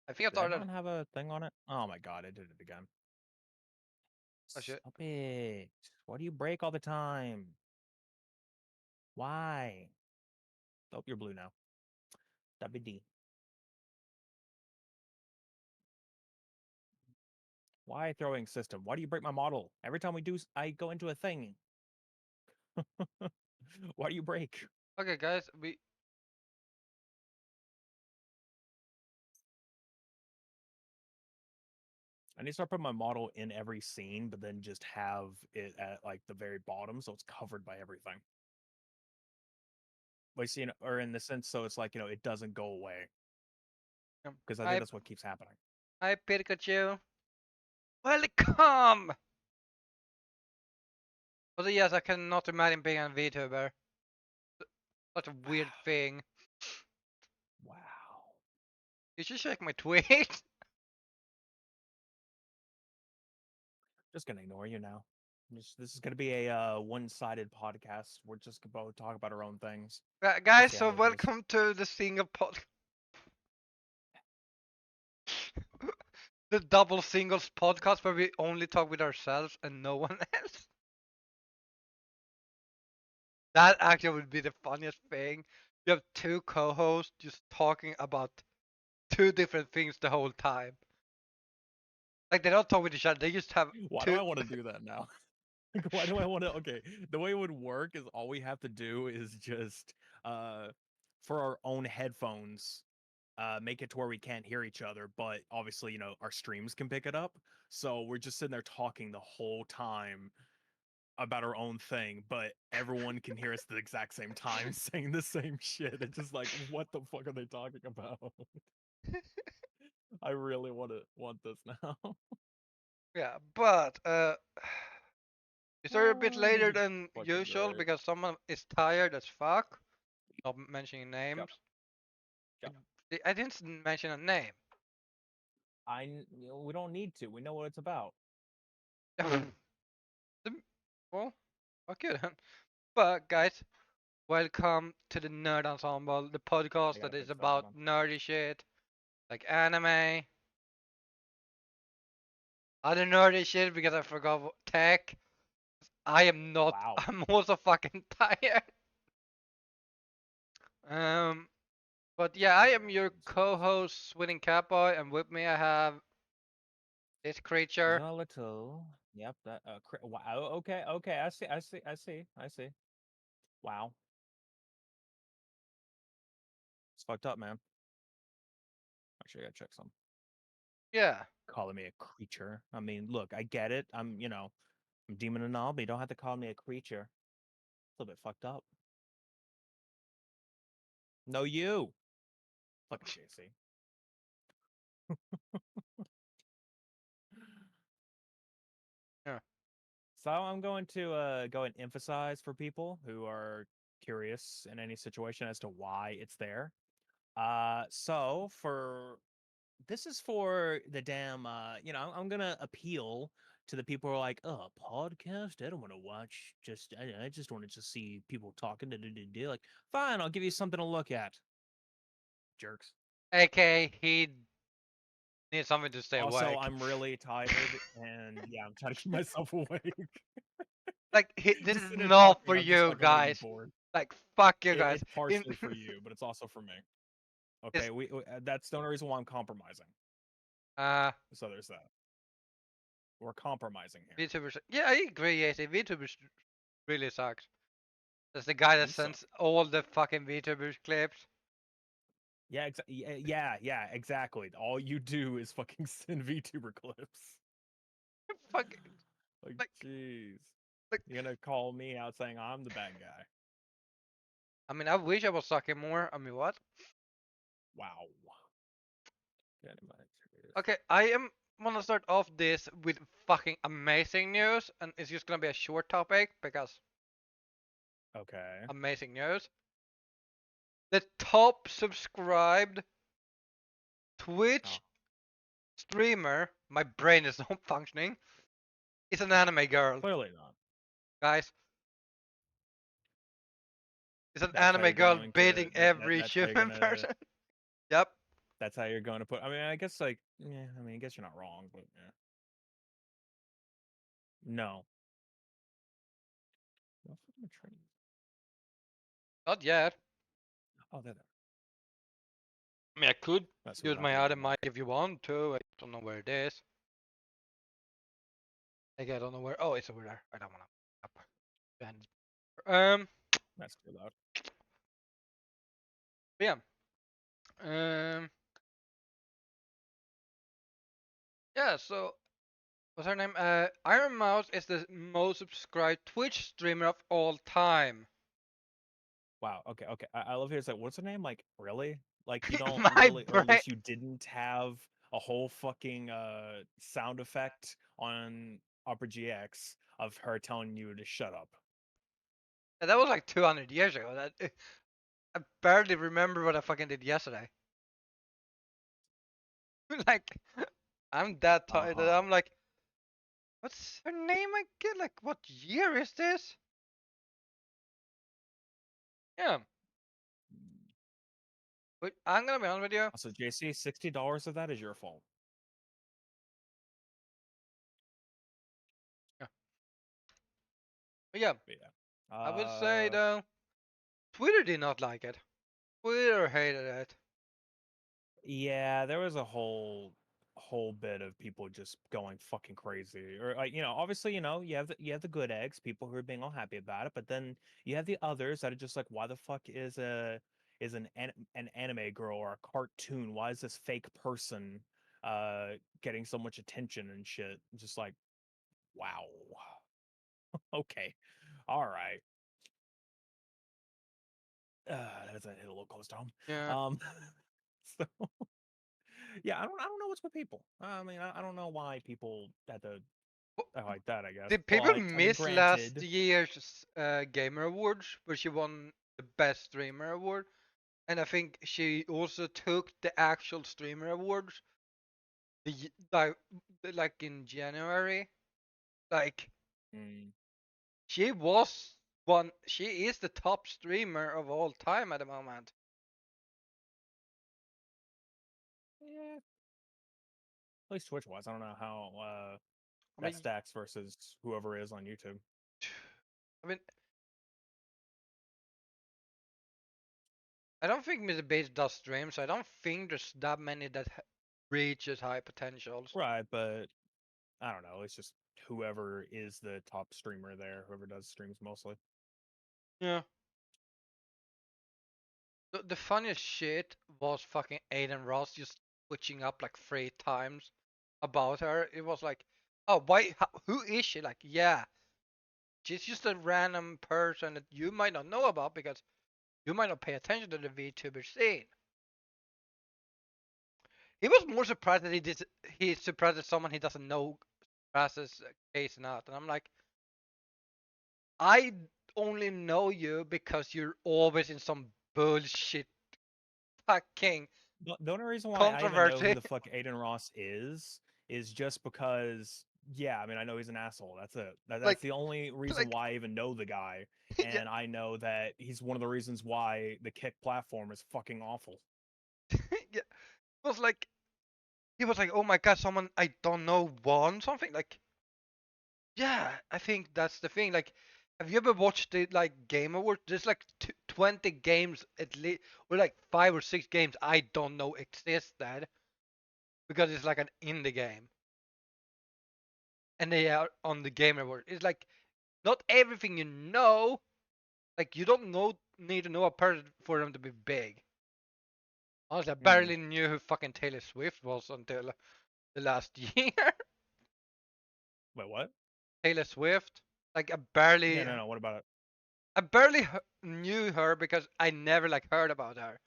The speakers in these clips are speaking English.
I think I Did started. everyone have a thing on it? Oh my god, I did it again. Oh shit. Stop it. Why do you break all the time? Why? Oh, you're blue now. WD. Why throwing system? Why do you break my model? Every time we do, I go into a thing. Why do you break? Okay, guys, we. I need to start putting my model in every scene, but then just have it at like the very bottom, so it's covered by everything. Like, you know, or in the sense, so it's like, you know, it doesn't go away, because I think Hi, that's what keeps happening. hi, Pikachu. Welcome. Also, yes, I cannot imagine being a VTuber. Such a weird thing. Wow. You should check my tweet. Just gonna ignore you now. This is gonna be a one-sided podcast. We're just gonna talk about our own things. Guys, See so how it goes. welcome to the single pod. The double singles podcast where we only talk with ourselves and no one else. That actually would be the funniest thing. You have two co-hosts just talking about two different things the whole time. Like they don't talk with each other. They just have Why do two. I want to do that now? Why do I want to? Okay, the way it would work is all we have to do is just for our own headphones, make it to where we can't hear each other, but obviously, you know, our streams can pick it up. So we're just sitting there talking the whole time about our own thing, but everyone can hear us at the exact same time saying the same shit. It's just like, what the fuck are they talking about? I really want this now. Yeah, but we started a bit Oh, this later is than fucking usual great. because someone is tired as fuck. Not mentioning Yep. names. Yep. I didn't mention a name. We don't need to. We know what it's about. Well, fuck you then. But guys, welcome to the Nerd Ensemble, the I podcast that gotta is fix that. Hold about on. nerdy shit, like anime, other nerdy shit because I forgot tech. I am not. Wow. I'm also fucking tired. Um, but yeah, I am your co-host, Swinning Catboy, and with me I have this creature. Zolotl. Yep. That. Wow. Okay. Okay. I see. I see. I see. I see. Wow. It's fucked up, man. Actually, I gotta check some. Yeah. Calling me a creature. I mean, look, I get it. I'm demon and all, but you don't have to call me a creature. It's a little bit fucked up. No, you. Fucking JC. Yeah. So I'm going to go and emphasize for people who are curious in any situation as to why it's there. So for this is for the damn you know, I'm gonna appeal to the people who are like, oh, podcast? I don't want to watch. I just wanted to see people talking. Like, fine, I'll give you something to look at. Jerks. AK, he needs something to stay Also, awake. I'm really tired, and yeah, I'm trying to keep myself awake. Like, this Just is sitting there not talking, for I'm just you like a little bit guys. bored. Like, fuck you guys. It's partially for you, but it's also for me. It's Okay, that's the only reason why I'm compromising. uh So there's that. We're compromising here. VTubers. Yeah, I agree. AC VTubers really sucks. That's the guy that You suck. sends all the fucking VTubers clips. Yeah, yeah, exactly. All you do is fucking send VTuber clips. Fuck. Like, Like, jeez. like. You're gonna call me out saying I'm the bad guy. I mean, I wish I was sucking more. I mean, what? Wow. Okay, I am gonna start off this with fucking amazing news, and it's just gonna be a short topic because Okay. amazing news. The top subscribed Oh, Twitch streamer, my brain is not functioning, is an anime girl. clearly not. Guys, it's an That's how anime you're girl going to beating every that's how you're human gonna person. Yep. That's how you're going to put. I mean, I guess like, yeah. I mean, I guess you're not wrong, but yeah. No. What fucking train? Not yet. Oh, there. I mean, I could That's use without my the other warning. mic if you want to. I don't know where it is. Like, I don't know where. Oh, it's over there. I don't want to. That's too loud. Yeah. Um. Yeah. So, what's her name? Iron Mouse is the most subscribed Twitch streamer of all time. Wow. Okay. Okay. I love here. It's like, what's her name? Like, really? Like, you don't My literally, or at brain. least you didn't have a whole fucking sound effect on Opera GX of her telling you to shut up. That was like 200 years ago. I barely remember what I fucking did yesterday. Like, I'm that Uh tired that huh. I'm like, what's her name again? Like, what year is this? Yeah. But I'm gonna be honest with you. So JC, $60 of that is your fault. Yeah. But yeah, But yeah. I would say though, Twitter did not like it. Twitter hated it. Yeah, there was a whole bit of people just going fucking crazy. Or like, obviously, you have the good eggs, people who are being all happy about it, but then you have the others that are just like, why the fuck is an anime girl or a cartoon? Why is this fake person getting so much attention and shit? Just like, wow. Okay. All right. That was a hit a little close to home. Yeah. Um so yeah, I don't know what's with people. I mean, I don't know why people had to act like that, I guess. Did people But I mean, miss last granted, year's Gamer Awards where she won the Best Streamer Award? And I think she also took the actual Streamer Awards like in January. Like mm, she was one. She is the top streamer of all time at the moment. yeah, at least Twitch wise, I don't know how I that mean, stacks versus whoever is on YouTube. I mean, I don't think Mr. Bates does streams. So I don't think there's that many that reaches high potentials. Right, but I don't know. It's just whoever is the top streamer there, whoever does streams mostly. Yeah. The funniest shit was fucking Aiden Ross just switching up like 3 times about her. It was like, oh, why? Who is she? Like, yeah, she's just a random person that you might not know about because you might not pay attention to the VTuber scene. He was more surprised that he's surprised that someone he doesn't know passes case not. And I'm like, I only know you because you're always in some bullshit fucking The only reason why I even know who controversy. the fuck Aiden Ross is just because, yeah, I mean, I know he's an asshole. That's it. That's Like, the only reason like, why I even know the guy. yeah, And I know that he's one of the reasons why the Kick platform is fucking awful. yeah. It was like, he was like, oh my god, someone I don't know won something. Like, yeah, I think that's the thing. Like, have you ever watched the like Game Awards? There's like 20 games at least, or like 5 or 6 games I don't know existed because it's like an indie game, and they are on the Game Awards. It's like not everything you know. Like, you don't know need to know a person for them to be big. Honestly, I Mm. barely knew who fucking Taylor Swift was until the last year. Wait, what? Taylor Swift. Like, Yeah, no, no. What about it? I barely knew her because I never like heard about her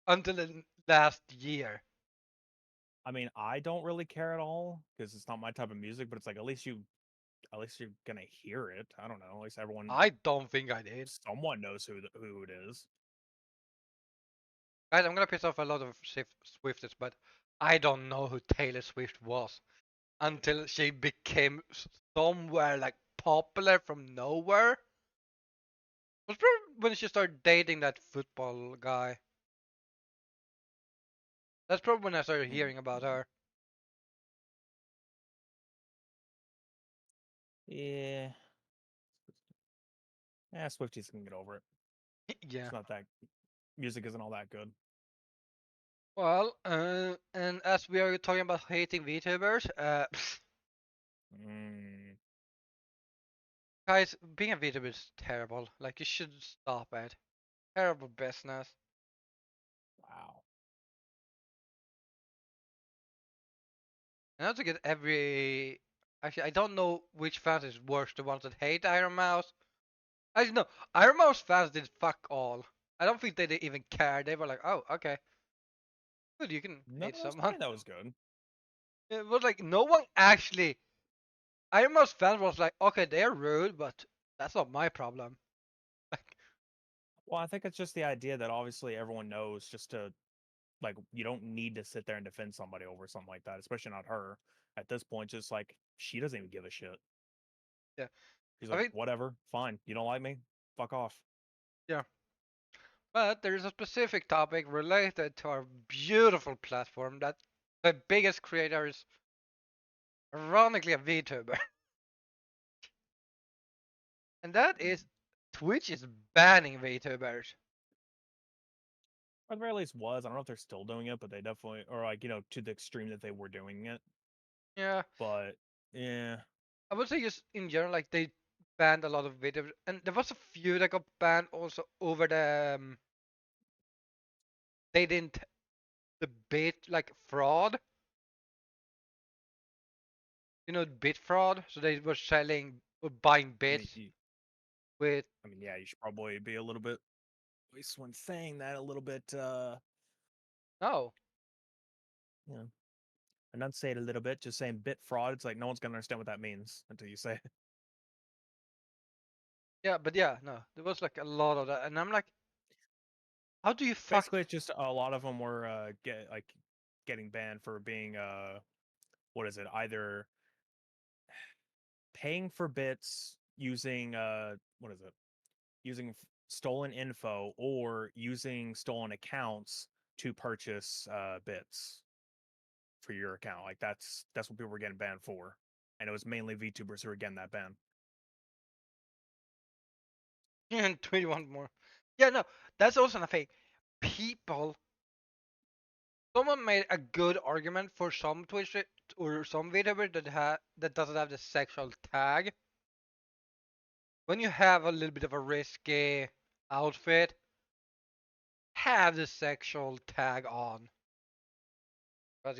until the last year. I mean, I don't really care at all because it's not my type of music. But it's like at least you're gonna hear it. I don't know. At least everyone, I don't think I did. someone knows who it is. Guys, I'm gonna piss off a lot of Swifties, but I don't know who Taylor Swift was until she became somewhere like popular from nowhere. It was probably when she started dating that football guy. That's probably when I started hearing about her. Yeah. Yeah, Swifties can get over it. Yeah. It's not that music isn't all that good. Well, and as we are talking about hating VTubers, Mm, guys, being a VTuber is terrible. Like, you should stop it. Terrible business. wow. And not to get every. Actually, I don't know which fans is worse, the ones that hate Iron Mouse. Actually, no, Iron Mouse fans did fuck all. I don't think they did even care. They were like, oh, okay. Good, you can No, hate I was someone. fine. That was good. It was like, no one actually. Iron Mouse fans was like, okay, they're rude, but that's not my problem. Like, Well, I think it's just the idea that obviously everyone knows just to like you don't need to sit there and defend somebody over something like that, especially not her. At this point, just like she doesn't even give a shit. yeah. She's I like, think, whatever, fine. You don't like me? Fuck off. yeah. But there is a specific topic related to our beautiful platform that the biggest creator is ironically a VTuber. And that is Twitch is banning VTubers. Or at the very least was. I don't know if they're still doing it, but they definitely, or like, to the extreme that they were doing it. Yeah. But yeah, I would say just in general, like they banned a lot of VTubers. And there was a few that got banned also over the they didn't the bit like fraud. You know, bit fraud. So they were selling or buying I mean, bits with yeah, you should probably be a little bit, at least when saying that, a little bit, no. you know, enunciate a little bit. Just saying bit fraud. It's like no one's gonna understand what that means until you say it. Yeah, but yeah, no. There was like a lot of that. And I'm like, how do you fuck Basically, it's just a lot of them were getting banned for being what is it? Either paying for bits using what is it? Using stolen info or using stolen accounts to purchase bits for your account. Like that's what people were getting banned for, and it was mainly VTubers who were getting that ban. and 21 more? Yeah, no. That's also the thing. People Someone made a good argument for some Twitch or some VTuber that doesn't have the sexual tag. When you have a little bit of a risky outfit, have the sexual tag on. But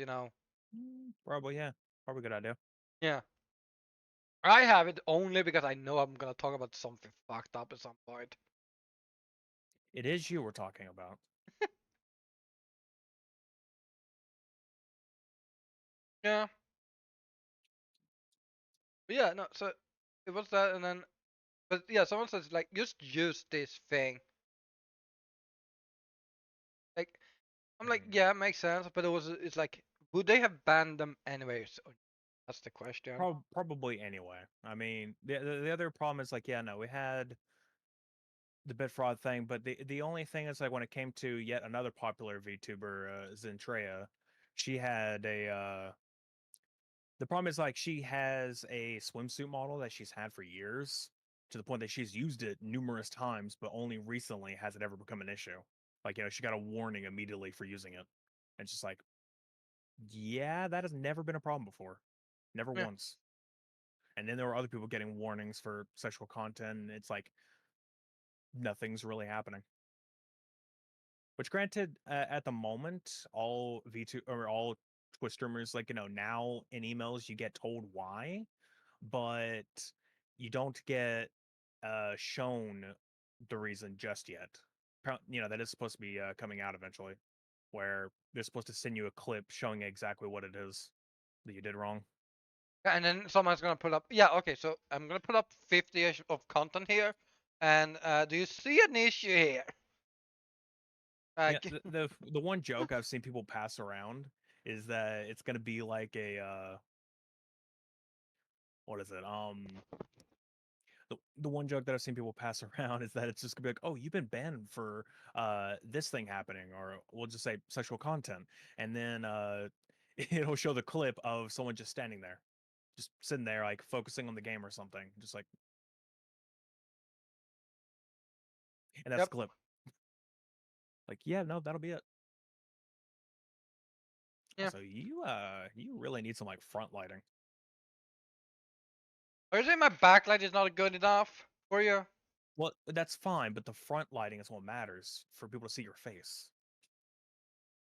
Probably yeah, probably a good idea. yeah. I have it only because I know I'm gonna talk about something fucked up at some point. It is you we're talking about. Yeah. But yeah, no, so it was that and then but yeah, someone says like just use this thing. Like I'm like, Mm. yeah, it makes sense, but it's like would they have banned them anyways? That's the question. Probably anyway. I mean, the other problem is like, yeah, no, we had the bit fraud thing, but the only thing is like when it came to yet another popular VTuber, Zentrea, she had a the problem is like she has a swimsuit model that she's had for years to the point that she's used it numerous times, but only recently has it ever become an issue. Like, she got a warning immediately for using it. And it's just like, yeah, that has never been a problem before. Never Yeah. once. And then there were other people getting warnings for sexual content, and it's like nothing's really happening. Which, granted, at the moment, all V2 or all Twitch streamers, like, now in emails you get told why, but you don't get shown the reason just yet. That is supposed to be coming out eventually, where they're supposed to send you a clip showing exactly what it is that you did wrong. Yeah, and then someone's gonna put up. Yeah, okay. So I'm gonna put up 50-ish of content here, and do you see an issue here? Yeah, Like, the one joke I've seen people pass around is that it's gonna be like a what is it? the one joke that I've seen people pass around is that it's just gonna be like, oh, you've been banned for this thing happening, or we'll just say sexual content, and then it'll show the clip of someone just standing there, just sitting there like focusing on the game or something, just like, and that's Yep. the clip. Like, yeah, no, that'll be it. Yeah. Also, you really need some like front lighting. Are you saying my backlight is not good enough for you? Well, that's fine, but the front lighting is what matters for people to see your face.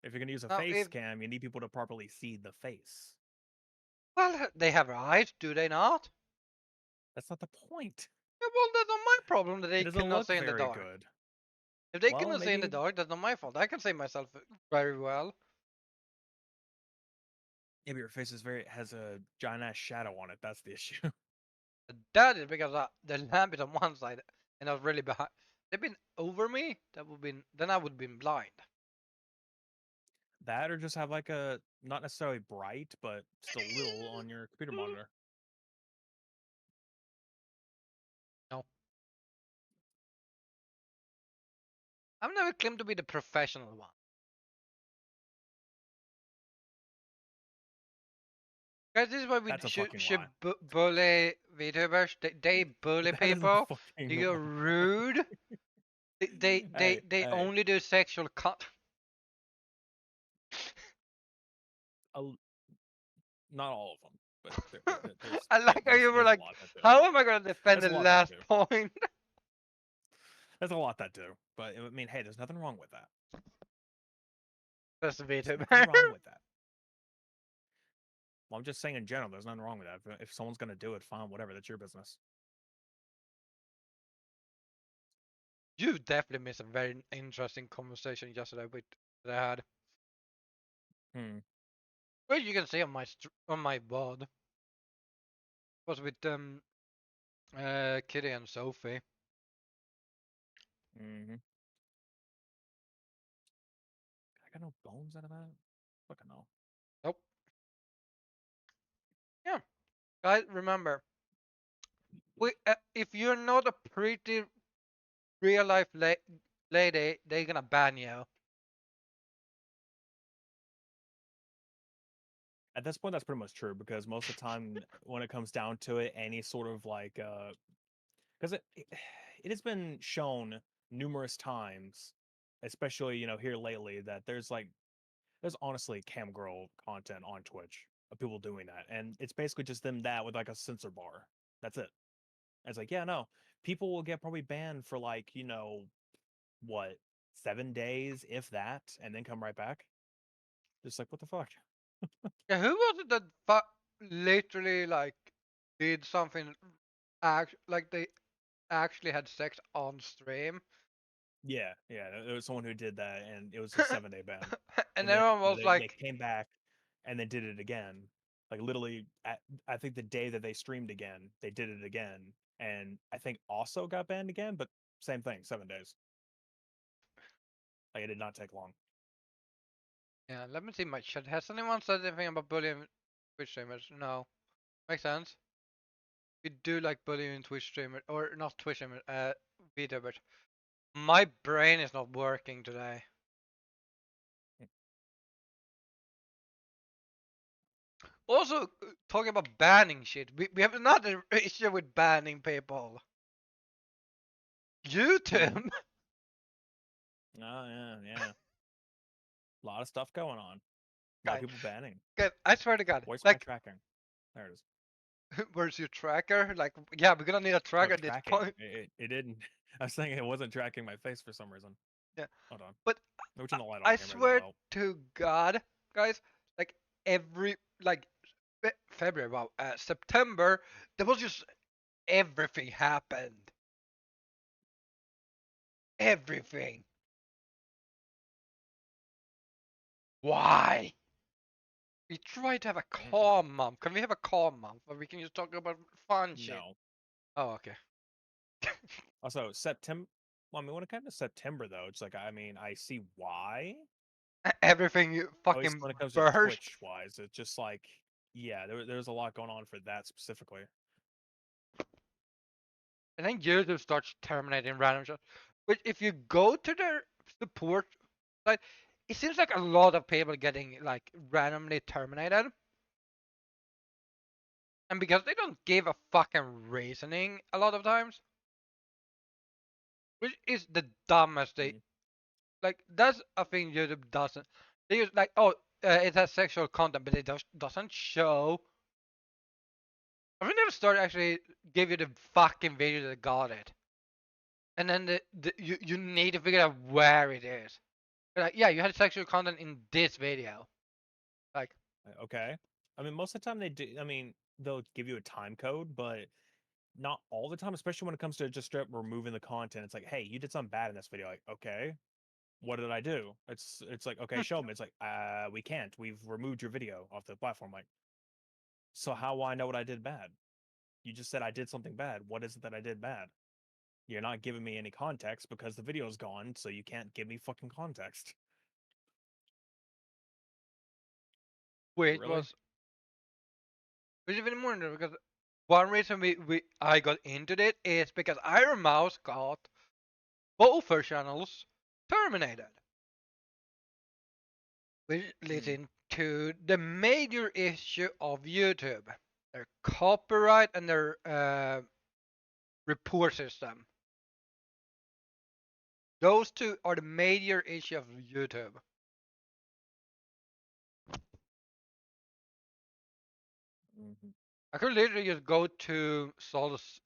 If you're gonna use a Now, face if cam, you need people to properly see the face. well, they have eyes, do they not? That's not the point. Yeah, well, that's not my problem that It they doesn't cannot look see in the very dark. good. If they Well, cannot see in the maybe dark, that's not my fault. I can see myself very well. maybe your face is very has a giant ass shadow on it. That's the issue. That is because the lamp is on one side and I was really behind. They've been over me. That would been then I would have been blind. That or just have like a not necessarily bright, but just a little on your computer monitor. No, I've never claimed to be the professional one. Guys, this is why we That's a should fucking lie. bully VTubers. They bully That is a people. fucking They go lie. rude. Hey, They hey, only do sexual cut. a, not all of them, but there's I yeah, like how you were there's a like, lot that do. how am I gonna defend There's the a lot that last do. point? There's a lot that do. But I mean, hey, there's nothing wrong with that. That's a There's VTuber. nothing wrong with that. Well, I'm just saying in general, there's nothing wrong with that. If someone's gonna do it, fine, whatever. That's your business. You definitely missed a very interesting conversation yesterday that I had. Hmm. Well, you can see on on my board was with Kitty and Sophie. Mm-hmm. I got no bones out of that. Fucking no. Nope. Yeah, guys, remember, if you're not a pretty real life lady, they're gonna ban you. At this point, that's pretty much true because most of the time, when it comes down to it, any sort of like, because it has been shown numerous times, especially here lately, that there's honestly cam girl content on Twitch of people doing that, and it's basically just them that with like a censor bar. That's it. And it's like, yeah, no, people will get probably banned for like what 7 days, if that, and then come right back. Just like what the fuck? Yeah, who was it that literally like did something like they actually had sex on stream? Yeah, yeah. There was someone who did that, and it was a 7 day ban. And And then everyone was they like, came back and then did it again. Like literally, I think the day that they streamed again, they did it again, and I think also got banned again, but same thing, 7 days. Like it did not take long. yeah, let me see my chat. Has anyone said anything about bullying Twitch streamers? No. Makes sense. We do like bullying Twitch streamers, or not Twitch streamers, VTubers. My brain is not working today. Also, talking about banning shit, we have another issue with banning people. Hmm. YouTube! Oh yeah. A lot of stuff going on. A lot of Guys, people banning. guys, I swear to God, Voice my like, tracking. There it is. where's your tracker? Like, yeah, we're gonna need a No tracker at this tracking. point. It didn't. I was saying it wasn't tracking my face for some reason. Yeah, Hold on. but Let me turn the light on I here. Maybe that'll swear help. to God, guys, like every like February, wow, September, there was just everything happened. Everything. Why? We try to have a Mm, calm month. Can we have a calm month where we can just talk about fun shit? no. Oh, okay. Also, September. Well, I mean, when it comes to September, though, it's like I mean, I see why. Everything you At least fucking when it comes to burst. Twitch wise, it's just like, yeah, there's a lot going on for that specifically. and then YouTube starts terminating random shots. But if you go to their support site, it seems like a lot of people getting like randomly terminated. And because they don't give a fucking reasoning a lot of times, which is the dumbest they Mm. like. That's a thing YouTube doesn't. They use like, oh, it has sexual content, but it doesn't show. I think they started actually give you the fucking video that got it, and then you need to figure out where it is. Like, yeah, you had sexual content in this video. Like, Okay. I mean, most of the time they do. I mean, they'll give you a time code, but not all the time. Especially when it comes to just straight removing the content. It's like, hey, you did something bad in this video. Like, okay, what did I do? It's like, okay, show me. It's like, we can't. We've removed your video off the platform. Like, so how will I know what I did bad? You just said I did something bad. What is it that I did bad? You're not giving me any context because the video's gone, so you can't give me fucking context. which Really? was which is even more interesting because one reason I got into it is because Iron Mouse got both her channels terminated, which leads Mm. into the major issue of YouTube: their copyright and their report system. Those two are the major issue of YouTube. Hmm. I could literally just go to Sol's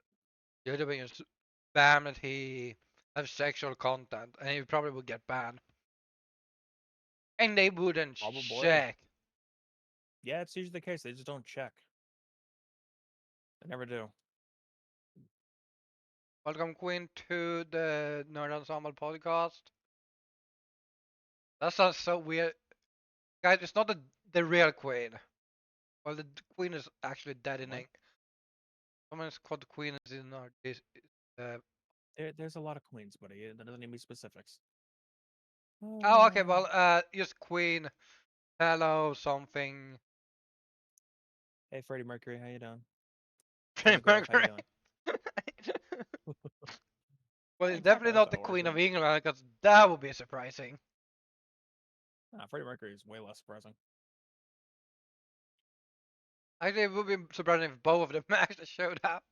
YouTube and just spam that he has sexual content, and he probably would get banned. And they wouldn't Probably. check. Yeah, it's usually the case. They just don't check. They never do. Welcome, Queen, to the Nerd Ensemble podcast. That sounds so weird. Guys, it's not the real Queen. Well, the Queen is actually dead in What? ink. Someone's called the Queen is in our this. Uh, There's a lot of queens, buddy. That doesn't need to be specifics. oh, okay. Uh, Well, just Queen. Hello, something. hey, Freddie Mercury, how you doing? Freddie Joseph Grave, how you Mercury. doing? Well, it's Exactly, definitely that's not how the it works, Queen of man. England because that would be surprising. Nah, Freddie Mercury is way less surprising. Actually, it would be surprising if both of them actually showed up.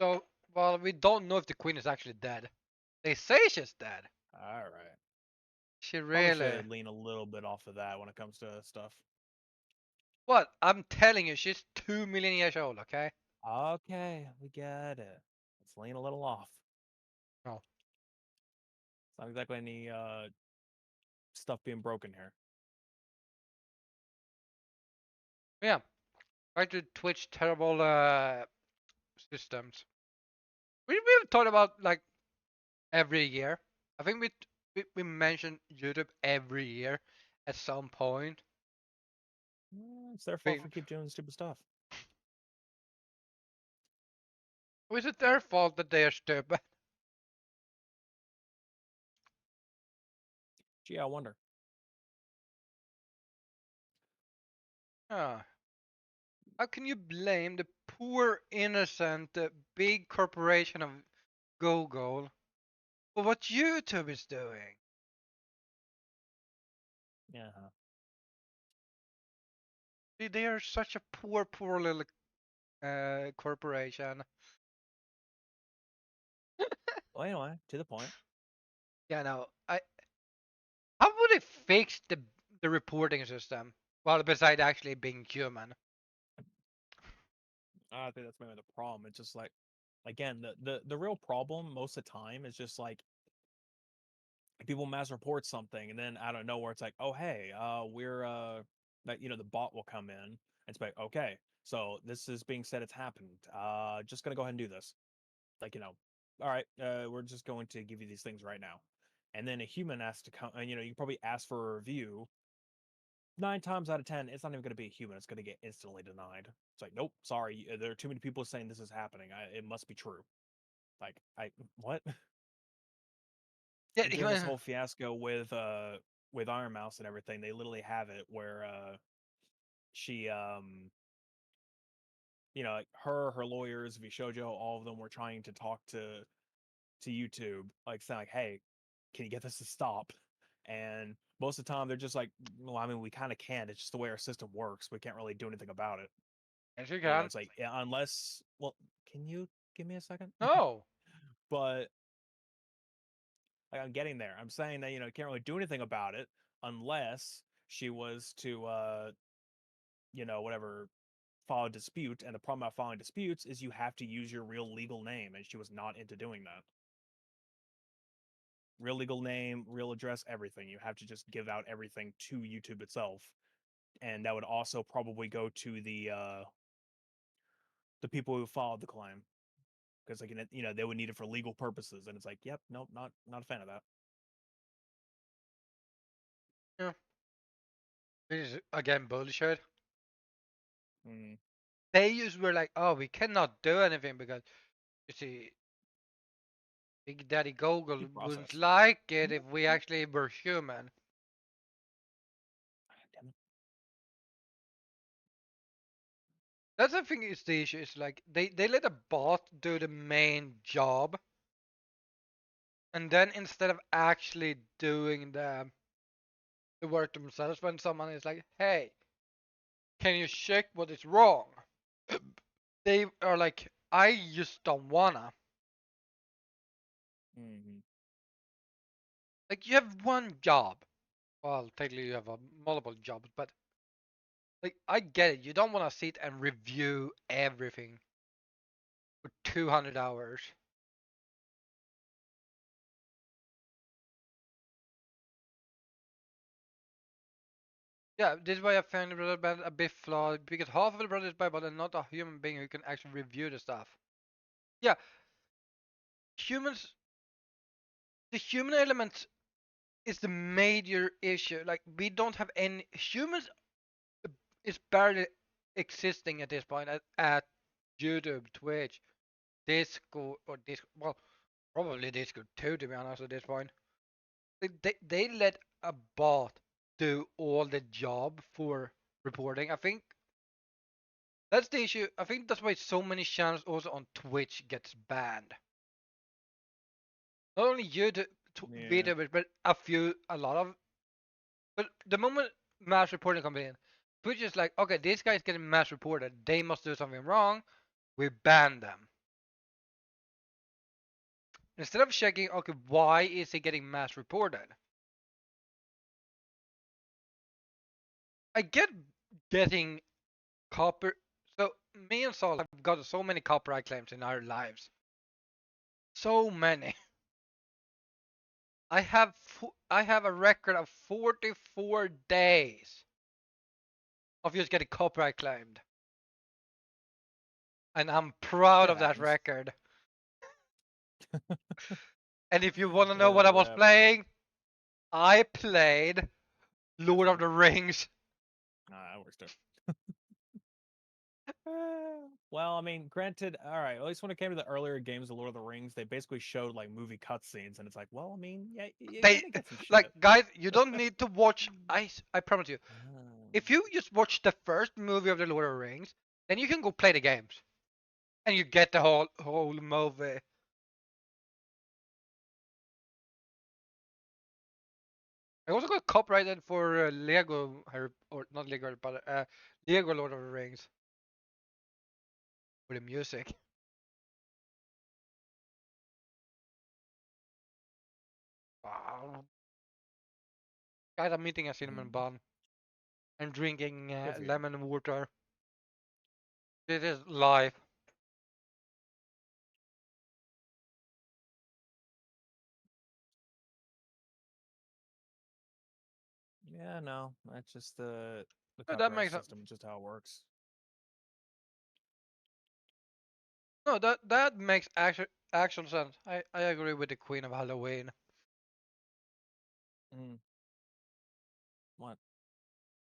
So, well, we don't know if the Queen is actually dead. They say she's dead. All right. She Probably really. should lean a little bit off of that when it comes to stuff. What? I'm telling you, she's 2 million years old, okay? Okay, we get it. Let's lean a little off. No. It's not exactly any stuff being broken here. Yeah. Back to Twitch terrible systems. We've talked about like every year. I think we mentioned YouTube every year at some point. It's their fault for keep doing stupid stuff. Or is it their fault that they are stupid? Gee, I wonder. Ah, how can you blame the poor, innocent, big corporation of Google for what YouTube is doing? Yeah. They are such a poor, poor little corporation. Well, anyway, to the point. Yeah, no. How would they fix the reporting system? Well, besides actually being human. I think that's maybe the problem. It's just like, again, the real problem most of the time is just like people mass report something, and then out of nowhere, it's like, oh hey, we're that the bot will come in and it's like, okay, so this is being said, it's happened. Just gonna go ahead and do this. Like all right, we're just going to give you these things right now, and then a human has to come, and you probably ask for a review. 9 times out of 10, it's not even going to be a human. It's going to get instantly denied. It's like, nope, sorry. There are too many people saying this is happening. It must be true. Like, what? Yeah, During this whole fiasco with Iron Mouse and everything, they literally have it where she like her lawyers, Vishojo, all of them were trying to talk to YouTube, like saying like, hey, can you get this to stop? And most of the time they're just like, well, I mean, we kind of can. It's just the way our system works. We can't really do anything about it. Yes, you And can. it's like, yeah, unless, well, can you give me a second? No. But like, I'm getting there. I'm saying that you can't really do anything about it unless she was to whatever, file a dispute. And the problem about filing disputes is you have to use your real legal name, and she was not into doing that. Real legal name, real address, everything. You have to just give out everything to YouTube itself, and that would also probably go to the people who filed the claim, because like they would need it for legal purposes, and it's like, yep, nope, not a fan of that. Yeah. This is again bullshit. Mm, They just were like, oh, we cannot do anything because you see, Big Daddy Google due wouldn't process. like it Mhm. if we actually were human. Damn it. That's I think is the issue. It's like they let a bot do the main job, and then instead of actually doing the work themselves, when someone is like, hey, can you check what is wrong? They are like, I just don't wanna. Mhm. Like you have one job. Well, technically you have multiple jobs, but like I get it. You don't want to sit and review everything for 200 hours. Yeah, this is why I find the Brother Band a bit flawed because half of the brother is Bible and not a human being who can actually review the stuff. Yeah, humans, the human element is the major issue. Like we don't have any humans is barely existing at this point at YouTube, Twitch, Discord, or Discord. Well, probably Discord too, to be honest. At this point, they let a bot do all the job for reporting. I think that's the issue. I think that's why so many channels also on Twitch gets banned. Not only YouTube Yeah. videos, but a lot of. But the moment mass reporting comes in, Twitch is like, okay, this guy's getting mass reported. They must do something wrong. We ban them. Instead of checking, okay, why is he getting mass reported? I get getting copy. So me and Saul have got so many copyright claims in our lives. So many. I have a record of 44 days of just getting copyright claimed, and I'm proud Shit of that happens. record. And if you want to know what I was Rip. playing, I played Lord of Destiny. the Rings. Nah, that works too. Well, I mean, granted, all right. At least when it came to the earlier games of Lord of the Rings, they basically showed like movie cutscenes, and it's like, well, I mean, yeah, you're They gonna get some like shit. guys, you don't need to watch. I promise you, Ah. if you just watch the first movie of the Lord of the Rings, then you can go play the games, and you get the whole movie. I also got copyrighted for Lego or not Lego, but Lego Lord of the Rings for the music. Wow. Guys, I'm eating a cinnamon Mm. bun and drinking Good for you. lemon water. This is life. Yeah, no, that's just the That copyright makes system, just how it works. no that makes actual sense. I agree with the Queen of Halloween. Mm. What?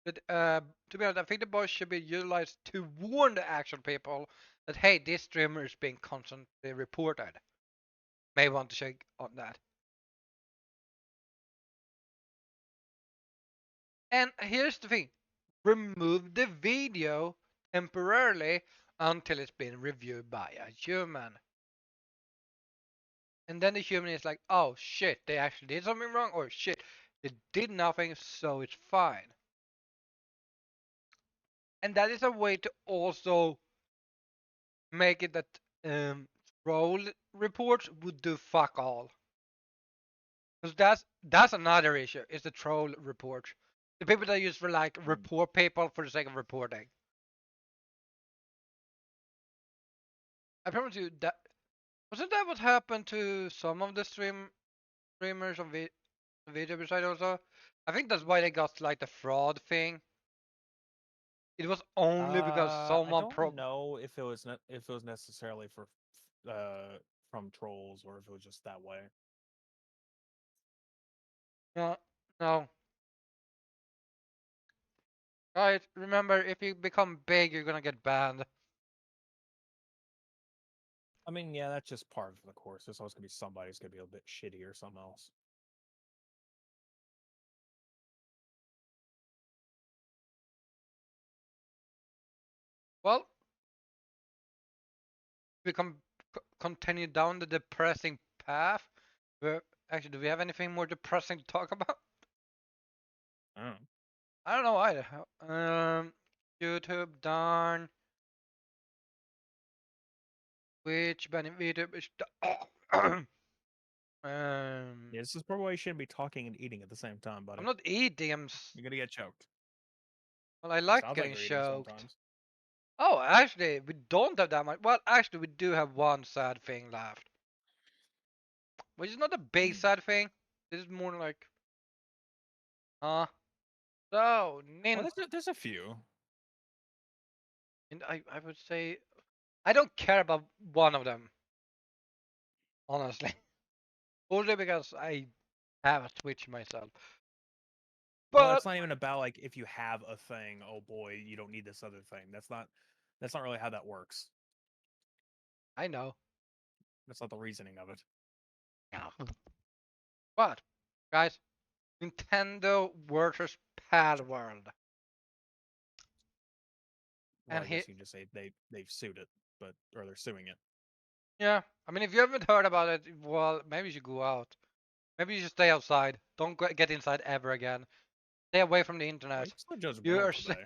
But to be honest, I think the boys should be utilized to warn the actual people that hey, this streamer is being constantly reported. May want to check on that. And here's the thing: remove the video temporarily until it's been reviewed by a human. And then the human is like, oh shit, they actually did something wrong, or shit, they did nothing, so it's fine. And that is a way to also make it that troll reports would do fuck all. Because that's another issue, is the troll report. The people that use for like Mm. report people for the sake of reporting. I promise you that wasn't that what happened to some of the streamers on video side also? I think that's why they got like the fraud thing. It was only because I someone don't know if it was if it was necessarily for from trolls or if it was just that way. no, no. Guys, remember if you become big you're gonna get banned. I mean, yeah, that's just part of the course. There's always gonna be somebody who's gonna be a bit shitty or something else. Well, we can continue down the depressing path. Actually, do we have anything more depressing to talk about? Oh. I don't know either. YouTube, darn. Twitch, banning YouTube. Yeah, this is probably why you shouldn't be talking and eating at the same time, buddy. I'm not eating. You're gonna get choked. Well, I like Sounds like getting you're eating choked. sometimes. Oh, actually, we don't have that much. Well, actually, we do have one sad thing left, which is not a big sad thing. This is more like, uh, so Well, Nin. there's a few. And I would say I don't care about one of them, honestly. Only because I have a Switch myself. Well, But it's not even about like if you have a thing, oh boy, you don't need this other thing. That's not really how that works. I know. That's not the reasoning of it. No. But guys, Nintendo versus Pal World. Well, And I he, guess you can just say they've sued it, but or they're suing it. yeah, I mean, if you haven't heard about it, well, maybe you should go out. Maybe you should stay outside. Don't get inside ever again. Stay away from the Why are internet. you so You judgmental are. today?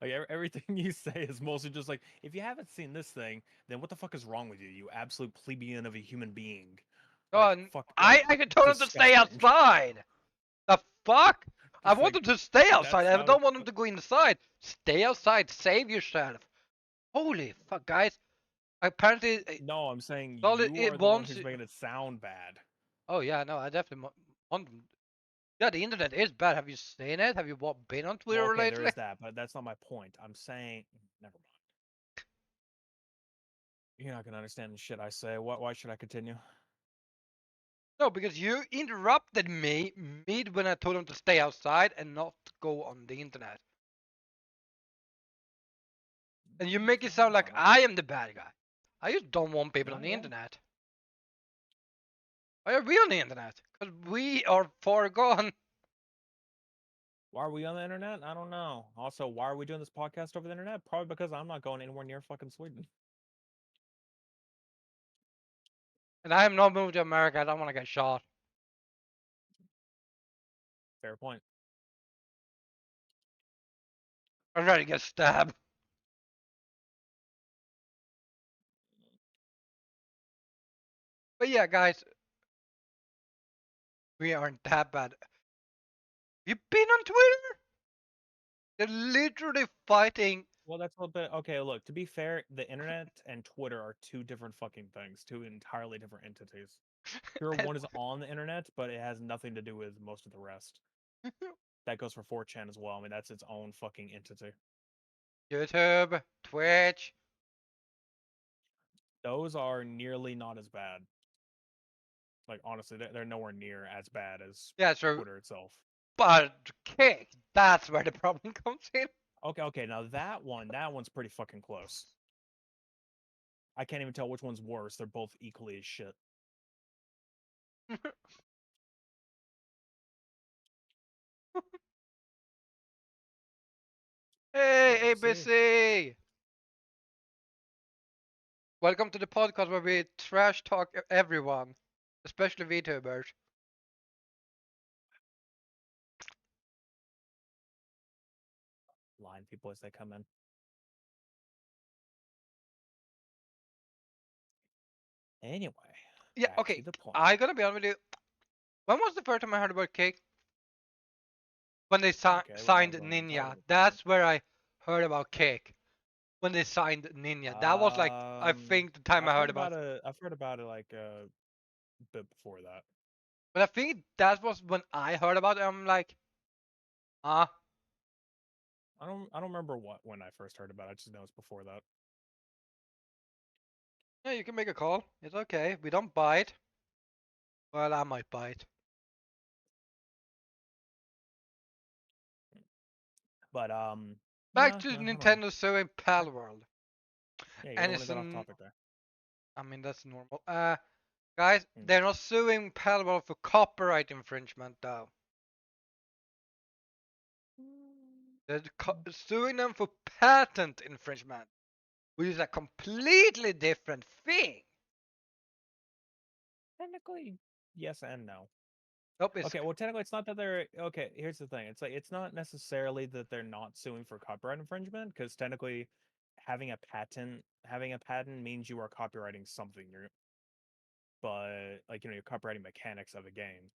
Like everything you say is mostly just like, if you haven't seen this thing, then what the fuck is wrong with you? You absolute plebeian of a human being. Oh, Like and like I could tell him to stay disgusting. outside. The fuck? I Just want like them to stay outside. that's I not don't want them to go inside. Stay outside. Save yourself. Holy fuck, guys. Apparently, no. I'm saying all you it are the one wants. who's making it sound bad. Oh yeah, no, I definitely want them. Yeah, the internet is bad. Have you seen it? Have you been on Well, Twitter okay, there lately? is that, but that's not my point. I'm saying, never mind. You're not gonna understand the shit I say. Why should I continue? No, because you interrupted me mid when I told them to stay outside and not go on the internet. And you make it sound That's like not I am the bad guy. I just don't want people on no, the well, internet. Why are we on the internet? Because we are far gone. why are we on the internet? I don't know. Also, why are we doing this podcast over the internet? Probably because I'm not going anywhere near fucking Sweden. And I am not moving to America. I don't want to get shot. Fair point. I'm ready to get stabbed. But yeah, guys, we aren't that bad. You been on Twitter? They're literally fighting. Well, that's what the okay. Look, to be fair, the internet and Twitter are two different fucking things, two entirely different entities. Sure, And one is on the internet, but it has nothing to do with most of the rest. That goes for 4chan as well. I mean, that's its own fucking entity. YouTube, Twitch. Those are nearly not as bad. Like honestly, they're nowhere near as bad as Yeah, so Twitter itself. but kick. That's where the problem comes in. Okay. Now that one's pretty fucking close. I can't even tell which one's worse. They're both equally as shit. Hey, Oh, see, ABC. Welcome to the podcast where we trash talk everyone, especially VTubers. Line people as they come in. Anyway, Yeah, back okay. to the point. I gotta be honest with you. When was the first time I heard about Cake? When they Okay, signed go ahead and tell Ninja. me. That's where I heard about Cake. When they signed Ninja. That was like, I think, the time I heard about. I've heard about it like a bit before that. But I think that was when I heard about it. I'm like, ah, I don't remember what when I first heard about it. I just know it's before that. yeah, you can make a call. It's okay. We don't bite. Well, I might bite. But Back no, to no, I don't know. Nintendo suing Palworld. Yeah, you're And the one who it's got off an, topic there. I mean, that's normal. Guys, Hmm. they're not suing Palworld for copyright infringement, though. They're suing them for patent infringement, which is a completely different thing. Technically, yes and no. Nope, it's Okay, well, technically, it's not that they're okay. Here's the thing: it's like it's not necessarily that they're not suing for copyright infringement, because technically, having a patent means you are copyrighting something. You're, but like you're copyrighting mechanics of a game.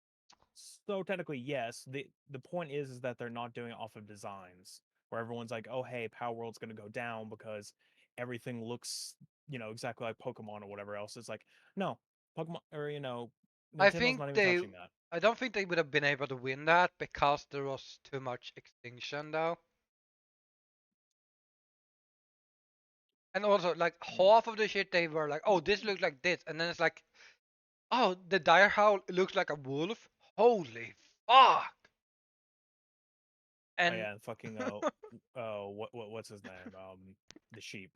So technically, yes. The point is that they're not doing it off of designs where everyone's like, oh hey, Power World's gonna go down because everything looks exactly like Pokemon or whatever else. It's like no, Pokemon or I Nintendo's think not even they. touching that. I don't think they would have been able to win that because there was too much extinction, though. And also, like Mm. half of the shit they were like, "Oh, this looks like this," and then it's like, "Oh, the dire howl looks like a wolf." Holy fuck! Oh And yeah, and fucking what's his name? The sheep.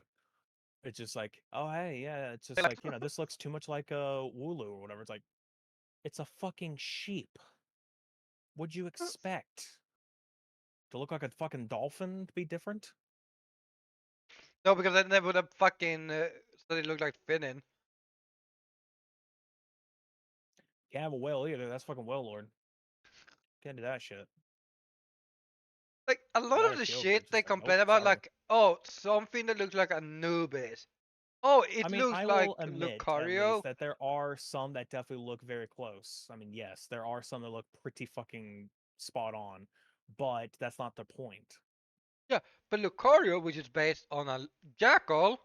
It's just like, oh hey, yeah, it's they're just like, like, this looks too much like a Wooloo or whatever. It's like it's a fucking sheep. What'd you expect? To look like a fucking dolphin to be different? no, because then they would have fucking said it looked like Finnin. Can't have a whale either. That's fucking whale lord. Can't do that shit. Like a But lot that of or the Kyogre. shit It's they just like, nope, complain about, sorry. like, oh, something that looks like Anubis. Oh, I it mean, looks I like will admit, at Lucario. least, that there are some that definitely look very close. I mean, yes, there are some that look pretty fucking spot on, but that's not the point. Yeah, but Lucario, which is based on a jackal.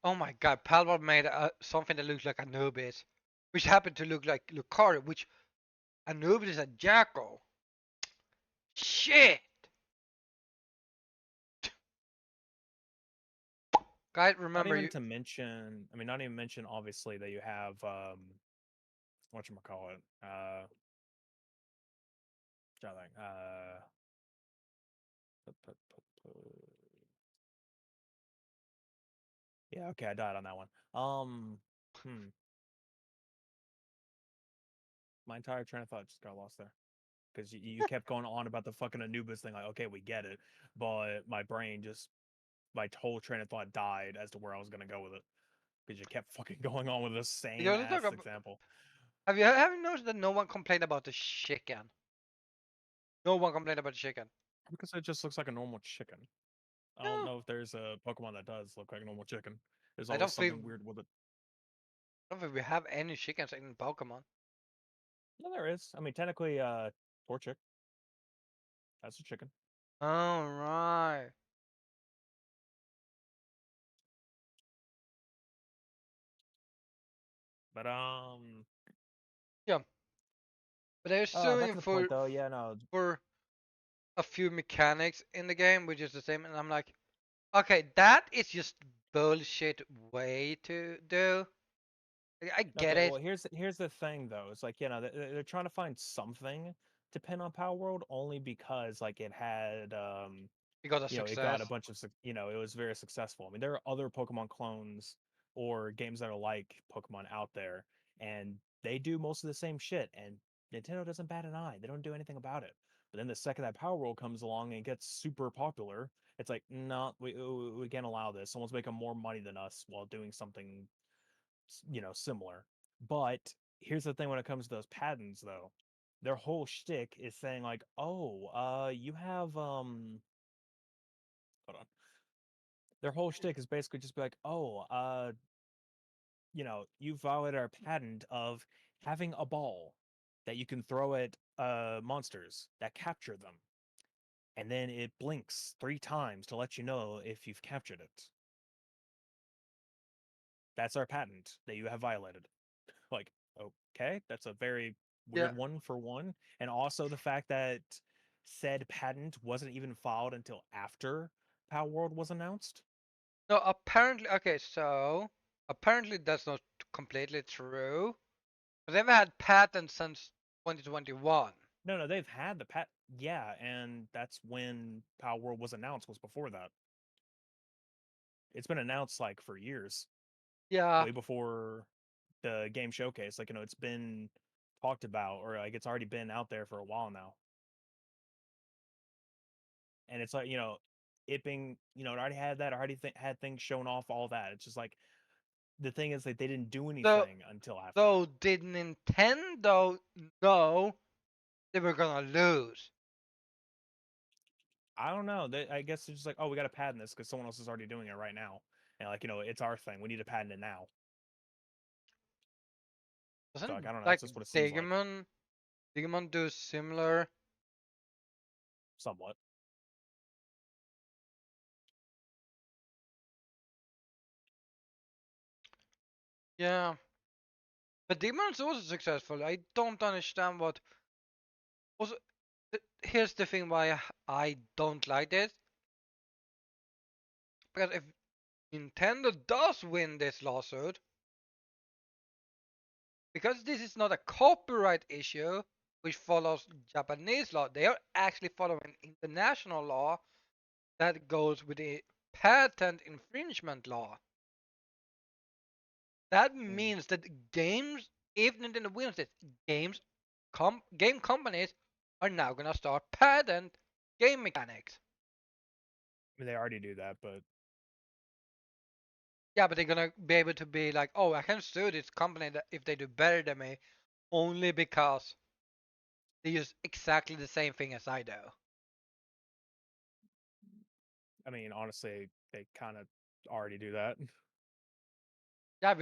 Oh my god, Palworld made something that looks like Anubis, which happened to look like Lucario, which Anubis is a jackal. Shit! Guys, Not remember even you. to mention, I mean, not even mention, obviously, that you have, whatchamacallit, trying to think, yeah, okay, I died on that one. Hmm, my entire train of thought just got lost there. Because you kept going on about the fucking Anubis thing, like, okay, we get it, but my whole train of thought died as to where I was gonna go with it. Because you kept fucking going on with the You same want to talk ass about, example. have you noticed that no one complained about the chicken? No one complained about the chicken. Because it just looks like a normal chicken. I don't No, know if there's a Pokemon that does look like a normal chicken. There's I always don't think something weird with it. I don't think we have any chickens in Pokemon. No, there is. I mean, technically, Torchic, that's a chicken. All right. But Yeah, but they're back suing to the point for though. Yeah, no, for a few mechanics in the game, which is the same, and I'm like, okay, that is just bullshit way to do. Like, I get okay, it well here's the thing though. It's like they're trying to find something to pin on Power World only because like it had because of it got a success. bunch of it was very successful. I mean, there are other Pokemon clones or games that are like Pokemon out there, and they do most of the same shit, and Nintendo doesn't bat an eye. They don't do anything about it. But then the second that Power World comes along and gets super popular, it's like, no, we can't allow this. Someone's making more money than us while doing something, similar. But here's the thing: when it comes to those patents, though, their whole shtick is saying like, oh, you have hold on. Their whole shtick is basically just be like, oh, you violated our patent of having a ball that you can throw at monsters that capture them, and then it blinks 3 times to let you know if you've captured it. That's our patent that you have violated. Like, okay, that's a very Yeah. weird one for one. And also the fact that said patent wasn't even filed until after Power World was announced. No, apparently, okay, so apparently that's not completely true. But they've had patents since 2021. No, no, they've had the pat. Yeah, and that's when Power World was announced. Was before that. It's been announced like for years, Yeah. way before the game showcase. Like it's been talked about, or like it's already been out there for a while now. And it's like it being it already had that, already had things shown off, all that. It's just like the thing is that they didn't do So, anything until after. so did Nintendo know they were gonna lose? I don't know. I guess it's just like, oh, we got to patent this because someone else is already doing it right now, and like it's our thing. We need to patent it now. So like Doesn't I don't know. That's like just what it seems like, Digimon do similar? somewhat. Yeah. But Digimon's also successful. I don't understand what. Also, here's the thing why I don't like this. Because if Nintendo does win this lawsuit, because this is not a copyright issue, which follows Japanese law, they are actually following international law that goes with the patent infringement law. That Mm. means that games, if Nintendo wins this, game companies are now gonna start patent game mechanics. I mean, they already do that, but Yeah, but they're gonna be able to be like, oh, I can sue this company that if they do better than me, only because they use exactly the same thing as I do. I mean, honestly, they kind of already do that. Yeah,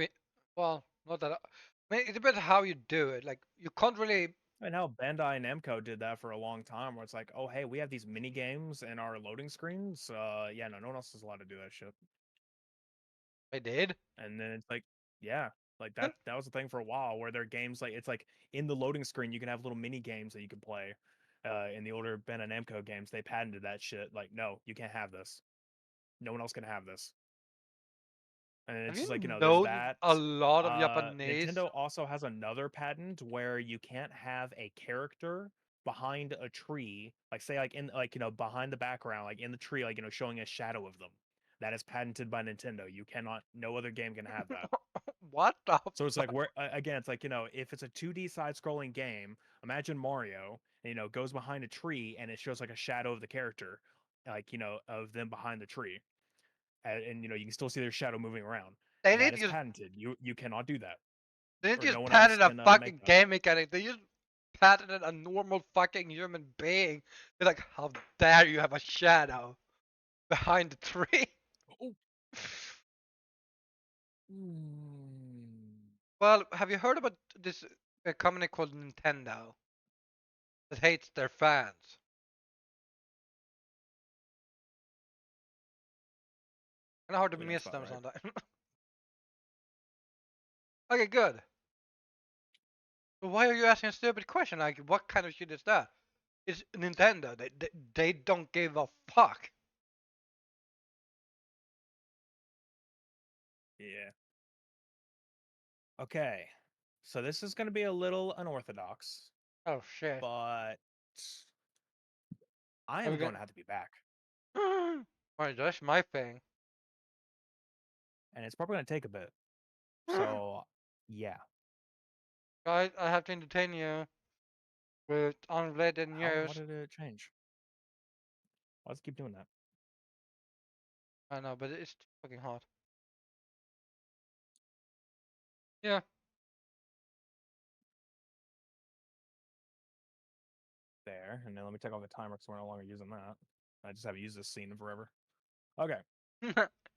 well, not that. I mean, it depends how you do it. Like, you can't really. And how Bandai Namco did that for a long time, where it's like, oh hey, we have these mini games in our loading screens. Yeah, no one else is allowed to do that shit. I did. And then it's like, yeah, like that was the thing for a while, where their games, like it's like in the loading screen you can have little mini games that you can play. In the older Bandai Namco games, they patented that shit. Like, no, you can't have this. No one else can have this. And Have it's just you like, there's noticed that. a lot of Japanese? Nintendo also has another patent where you can't have a character behind a tree, like say like in like behind the background, like in the tree, like showing a shadow of them. That is patented by Nintendo. You cannot, no other game can have that. What the So it's like fuck? where again, it's like if it's a 2D side-scrolling game, imagine Mario, and, goes behind a tree and it shows like a shadow of the character, like of them behind the tree, and you can still see their shadow moving around. They That didn't is just patented. You cannot do that, they didn't or no just one else patent a can make fucking that. game mechanic. They just patented a normal fucking human being. They're like, how dare you have a shadow behind the tree? Oh. Mm. Well, have you heard about this company called Nintendo that hates their fans? Kind of hard to I mean, that's miss about them right. sometimes. Okay, good. But why are you asking a stupid question? Like, what kind of shit is that? It's Nintendo. They don't give a fuck. Yeah. Okay. So this is going to be a little unorthodox, Oh shit. but I Are we am going gonna? to have to be back, Alright, that's my thing. and it's probably going to take a bit. So, yeah. Guys, I have to entertain you. with unrelated How? Why news. did it change? Why does it keep doing that? I know, but it's fucking hot. Yeah. There, and then let me take off the timer because we're no longer using that. I just haven't used this scene in forever. Okay.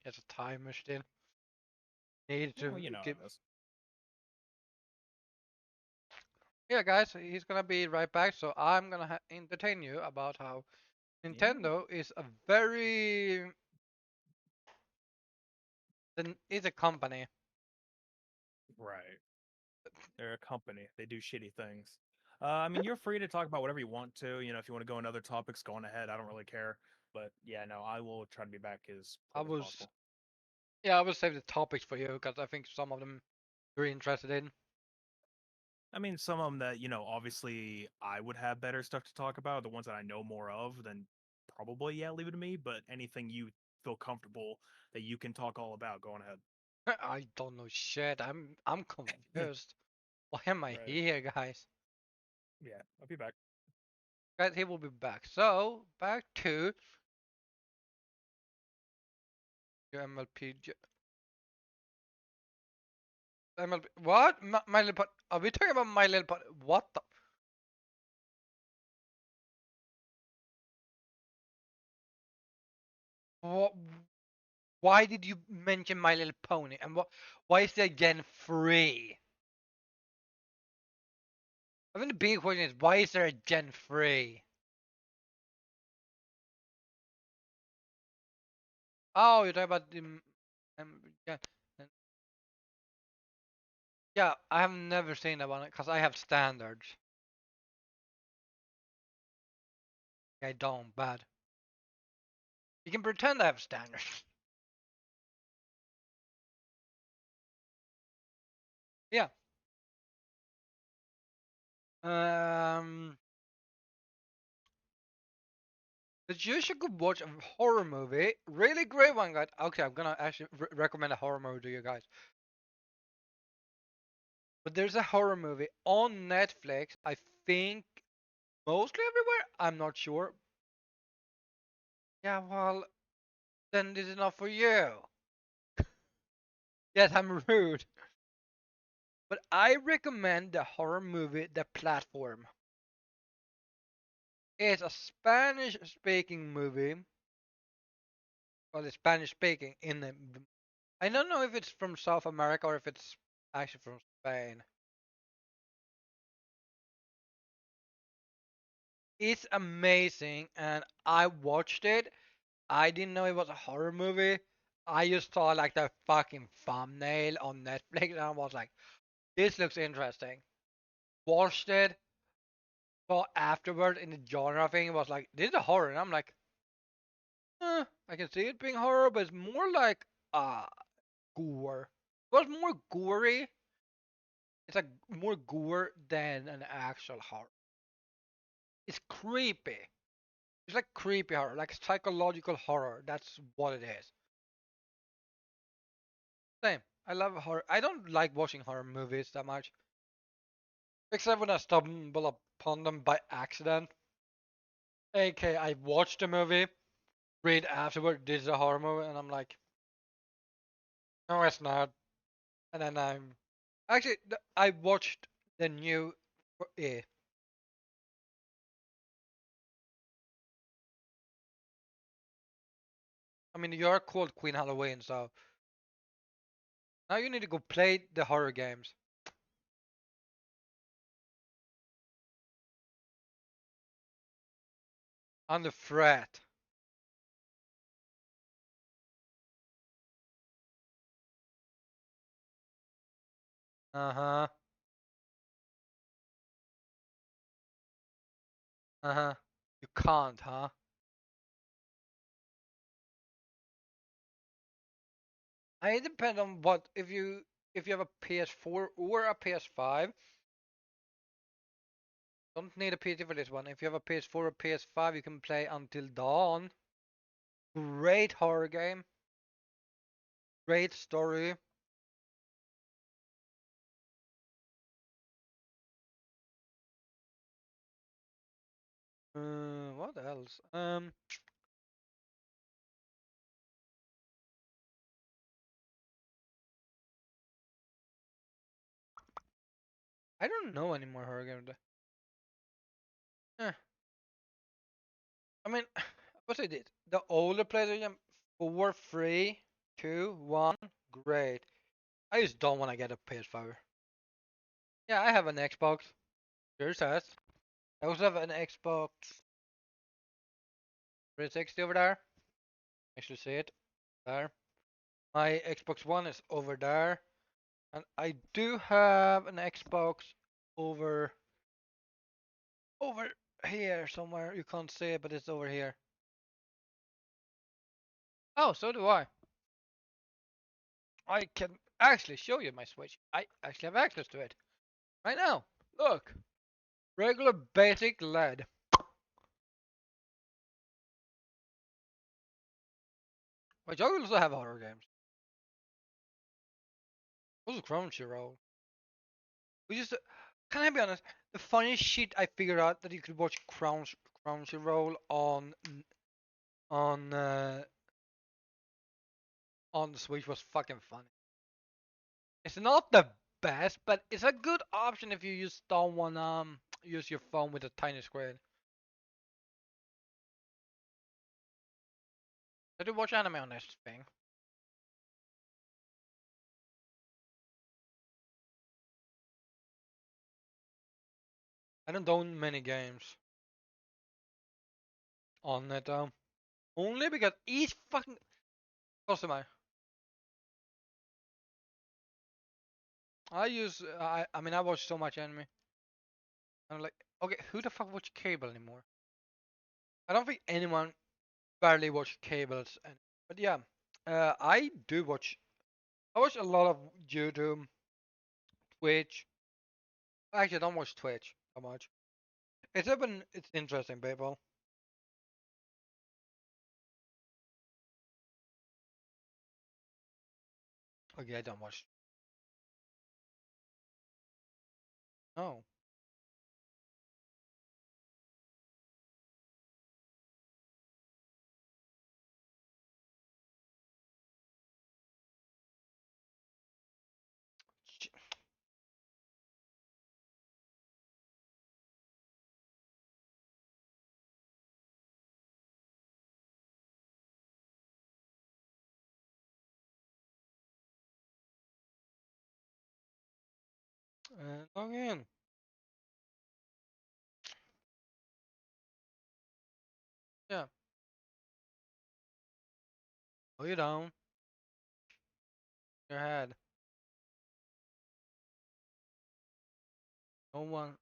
It's a time machine. Need to Well, you know how keep. it is. Yeah, guys, he's gonna be right back. So I'm gonna entertain you about how Yeah. Nintendo is a very is a company. Right. They're a company. They do shitty things. I mean, you're free to talk about whatever you want to. You know, if you want to go into other topics, go on ahead. I don't really care. But yeah, no, I will try to be back as I quick as was possible. yeah, I will save the topics for you because I think some of them you're interested in. I mean, some of them that, obviously I would have better stuff to talk about, the ones that I know more of, then probably, yeah, leave it to me. But anything you feel comfortable that you can talk all about, go on ahead. I don't know shit. I'm confused. Why am I Right. here, guys? Yeah, I'll be back. Guys, he will be back. So back to your MLP. MLP. What? My Little Pony. Are we talking about My Little Pony? What the? What? Why did you mention My Little Pony? And what? Why is there Gen 3? I think the big question is why is there a Gen 3? Oh, you're talking about the. Yeah. Yeah, I have never seen that one because I have standards. I don't, bad. You can pretend I have standards. Yeah. Um, that you should go watch a horror movie. Really great one, guys. Okay, I'm gonna actually recommend a horror movie to you guys. But there's a horror movie on Netflix. I think mostly everywhere. I'm not sure. Yeah, well, then this is not for you. Yes, I'm rude. But I recommend the horror movie The Platform. It's a Spanish speaking movie. Well, it's Spanish speaking in the. I don't know if it's from South America or if it's actually from Spain. It's amazing, and I watched it. I didn't know it was a horror movie. I just saw like the fucking thumbnail on Netflix, and I was like, "This looks interesting." Watched it. So afterwards, in the genre thing, it was like, "This is a horror," and I'm like, I can see it being horror, but it's more like gore. It was more gory. It's like more gore than an actual horror. It's creepy. It's like creepy horror, like psychological horror. That's what it is. Same. I love horror. I don't like watching horror movies that much, except when I stumble upon them by accident. AK, I watched the movie, read afterward, this is a horror movie, and I'm like, no, it's not. And then actually, I watched the new. Eh, I mean, you're called Queen Halloween, so now you need to go play the horror games. On the threat. Uh huh. Uh huh. You can't, huh? It depends on what if you have a PS4 or a PS5. Don't need a PC for this one. If you have a PS4 or PS5, you can play Until Dawn. Great horror game. Great story. What else? I don't know any more horror games. Eh, I mean, what's it did? The older PlayStation 4, 3, 2, 1, great. I just don't want to get a PS5. Yeah, I have an Xbox. Yours has. I also have an Xbox 360 over there. Actually, see it there. My Xbox One is over there, and I do have an Xbox over over here somewhere. You can't see it, but it's over here. Oh, so do I. I can actually show you my Switch. I actually have access to it right now. Look, regular basic LED. But you also have horror games. Also Crunchyroll. We just can I be honest? The funniest shit I figured out that you could watch Crunchyroll on uh, on the Switch was fucking funny. It's not the best, but it's a good option if you just don't wanna use your phone with a tiny screen. I do watch anime on this thing. I don't own many games on it only because each fucking customer. I mean I watch so much anime. I'm like, okay, who the fuck watch cable anymore? I don't think anyone barely watch cables. But yeah, I do watch. I watch a lot of YouTube, Twitch. Actually, I don't watch Twitch so much. It's interesting, people. Okay, I don't watch. No. Log in. Yeah. Oh, you down. Your head. No one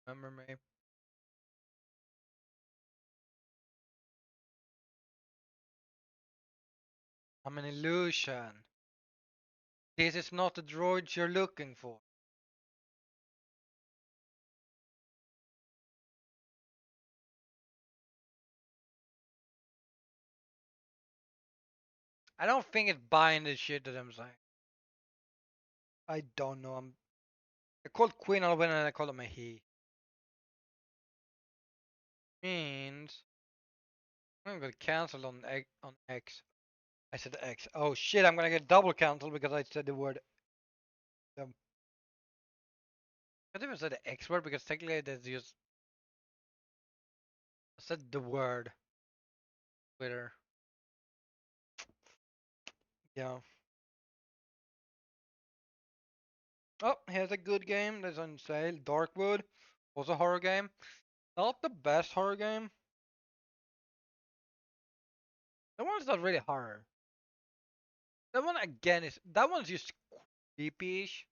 remember me. I'm an illusion. This is not the droid you're looking for. I don't think it's buying the shit that I'm saying. I don't know. I called Queen Alvin and I called him a he. Means I'm gonna cancel on X. I said X. Oh shit! I'm gonna get double cancelled because I said the word. I didn't even say the X word because technically that's just I said the word Twitter. Yeah. Oh, here's a good game that's on sale. Darkwood, also a horror game. Not the best horror game. That one's not really horror. That one again is that one's just creepy-ish.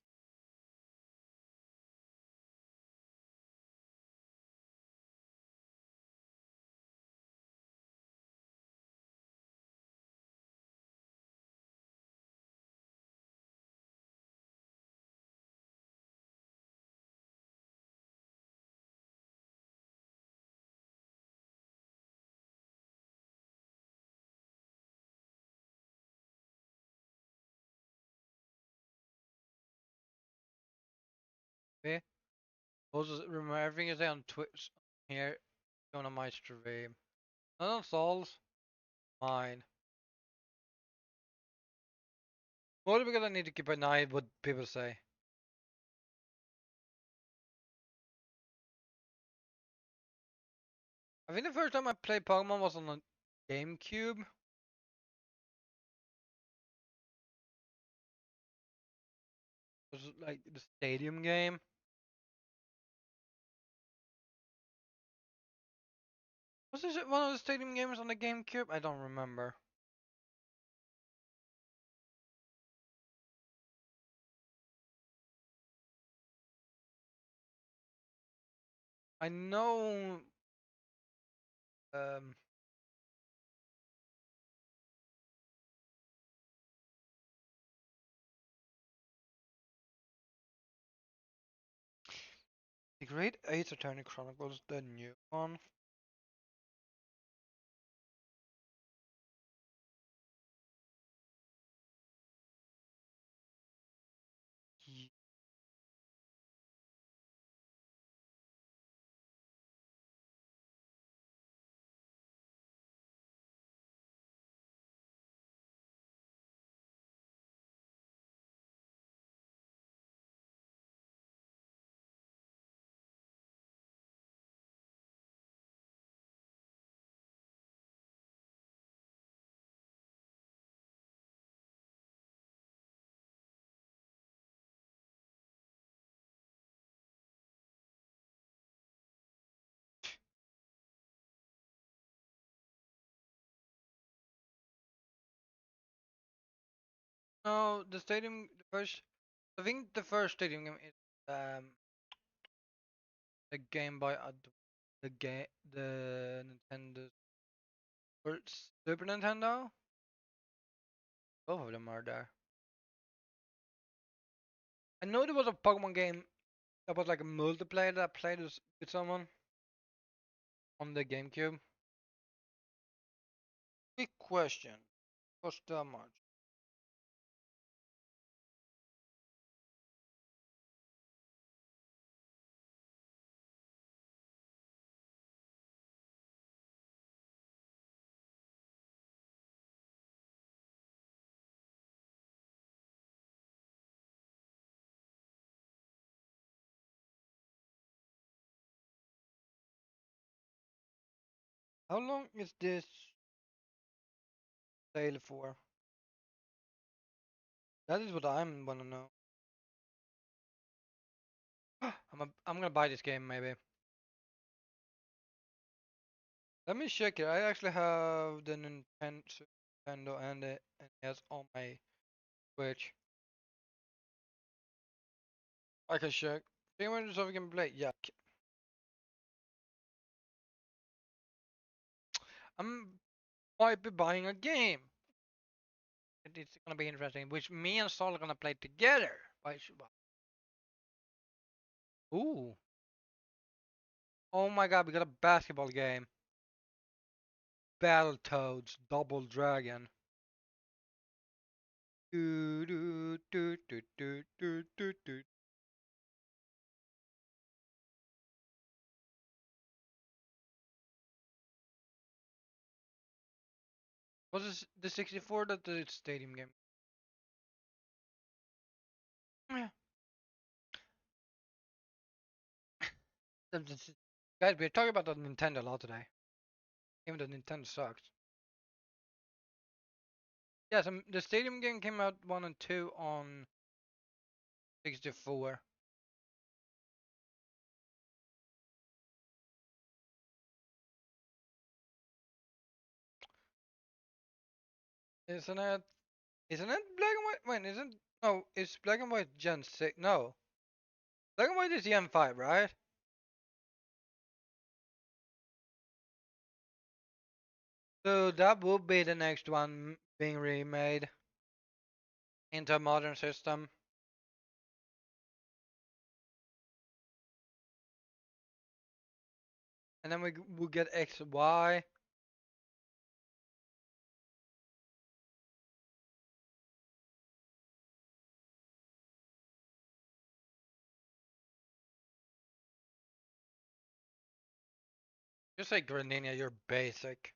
Okay. Also, remember everything is on Twitch here. on my stream. None of Saul's, mine. Mostly because I need to keep an eye what people say. I think the first time I played Pokemon was on a GameCube. It was like the stadium game. Was this one of the stadium games on the GameCube? I don't remember. I know um the Great Ace Attorney Chronicles, the new one. Ye- No, the stadium the first I think the first stadium game is the Game Boy the Nintendo or Super Nintendo. Both of them are there. I know there was a Pokemon game that was like a multiplayer that I played with someone on the GameCube. Quick question. Cost that much? How long is this sale for? That is what I'm wanna know. I'm gonna buy this game maybe. Let me check it. I actually have the Nintendo and the NES on my Switch. I can check. Do you want to so we can play? Yeah. I'm might be buying a game. It's gonna be interesting, which me and Saul are gonna play together. Why should Ooh. Oh my god, we got a basketball game. Battletoads, Double Dragon. Do, do, do, do, do, do, do, do. Was this the 64 that the stadium game? Yeah. Guys, we're talking about the Nintendo a lot today. Even the Nintendo sucks. Yes, the stadium game came out 1 and 2 on 64. Isn't it? Isn't it black and white? Wait, isn't? No, it's black and white Gen 6. No, black and white is Gen 5, right? So that would be the next one being remade into a modern system. And then we will get X, Y. You say Greninja, you're basic.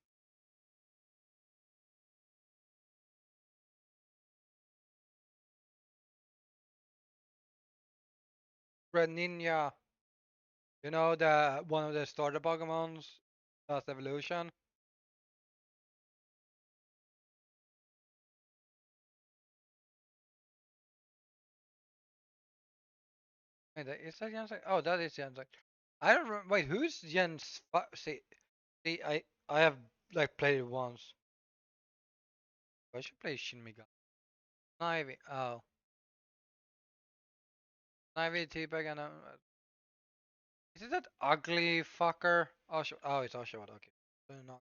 Greninja, you know the one of the starter Pokemons, last evolution. Wait, is that Jens? Oh, that is Jens. I don't remember. Wait, who's Jens? See, I have like played it once. I should play Shin Megami. Ivy. Oh, Ivy Teabag and is it that ugly fucker? Oh, it's Oshawott. Okay. No,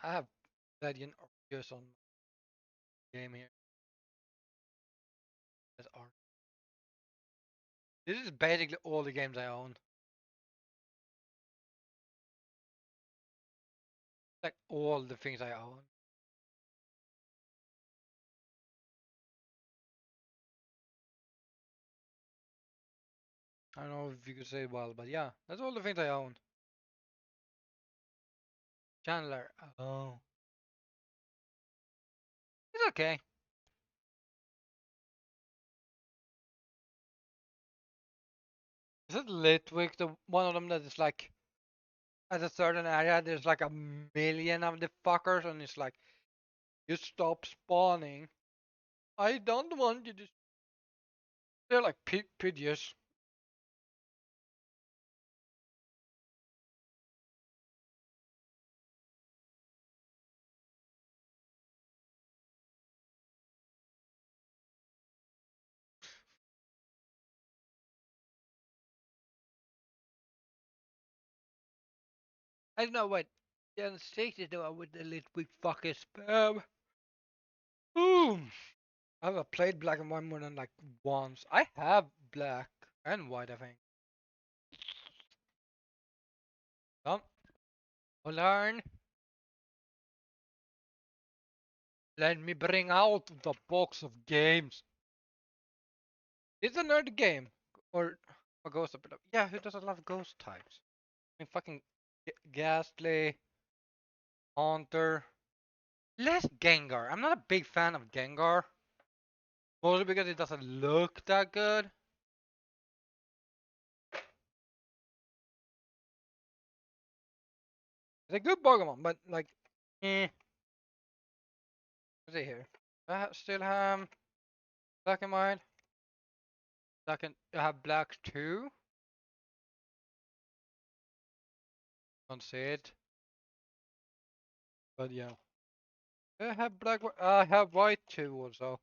I have Legend Arceus on game here. That's art. This is basically all the games I own. Like all the things I own. I don't know if you could say it well, but yeah, that's all the things I own. Chandler. Oh, it's okay. Is it Litwick, the one of them that is like at a certain area there's like a million of the fuckers and it's like you stop spawning. I don't want you to. They're like piteous. I don't know what Gen 6 is doing with the Litwick fucking spam. Ooh. I haven't played black and white more than like once. I have black and white, I think. Come, learn. Let me bring out the box of games. It's a nerd game. Or a ghost of yeah, who doesn't love ghost types? I mean fucking Ghastly, Haunter. Less Gengar. I'm not a big fan of Gengar. Mostly because it doesn't look that good. It's a good Pokemon, but like let's see here. I still have black and white. Black and I have black too. Don't see it. But yeah. I have black. I have white too also.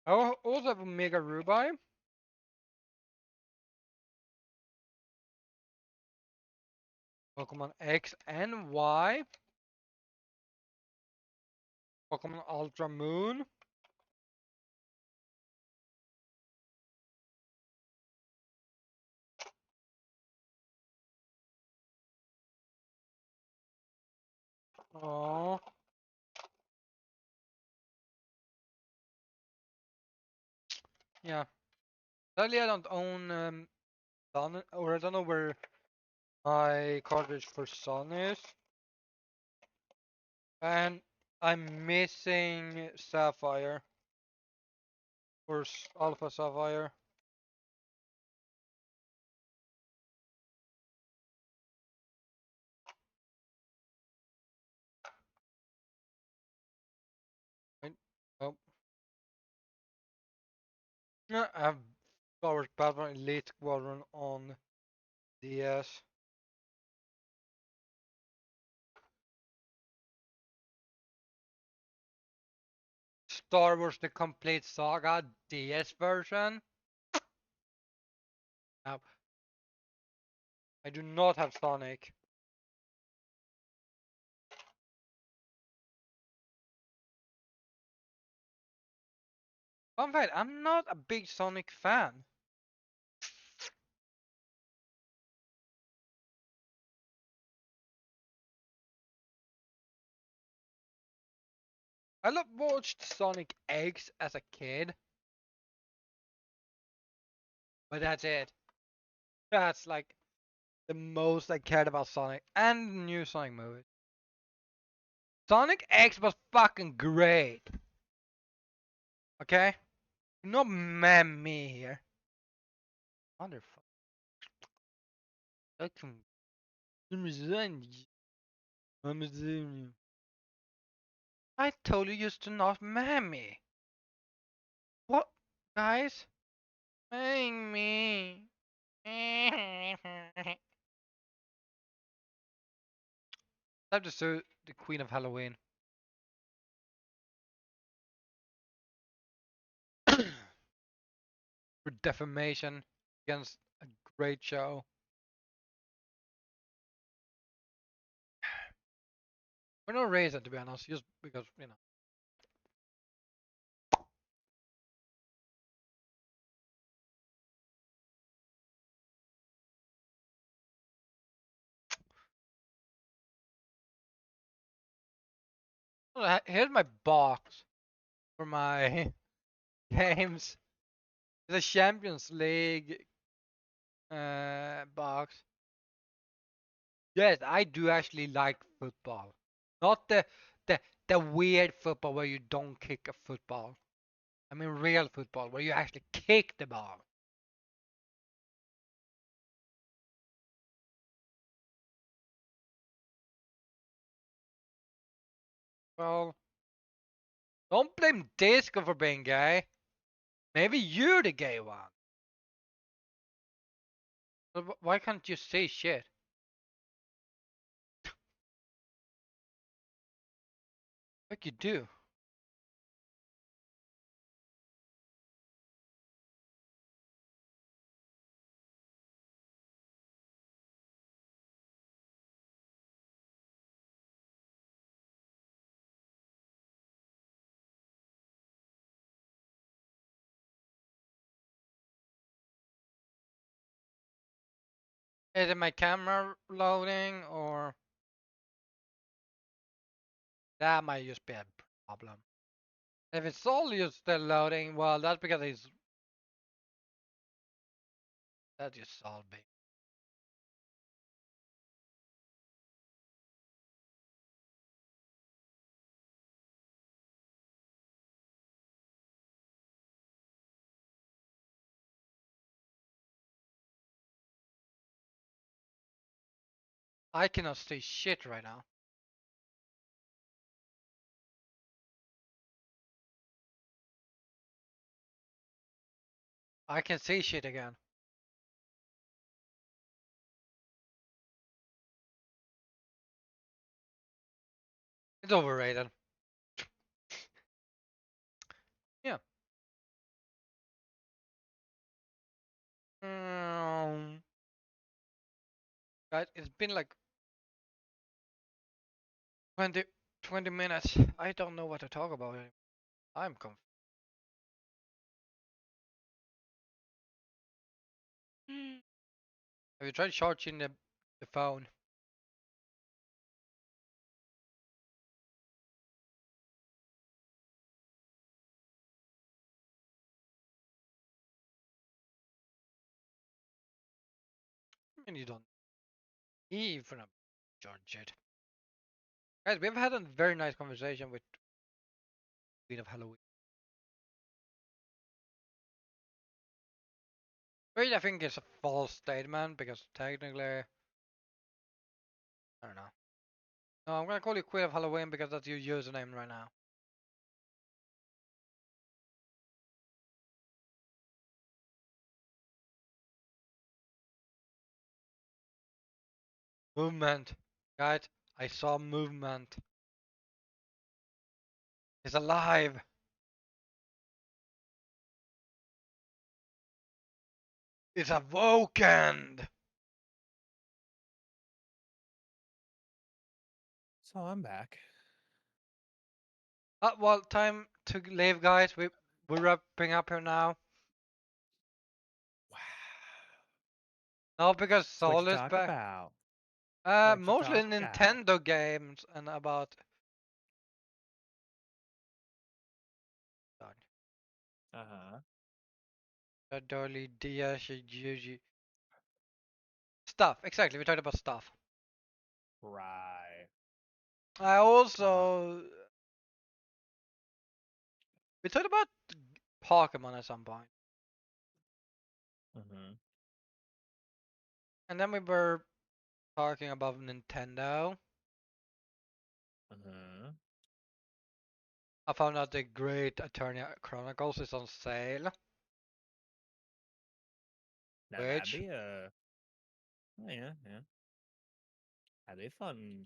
I also have a Mega Ruby. Pokemon X and Y. Pokemon Ultra Moon. Oh. Yeah. Sadly, I don't own Sun, or I don't know where my cartridge for Sun is. And I'm missing Sapphire. Or Alpha Sapphire. Right? Oh. Yeah, I have Power Batman Elite Squadron on DS. Star Wars The Complete Saga DS version. Now, I do not have Sonic. Fun fact, I'm not a big Sonic fan. I love watched Sonic X as a kid, but that's it. That's like the most I cared about Sonic and the new Sonic movie. Sonic X was fucking great. Okay? Not mem me here. Motherfucker. I can revenge. I told you just to not mem me. What? Guys? Mang me. Time to sue the Queen of Halloween. For defamation against a great show. For no reason, to be honest, just because, you know. Well, here's my box for my games. The Champions League box. Yes, I do actually like football. Not the the weird football where you don't kick a football. I mean real football where you actually kick the ball. Well, don't blame Disco for being gay. Maybe you're the gay one. But why can't you say shit? Like you do. Is it my camera loading or that might just be a problem? If it's all just still loading, well, that's because that's just solving. I cannot say shit right now. I can say shit again. It's overrated. Yeah. Um, Guys, it's been like 20, 20 minutes. I don't know what to talk about anymore. I'm confused. Have you tried charging the phone? I mean, you don't even charge it. Guys, we've had a very nice conversation with Queen of Halloween. Which I think is a false statement because technically, I don't know. No, I'm gonna call you Queen of Halloween because that's your username right now. Movement. Guys, I saw movement. It's alive. It's awoken. So I'm back. Well, time to leave, guys. We're wrapping up here now. Wow. No, because So what Saul you is talk back. about? What you Mostly talk about? Nintendo games and about Uh-huh. Dolly, Dia, Shiji. Stuff. Exactly. We talked about stuff. Right. I Uh-huh. also we talked about Pokemon at some point, Mm-hmm. and then we were talking about Nintendo. Mm-hmm. I found out the Great Attorney Chronicles is on sale, Now that'd which be a oh, yeah, yeah. That'd be fun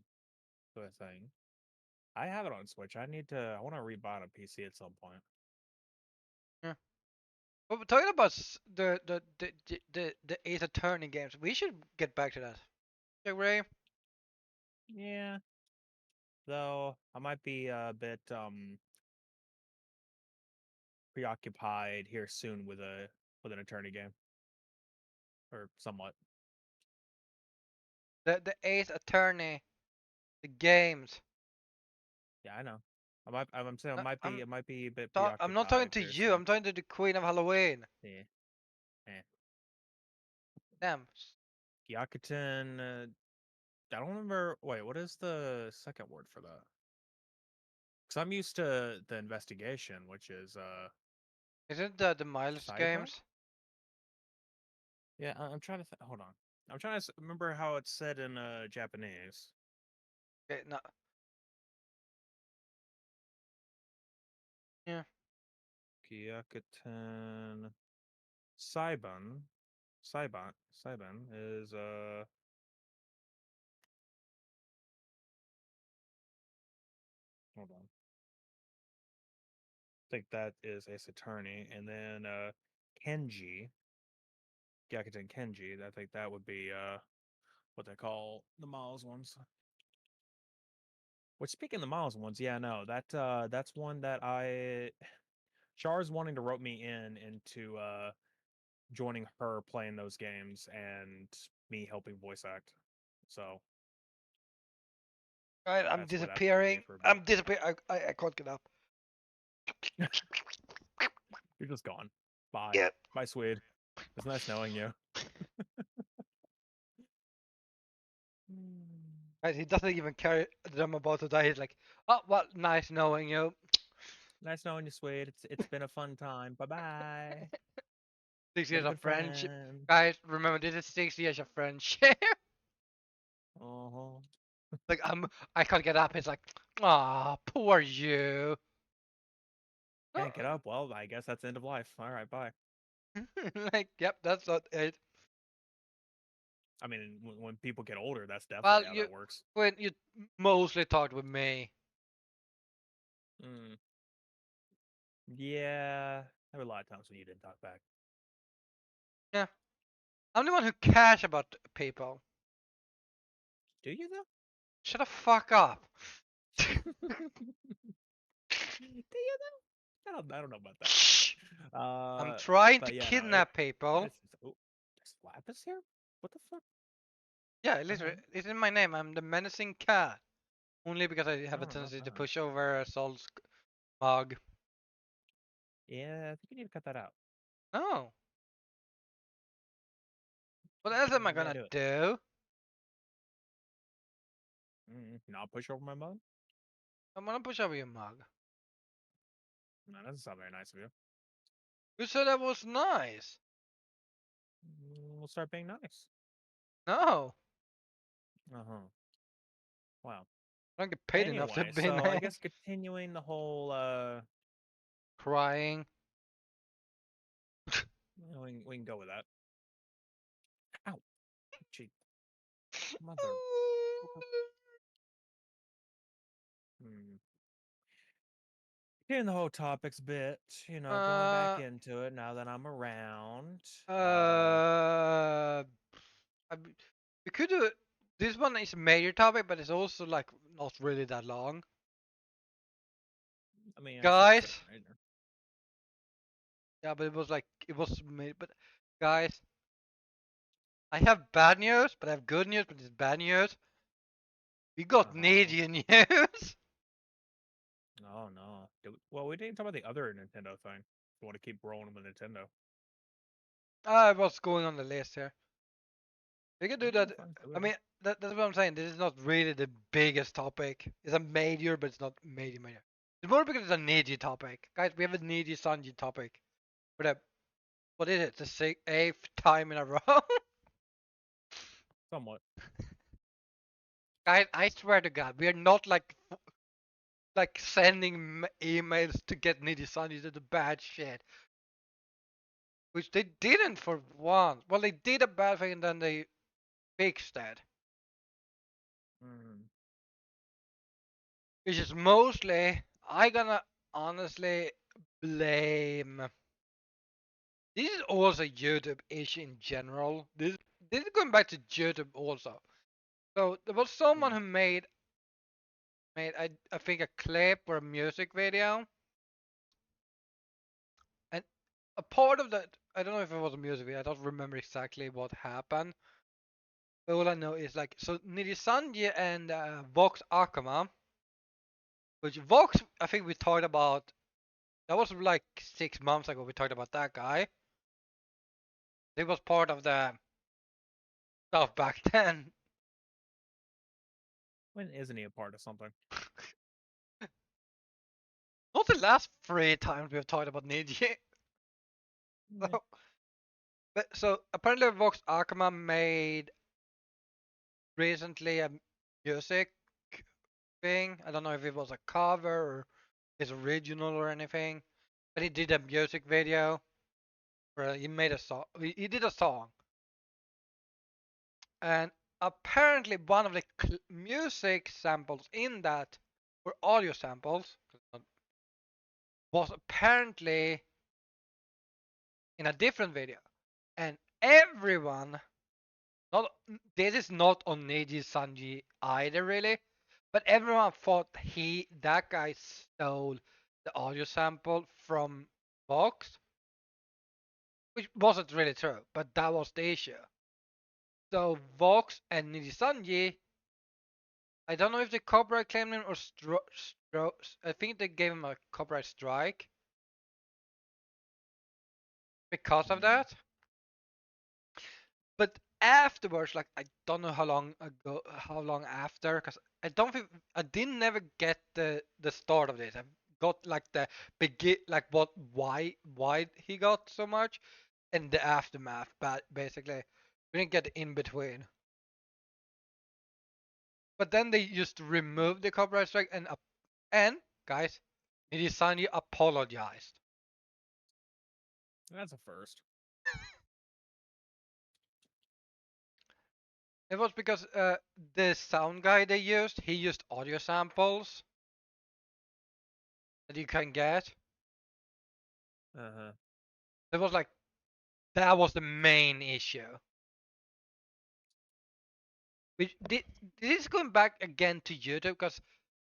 sort of thing. I have it on Switch. I wanna rebuy it on PC at some point. yeah. But we're talking about the Ace Attorney games. We should get back to that. Yeah, Ray. Yeah. Though I might be a bit preoccupied here soon with an attorney game. Or somewhat. The Ace Attorney, the games. Yeah, I know. I'm saying I- I'm I might be a bit I'm not talking preoccupied to here you. soon. I'm talking to the Queen of Halloween. Yeah. Eh. Damn. Gyakuten, I don't remember. Wait, what is the second word for that? Because I'm used to the investigation, which is Isn't the Miles cyber. games? Yeah, I'm trying to hold on. I'm trying to remember how it's said in Japanese. Okay, no. Yeah. Gyakuten Saiban. Saiban is hold on. I think that is Ace Attorney, and then Kenji, Gyakuten Kenji. I think that would be what they call the Miles ones. Which speaking of the Miles ones, yeah, no, that's one that I Char's wanting to rope me into joining her playing those games and me helping voice act. So Right, I'm that's gonna be disappearing. for a bit. I'm disappearing. I can't get up. You're just gone. Bye. Yeah. Bye, Swede. It's nice knowing you. Right, he doesn't even care that I'm about to die. He's like, oh, well, nice knowing you. Nice knowing you, Swede. It's been a fun time. Bye bye. 6 years Been a of good friendship. friend. Guys, remember, this is 6 years of friendship. Uh-huh. Like, I can't get up. It's like, ah, poor you. Can't get up. Well, I guess that's the end of life. All right, bye. Like, yep, that's not it. I mean, when people get older, that's Well, definitely how you that works. when you mostly talked with me. Mm, yeah, there were a lot of times when you didn't talk back. Yeah, I'm the one who cares about people. Do you though? Shut the fuck up. Do you though? I don't know about that. I'm trying to But yeah, no, kidnap people. oh, there's Lapis here. What the fuck? Yeah, All literally, right, it's in my name. I'm the menacing cat. Only because I I have a don't know about tendency to that. push over a Sol's mug. Yeah, I think you need to cut that out. No. What else am I You gotta gonna do it. do? Not push over my mug. I'm gonna push over your mug. No, that doesn't sound very nice of you. Who said that was nice? We'll start being nice. No. Uh huh. Wow. I don't get paid enough to Anyway, be so I nice. guess continuing the whole Crying. we can go with that. Ow, cheek, mother. Hmm. Getting the whole topics bit, going back uh, into it now that I'm around. uh, we could do it. This one is a major topic, but it's also like not really that long. I mean, I still consider Guys, it minor. yeah, but it was like it was made. But guys, I have bad news, but I have good news, but it's bad news. We got Uh-huh. needy news. Oh no. Well, we didn't talk about the other Nintendo thing. You want to keep rolling with Nintendo? What's going on the list here? We can do Yeah, that. fine. I mean, that's what I'm saying. This is not really the biggest topic. It's a major, but it's not major major. It's more because it's a needy topic. Guys, we have a needy Sanji topic. For the, what is it? The eighth time in a row? Somewhat. Guys, I swear to God, we are not like sending emails to get needy Sanji to the bad shit. Which they didn't for once. Well, they did a bad thing and then they fixed that. Mm. Which is mostly, I gonna honestly blame. This is also YouTube issue in general. This is going back to YouTube also. So there was someone Mm. who made I think a clip or a music video, and a part of that, I don't know if it was a music video. I don't remember exactly what happened. But all I know is like, so Nirisanji and Vox Akama, which Vox I think we talked about. That was like 6 months ago. We talked about that guy. He was part of the stuff back then. When isn't he a part of something? Not the last 3 times we've talked about Niji. Yeah. So, so apparently Vox Akama made recently a music thing. I don't know if it was a cover or his original or anything, but he did a music video where he made a song. He did a song, and apparently one of the music samples in that, or audio samples, was apparently in a different video, and everyone, not this is not on Neji Sanji either really, but everyone thought that guy stole the audio sample from Vox, which wasn't really true, but that was the issue. So Vox and Neji Sanji, I don't know if they copyright claimed him or I think they gave him a copyright strike because of Mm. that. But afterwards, like I don't know how long ago, how long after, because I don't think I didn't never get the start of this. I got like the begin, like why he got so much, and the aftermath. But basically, we didn't get the in between. But then they just removed the copyright strike, and guys, Nidisani apologized. That's a first. It was because the sound guy they used, he used audio samples that you can get. Uh huh. It was like that was the main issue. Which this is going back again to YouTube because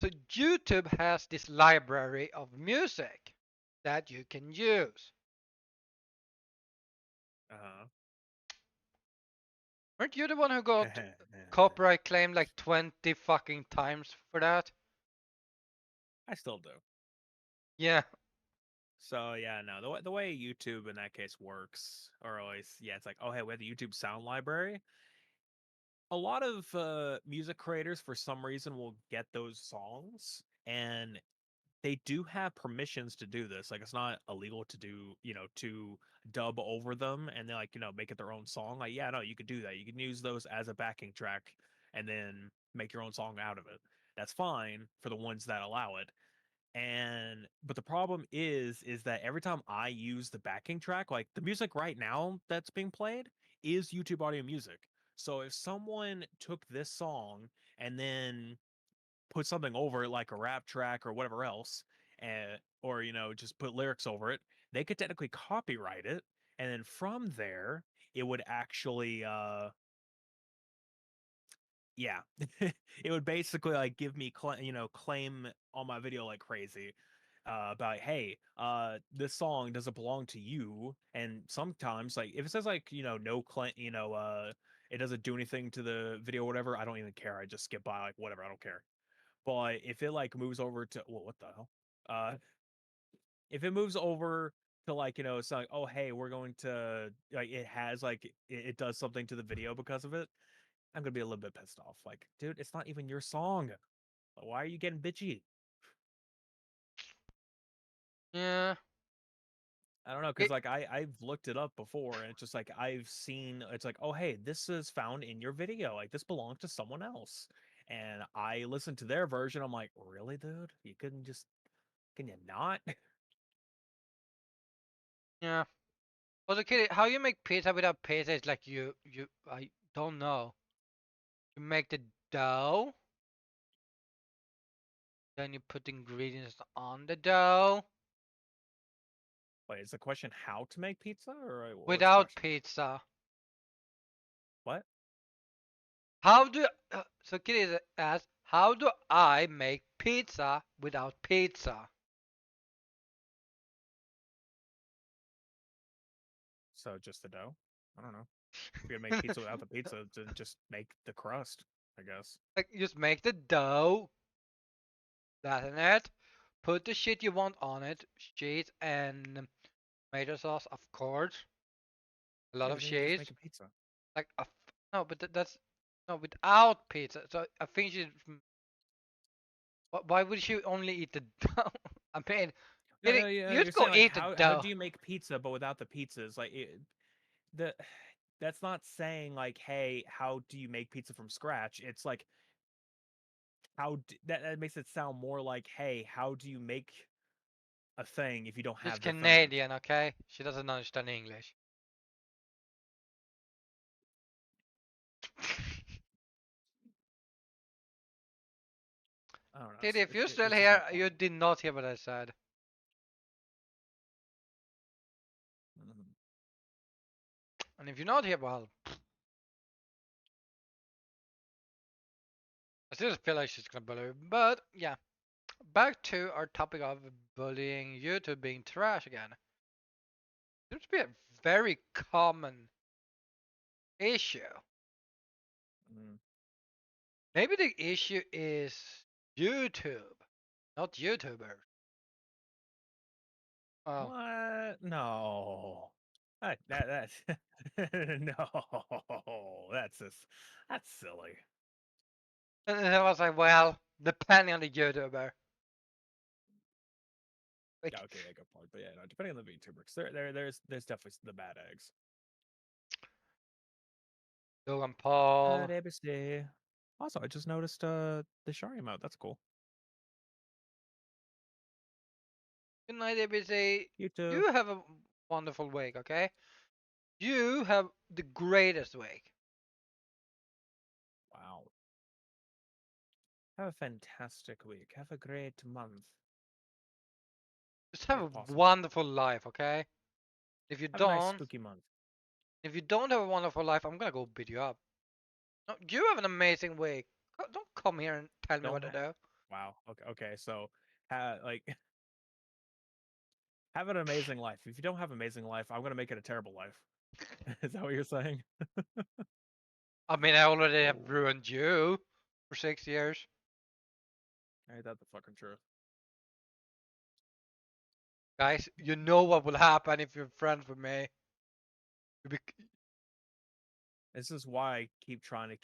so YouTube has this library of music that you can use. Uh huh. Weren't you the one who got copyright claimed like 20 fucking times for that? I still do. Yeah. So yeah, no, the way YouTube in that case works, or always, yeah, it's like, oh hey, we have the YouTube sound library. A lot of music creators, for some reason, will get those songs, and they do have permissions to do this. Like, it's not illegal to do, to dub over them and they like, make it their own song. Like, yeah, no, you could do that. You can use those as a backing track and then make your own song out of it. That's fine for the ones that allow it. And but the problem is that every time I use the backing track, like the music right now that's being played is YouTube audio music. So if someone took this song and then put something over it like a rap track or whatever else, or just put lyrics over it, they could technically copyright it, and then from there it would actually yeah, it would basically like give me claim on my video like crazy, about, hey, this song doesn't belong to you. And sometimes, like, if it says like, no claim, it doesn't do anything to the video or whatever, I don't even care. I just skip by, like, whatever, I don't care. But if it like moves over to, well, what the hell, uh if it moves over to like, it's like, oh hey, we're going to like it has like it does something to the video because of it, I'm gonna be a little bit pissed off. Like, dude, it's not even your song. Why are you getting bitchy? Yeah. I don't know, because It, like I've looked it up before, and it's just like I've seen it's like, oh hey, this is found in your video. Like this belongs to someone else. And I listened to their version. I'm like, really, dude? You couldn't just can you not? yeah. Also, Kitty, how you make pizza without pizza is like I don't know. You make the dough, then you put the ingredients on the dough Wait, is the question how to make pizza, or what's the without question? pizza. What? How do so Kitty asks, how do I make pizza without pizza? So just the dough? I don't know. If you're gonna make pizza without the pizza, then just make the crust, I guess. Like just make the dough, flatten it, put the shit you want on it, cheese and tomato sauce, of course, a lot Yeah, of but then you just cheese. make a pizza. Like no, but that's no without pizza. So I think she. Why would she only eat the dough? I mean, No, no, yeah, you just you're go saying like eat the how dough. do you make pizza but without the pizzas? Like the that's not saying like, hey, how do you make pizza from scratch? It's like that makes it sound more like, hey, how do you make a thing if you don't She's have the thing? Canadian, okay? She doesn't understand English. I don't know. Kid, if you're still It's just here, not fun. you did not hear what I said. Mhm. And if you're not here, well, I still feel like she's gonna bully. But yeah, back to our topic of bullying YouTube being trash again. Seems to be a very common issue. Mhm. Maybe the issue is YouTube, not YouTubers. Oh, What? No. That's no. That's silly. and I was like, well, depending on the YouTuber. Yeah, Like okay, yeah, good point. But yeah, no, depending on the VTuber, because there's definitely the bad eggs. Logan Paul. ABC. Also, I just noticed the Shari emote. That's cool. Good night, ABC. You too. You have a wonderful week, okay? You have the greatest week. Wow. Have a fantastic week. Have a great month, Just have if a possible. wonderful life, okay? If you Have a nice don't, spooky month. if you don't have a wonderful life, I'm gonna go beat you up. No, you have an amazing week. Don't come here and tell me Don't. what to do. Wow. Okay. Okay. So, like, have an amazing life. If you don't have an amazing life, I'm gonna make it a terrible life. Is that what you're saying? I mean, I already have Oh, ruined you for 6 years. ain't that the fucking truth? Guys, you know what will happen if you're friends with me. This is why I keep trying to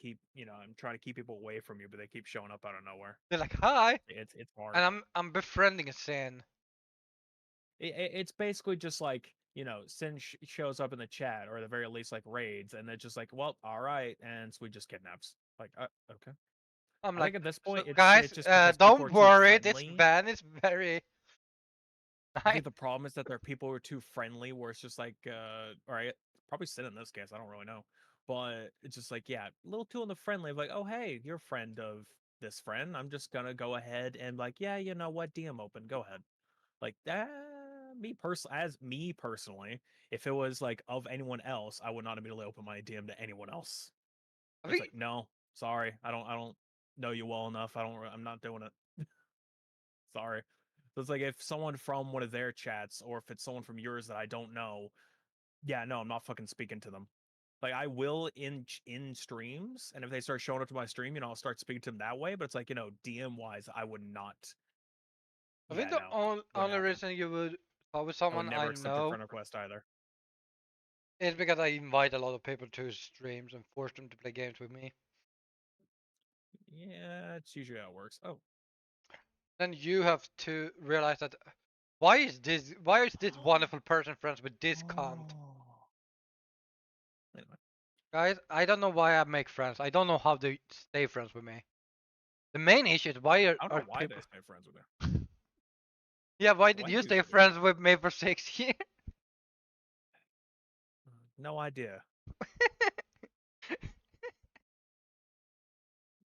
I'm trying to keep people away from you, but they keep showing up out of nowhere. They're like, hi, It's and hard. I'm befriending a sin. It's basically just like, Sin shows up in the chat, or at the very least like raids, and it's just like, well, all right, and so we just kidnaps. Like, okay. I'm I think like, at this so point guys, it's just because people don't are too worry, this friendly. van is very I nice. think the problem is that there are people who are too friendly, where it's just like, all right, probably Sin in this case. I don't really know, but it's just like, yeah, a little too on the friendly of like, oh hey, you're a friend of this friend. I'm just gonna go ahead and like, yeah, you know what, DM open, go ahead. Like that, me personally, if it was like of anyone else, I would not immediately open my DM to anyone else. I It's think like, no, sorry, I don't know you well enough. I'm not doing it. Sorry. So it's like if someone from one of their chats, or if it's someone from yours that I don't know, yeah, no, I'm not fucking speaking to them. Like I will in streams, and if they start showing up to my stream, I'll start speaking to them that way. But it's like, DM wise, I would not. I think Yeah, the no, only, wouldn't only happen. reason you would talk with I would someone never I accept a know, friend request either. it's because I invite a lot of people to streams and force them to play games with me. Yeah, it's usually how it works. Oh. Then you have to realize that why is this wonderful person friends with this cunt? Oh. Anyway, Guys, I don't know why I make friends. I don't know how they stay friends with me. The main issue is why I don't are know why they people. stay friends with me. Yeah, why did Why you do stay they do that? friends with me for 6 years? No idea.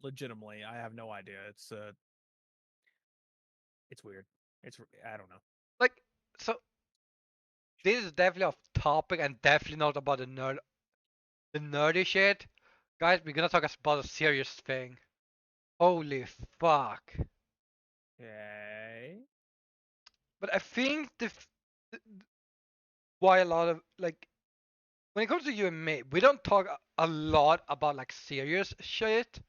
Legitimately, I have no idea. It's weird. I don't know. Like, so this is definitely off topic and definitely not about the nerdy shit. Guys, we're gonna talk about a serious thing. Holy fuck. Okay. But I think the why a lot of like when it comes to you and me, we don't talk a lot about like serious shit.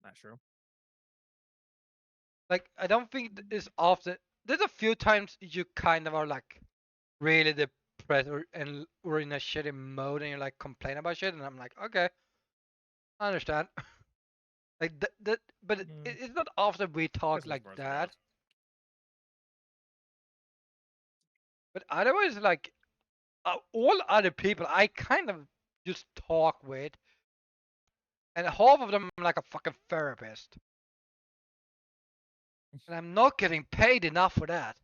Not true. Like I don't think it's often. There's a few times you kind of are like really depressed or in a shitty mode and you're like complain about shit and I'm like okay, I understand. Like but Mm, it's not often we I talk guess it's like for that. surprise. But otherwise, like all other people, I kind of just talk with, and half of them I'm like a fucking therapist, and I'm not getting paid enough for that.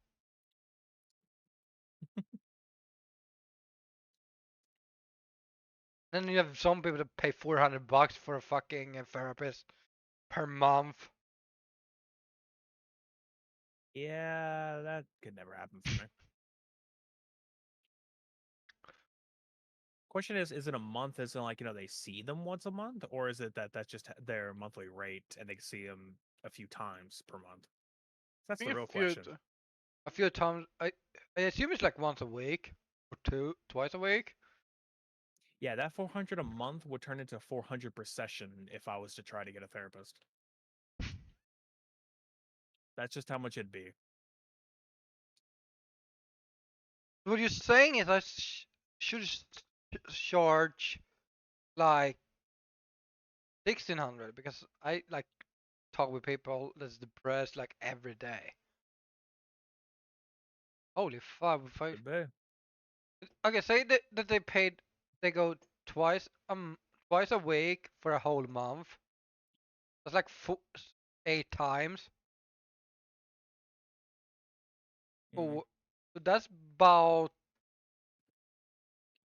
Then you have some people that pay $400 for a fucking therapist per month. Yeah, that could never happen for me. Question is it a month? Is it like, they see them once a month? Or is it that that's just their monthly rate and they see them a few times per month? That's I the think real question. a few times. I assume it's like once a week or twice a week. Yeah, that 400 a month would turn into 400 per session if I was to try to get a therapist. That's just how much it'd be. What you're saying is should charge like 1600 because I like talk with people that's depressed like every day. Holy fuck! If I, Could be. okay, say that they paid, they go twice a week for a whole month. That's like 8 times. Mm. Oh, so that's about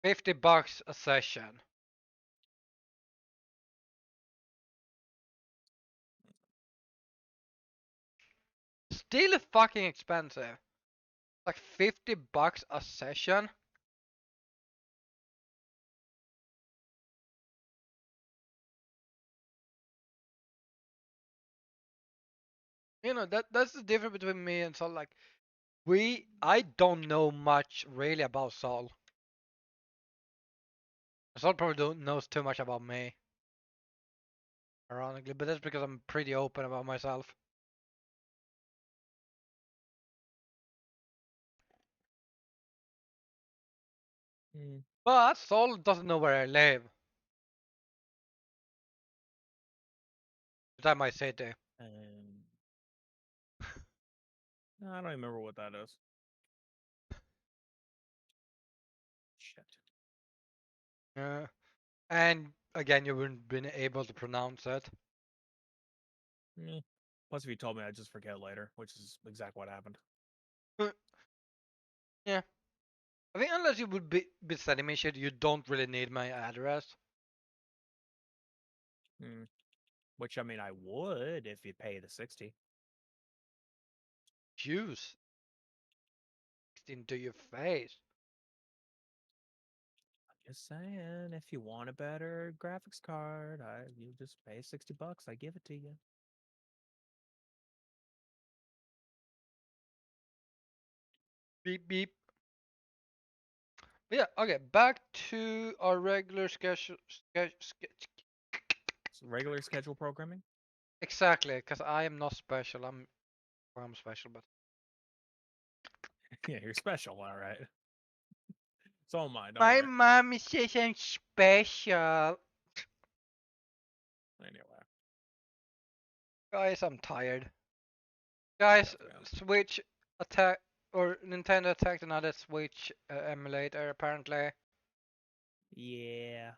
$50 a session. Still fucking expensive. Like $50 a session. That's the difference between me and Sol. Like I don't know much really about Sol. Sol probably don't knows too much about me, ironically, but that's because I'm pretty open about myself. Mm. But Sol doesn't know where I live. That might say to. And no, I don't remember what that is. Shit. And again, you wouldn't been able to pronounce it. Mm. Plus, if you told me, I'd just forget later, which is exactly what happened. Yeah. I think unless you would be sending me shit, you don't really need my address. Mm. Which, I mean, I would if you pay the 60. Juice into your face. Just saying, if you want a better graphics card, you just pay $60. I give it to you. Beep beep. But yeah, okay, back to our regular schedule. Regular schedule programming. Exactly, because I am not special. I'm special, but Yeah, you're special, all right. So am I. Don't My worry. mom says I'm special. Anyway, Guys, I'm tired. I Guys, definitely am. Switch attack or Nintendo attacked another Switch emulator apparently. Yeah.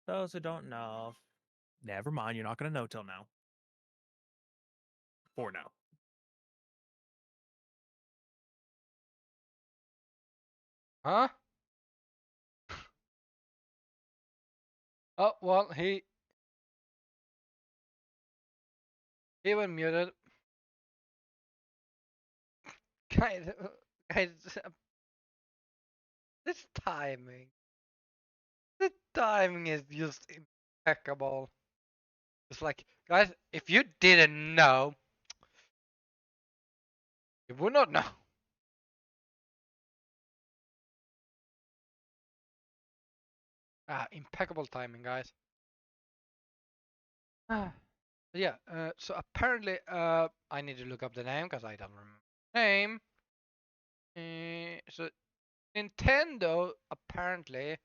Those who don't know, never mind. You're not gonna know till now. For now. Huh? Oh well, he was muted. Guys, guys, this timing. The timing is just impeccable. It's like, guys, if you didn't know, you would not know. Impeccable timing, guys. Ah, yeah. So apparently, I need to look up the name because I don't remember the name. So Nintendo apparently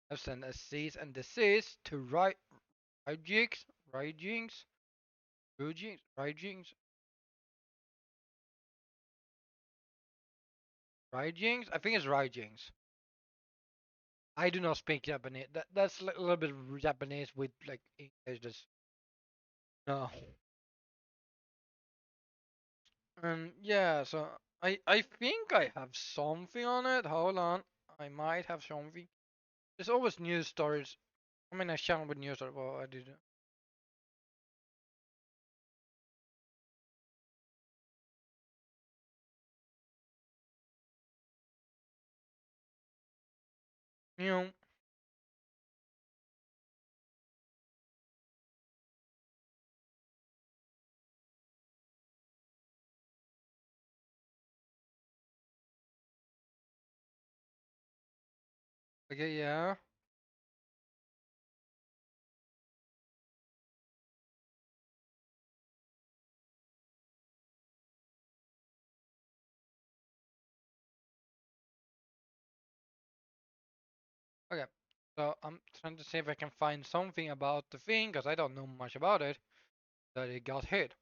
have sent a cease and desist to Rygings, Rygings, Rygings, Rygings. I think it's Rygings. I do not speak Japanese. That's a little bit of Japanese with like English. Just no. And yeah, so I think I have something on it. Hold on, I might have something. There's always news stories. I mean, I channel with news stories. Well, I did. You know. Okay, yeah. Okay. So I'm trying to see if I can find something about the thing, because I don't know much about it. That it got hit.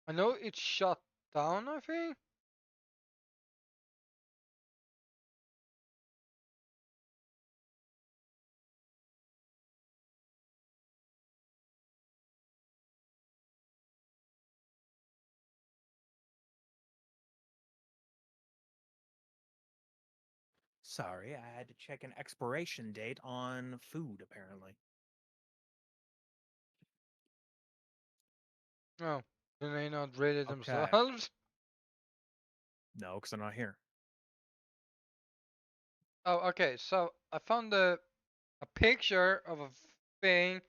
I know it shut down. I think. Sorry, I had to check an expiration date on food, apparently. No, then they not rated Okay. themselves. No, because I'm not here. Oh, okay. So I found a picture of a thing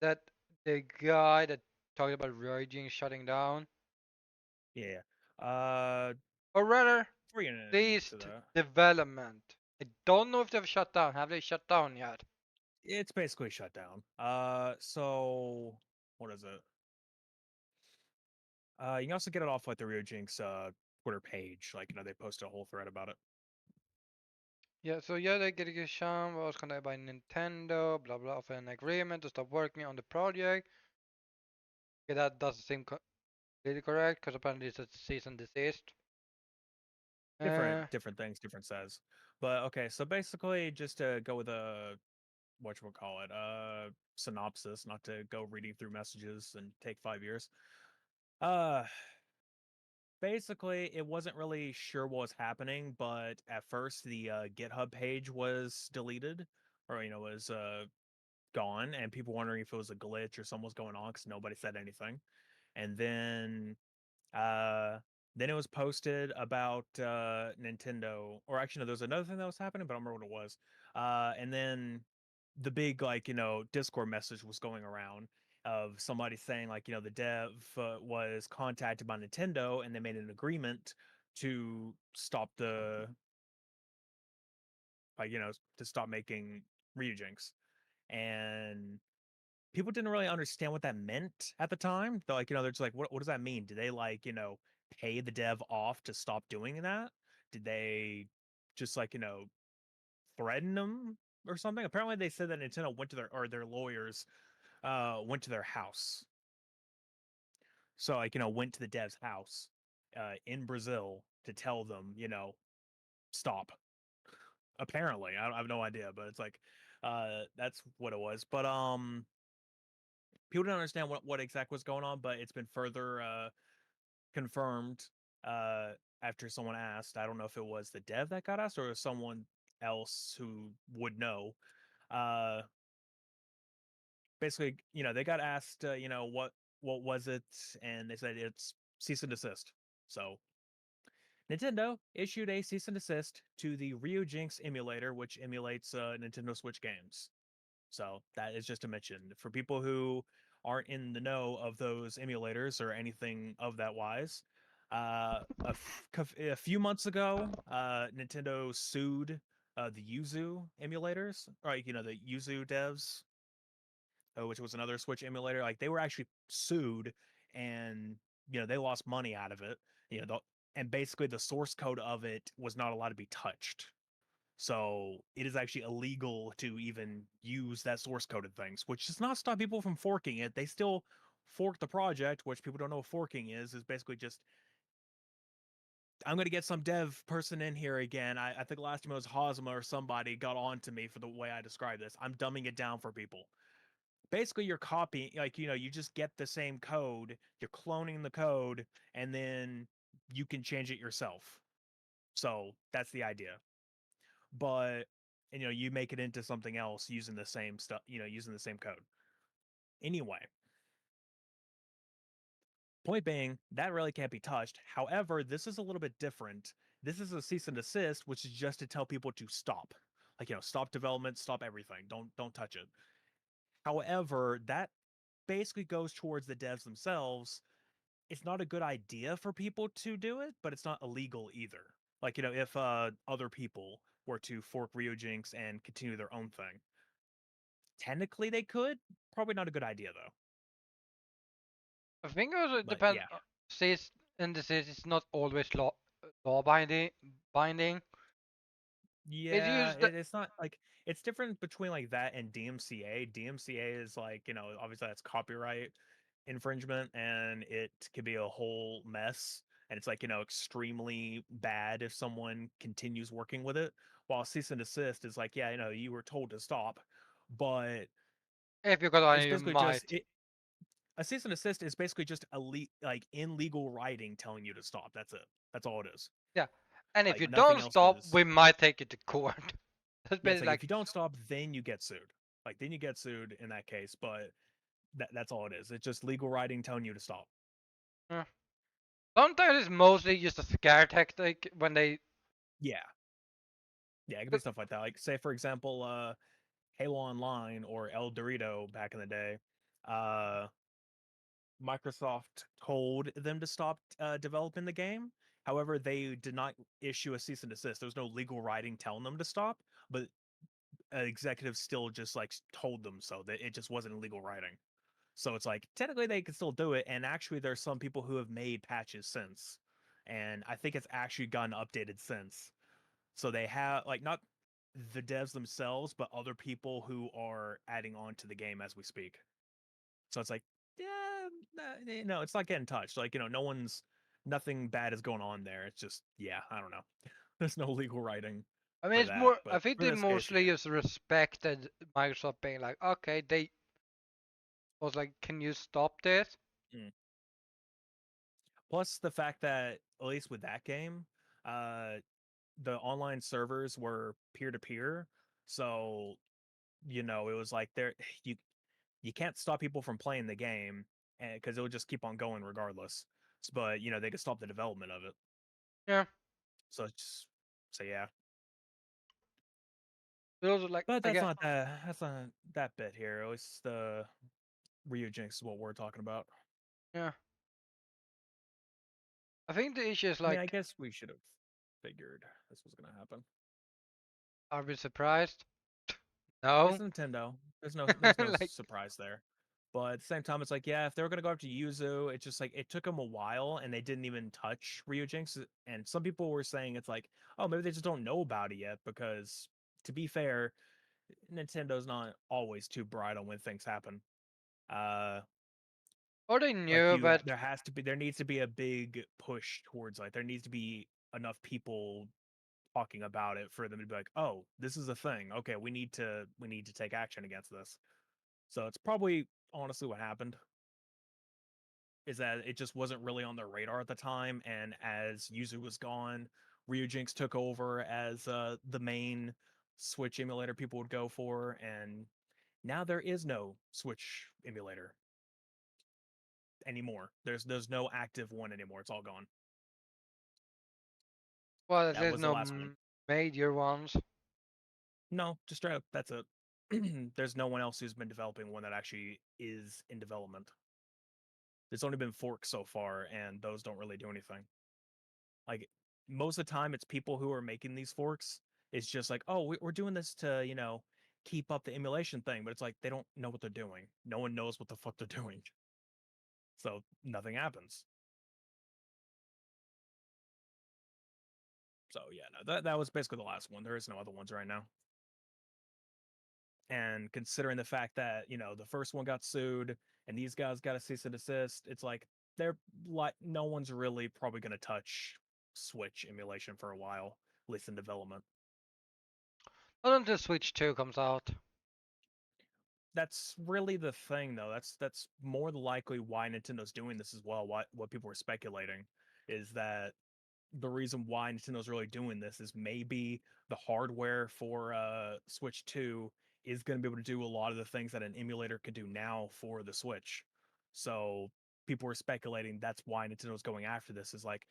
that the guy that talked about Ryujin shutting down, Yeah. or rather, Before you get into ceased that, development. I don't know if they've shut down. Have they shut down yet? it's basically shut down. So what is it? You can also get it off like the Rio Jinx Twitter page. Like, they posted a whole thread about it. Yeah, so yeah, they get a Sham was conducted by Nintendo, blah blah, of an agreement to stop working on the project. Okay, that doesn't seem really correct because apparently it's a cease and desist. Different things, different says. But okay, so basically, just to go with a what you call it, synopsis, not to go reading through messages and take 5 years. Uh, Basically, it wasn't really sure what was happening, but at first the GitHub page was deleted, or was gone, and people wondering if it was a glitch or something was going on because nobody said anything. And uh, then it was posted about Nintendo, or actually, no, there was another thing that was happening, but I don't remember what it was. And then the big, like, Discord message was going around of somebody saying, like, the dev was contacted by Nintendo and they made an agreement to stop to stop making Ryujinx. And people didn't really understand what that meant at the time. They're like, they're just like, what does that mean? Do they, like, pay the dev off to stop doing that? Did they just like, threaten them or something? Apparently they said that Nintendo went to their lawyers went to their house. So like, went to the dev's house in Brazil to tell them, stop. Apparently. I have no idea, but it's like that's what it was. But people don't understand what exactly was going on, but it's been further confirmed uh, after someone asked. I don't know if it was the dev that got asked or someone else who would know. Uh, basically, they got asked, what was it, and they said it's cease and desist. So Nintendo issued a cease and desist to the Ryujinx emulator, which emulates Nintendo Switch games. So that is just to mention for people who aren't in the know of those emulators or anything of that wise. A few months ago, Nintendo sued the Yuzu emulators, or like, the Yuzu devs, which was another Switch emulator. Like they were actually sued, and they lost money out of it. And basically the source code of it was not allowed to be touched. So it is actually illegal to even use that source code of things, which does not stop people from forking it. They still fork the project, which people don't know what forking is basically just I'm gonna get some dev person in here again. I think last time it was Hosma or somebody got on to me for the way I described this. I'm dumbing it down for people. Basically you're copying, like, you just get the same code, you're cloning the code, and then you can change it yourself. So that's the idea. But and you make it into something else using the same stuff, using the same code. Anyway, point being, that really can't be touched. However, this is a little bit different. This is a cease and desist, which is just to tell people to stop. Like, stop development, stop everything. Don't touch it. However, that basically goes towards the devs themselves. It's not a good idea for people to do it, but it's not illegal either. Like, if other people were to fork Ryujinx and continue their own thing, technically they could. Probably not a good idea though. I think also it But depends. yeah, Says in the says it's not always law binding. It's yeah, used. it's not like it's different between like that and DMCA. DMCA is like, obviously that's copyright infringement and it could be a whole mess. And it's like, extremely bad if someone continues working with it. While cease and desist is like, yeah, you were told to stop, but If you got on, it's you basically just might. a cease and desist is basically just like in legal writing telling you to stop. That's it. That's all it is. Yeah. And if Like you nothing don't else stop, is. we might take it to court. That's Yeah, it's basically like if like, you don't stop, then you get sued. Like then you get sued in that case, but that's all it is. It's just legal writing telling you to stop. uh, sometimes it's mostly just a scare tactic when they. Yeah. Yeah, it could be stuff like that. Like say for example, Halo Online or El Dorito back in the day. Uh Microsoft told them to stop developing the game. However, they did not issue a cease and desist. There was no legal writing telling them to stop, but executives still just like told them so. That it just wasn't legal writing. So it's like technically they can still do it. And actually, there's some people who have made patches since, and I think it's actually gotten updated since. So they have like not the devs themselves, but other people who are adding on to the game as we speak. So it's like, yeah, it's not getting touched. Like, nothing bad is going on there. It's just, yeah, I don't know. There's no legal writing I mean, for it's that, more. I but think for they this case, mostly yeah. just respected Microsoft being like, okay, they was like, can you stop this? Mm. Plus the fact that at least with that game, uh, the online servers were peer to peer, so it was like there you you can't stop people from playing the game, because it would just keep on going regardless. But they could stop the development of it. Yeah. So it's so yeah. Those are like But again. that's not that bit here. At least the Ryujinx is what we're talking about. Yeah. I think the issue is I mean, I like, guess we should have figured this was gonna happen. are we surprised? It's No. Nintendo. There's no Like, surprise there. But at the same time, it's like, yeah, if they were gonna go after Yuzu, it's just like it took them a while, and they didn't even touch Ryujinx. And some people were saying it's like, oh, maybe they just don't know about it yet, because to be fair, Nintendo's not always too bright on when things happen. Uh, Or they knew, but there needs to be a big push towards, like, there needs to be enough people talking about it for them to be like, oh, this is a thing. Okay, we need to take action against this. So it's probably honestly what happened is that it just wasn't really on their radar at the time, and as Yuzu was gone, Ryujinx took over as the main Switch emulator people would go for, and now there is no Switch emulator anymore. There's no active one anymore. It's all gone. well, That there's was the no last one. major ones. No, just straight up. That's it. There's no one else who's been developing one that actually is in development. There's only been forks so far, and those don't really do anything. Like, most of the time, it's people who are making these forks. It's just like, oh, we're doing this to, keep up the emulation thing, but it's like they don't know what they're doing. No one knows what the fuck they're doing. So nothing happens. So yeah, no, that was basically the last one. There is no other ones right now. And considering the fact that, the first one got sued and these guys got a cease and desist, it's like they're like no one's really probably gonna touch Switch emulation for a while, at least in development. Not until Switch 2 comes out. That's really the thing, though. That's more than likely why Nintendo's doing this as well. What people were speculating is that the reason why Nintendo's really doing this is maybe the hardware for Switch 2 is going to be able to do a lot of the things that an emulator could do now for the Switch. So people were speculating that's why Nintendo's going after this, is like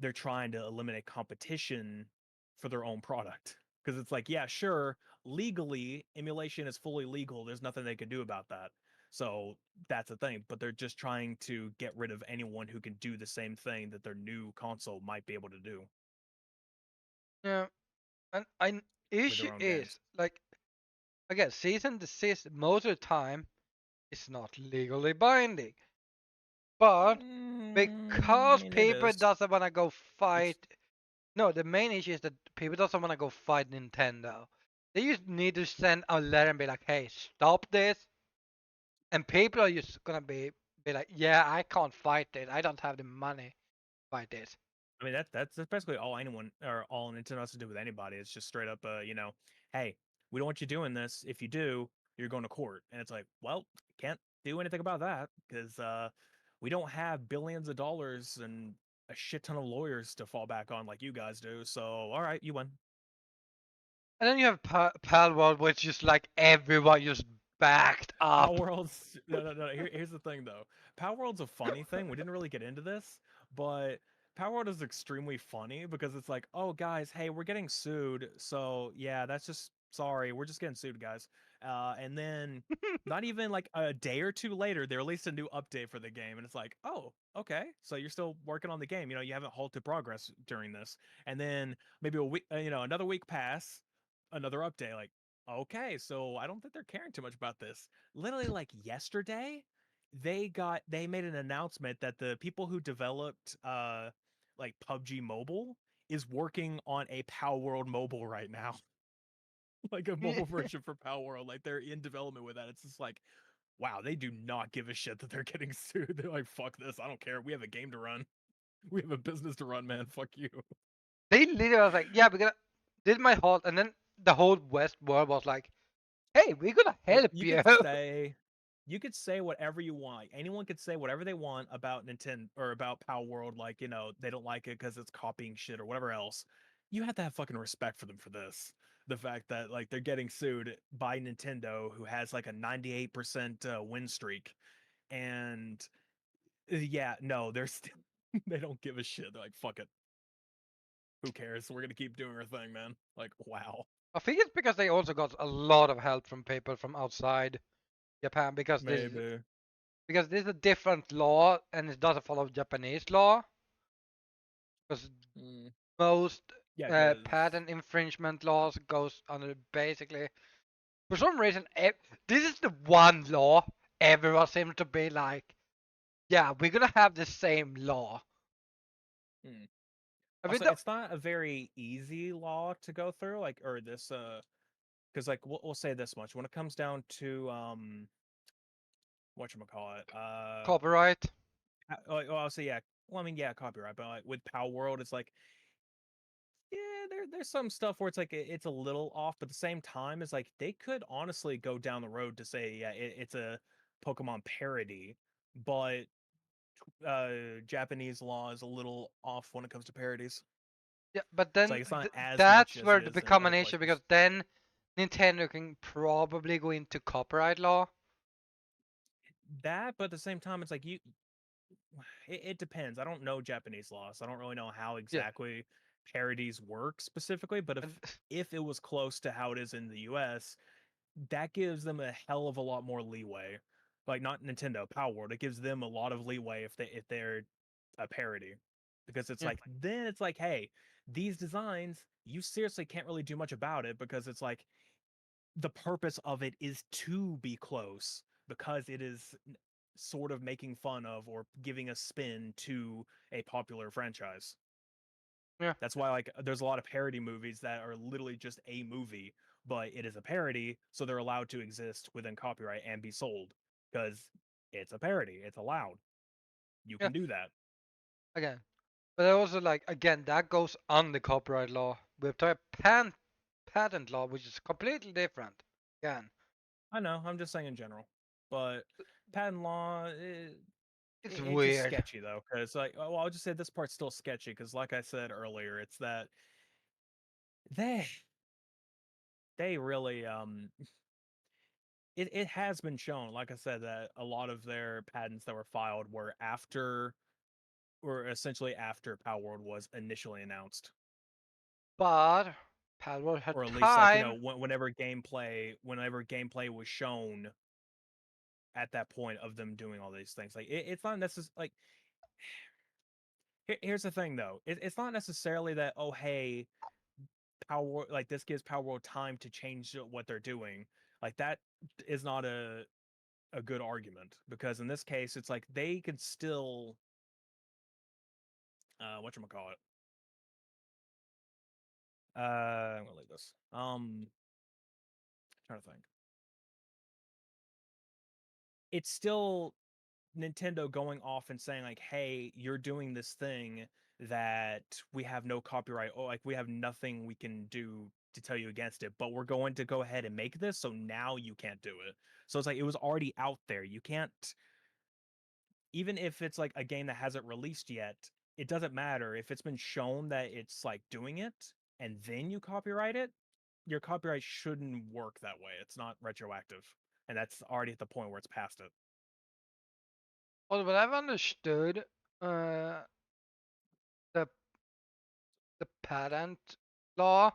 they're trying to eliminate competition for their own product. Because it's like, yeah, sure, legally, emulation is fully legal. There's nothing they can do about that. So that's the thing. But they're just trying to get rid of anyone who can do the same thing that their new console might be able to do Yeah, and I with issue their own is games. like again, cease and desist most of the time is not legally binding, but I because mean, it people is. doesn't want to go It's. fight. No, the main issue is that people doesn't want to go fight Nintendo. They just need to send a letter and be like, "Hey, stop this," and people are just gonna be like, "Yeah, I can't fight this. I don't have the money to fight this." I mean, that's basically all anyone or all Nintendo has to do with anybody. It's just straight up, hey, we don't want you doing this. If you do, you're going to court. And it's like, well, can't do anything about that because we don't have billions of dollars and a shit ton of lawyers to fall back on like you guys do. So, all right, you win. And then you have Pal World, which is like everyone just backed Power up. World's no. Here's the thing though. Power World's a funny thing. We didn't really get into this, but Power World is extremely funny because it's like, oh guys, hey, we're getting sued. So yeah, that's just sorry, we're just getting sued, guys. And then not even like a day or two later, they released a new update for the game, and it's like, oh, okay, so you're still working on the game. You haven't halted progress during this. And then maybe a week, another week pass, another update, like, okay, so I don't think they're caring too much about this. Literally, like yesterday, they made an announcement that the people who developed like PUBG Mobile is working on a Power World mobile right now. Like a mobile version for Power World. Like they're in development with that. It's just like, wow, they do not give a shit that they're getting sued. They're like, fuck this. I don't care. We have a game to run. We have a business to run, man. Fuck you. They literally was like, "Yeah, we're gonna did my halt," and then the whole West world was like, "Hey, we're gonna Like help you you." could say whatever you want. Like, anyone could say whatever they want about Nintendo or about Power World, like, they don't like it because it's copying shit or whatever else. You have to have fucking respect for them for this. The fact that like they're getting sued by Nintendo, who has like a 98% win streak, and yeah, no, they're still they don't give a shit. They're like, fuck it, who cares? We're gonna keep doing our thing, man. Like, wow, I think it's because they also got a lot of help from people from outside Japan maybe. because this is a different law and it doesn't follow Japanese law. Because Mm. most Yeah, because patent infringement laws goes under basically for some reason this is the one law everyone seems to be like, yeah, we're gonna have the same law. Hmm. I mean, Also, it's not a very easy law to go through, like, or this, because like we'll say this much: when it comes down to whatchamacallit, copyright. I'll say yeah. Well, I mean, yeah, copyright, but like with Power World, it's like yeah, there's some stuff where it's like it's a little off, but at the same time, it's like they could honestly go down the road to say, yeah, it's a Pokemon parody, but Japanese law is a little off when it comes to parodies. Yeah, but It's like then it's not as much that's as where it it is in become other an issue because places. then Nintendo can probably go into copyright law. That, but at the same time, it's like it depends. I don't know Japanese law, so I don't really know how Yeah, exactly parodies work specifically. But and if it was close to how it is in the U.S., that gives them a hell of a lot more leeway. Like not Nintendo, Power World, it gives them a lot of leeway if they're a parody, because it's yeah, like then it's like, hey, these designs you seriously can't really do much about it because it's like the purpose of it is to be close because it is sort of making fun of or giving a spin to a popular franchise. yeah, That's why like there's a lot of parody movies that are literally just a movie, but it is a parody, so they're allowed to exist within copyright and be sold because it's a parody. It's allowed. You yeah. can do that. Again, but also like again that goes on the copyright law. We have to patent law, which is completely different. Again, I know. I'm just saying in general, but patent law. it's It's just weird. sketchy though, because like, well, I'll just say this part's still sketchy because, like I said earlier, it's that they they really it has been shown, like I said, that a lot of their patents that were filed were essentially after Power World was initially announced, But Palworld had or at least like time. whenever gameplay was shown at that point of them doing all these things. Like it's not necessarily like here's the thing though, it's not necessarily that, oh hey, like this gives Power World time to change what they're doing. Like that is not a good argument because in this case it's like they could still whatchamacallit. I'm gonna leave this. Trying to think. It's still Nintendo going off and saying like, "Hey, you're doing this thing that we have no copyright, or like we have nothing we can do to tell you against it, but we're going to go ahead and make this, so now you can't do it." So it's like it was already out there. You can't, even if it's like a game that hasn't released yet, it doesn't matter if it's been shown that it's like doing it and then you copyright it. Your copyright shouldn't work that way. It's not retroactive, and that's already at the point where it's past it. Well, what I've understood, uh, the the patent law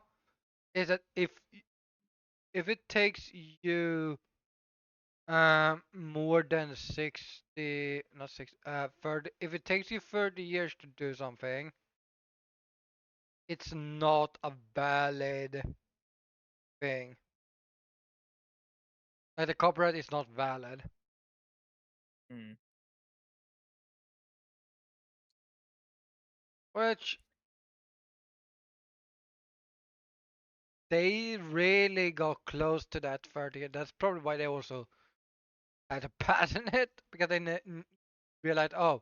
is that if it takes you more than 60, not 60, 30, if it takes you 30 years to do something, it's not a valid thing. Like the copyright is not valid, Mm. which they really got close to that 30. That's probably why they also had to patent it because they realized, oh,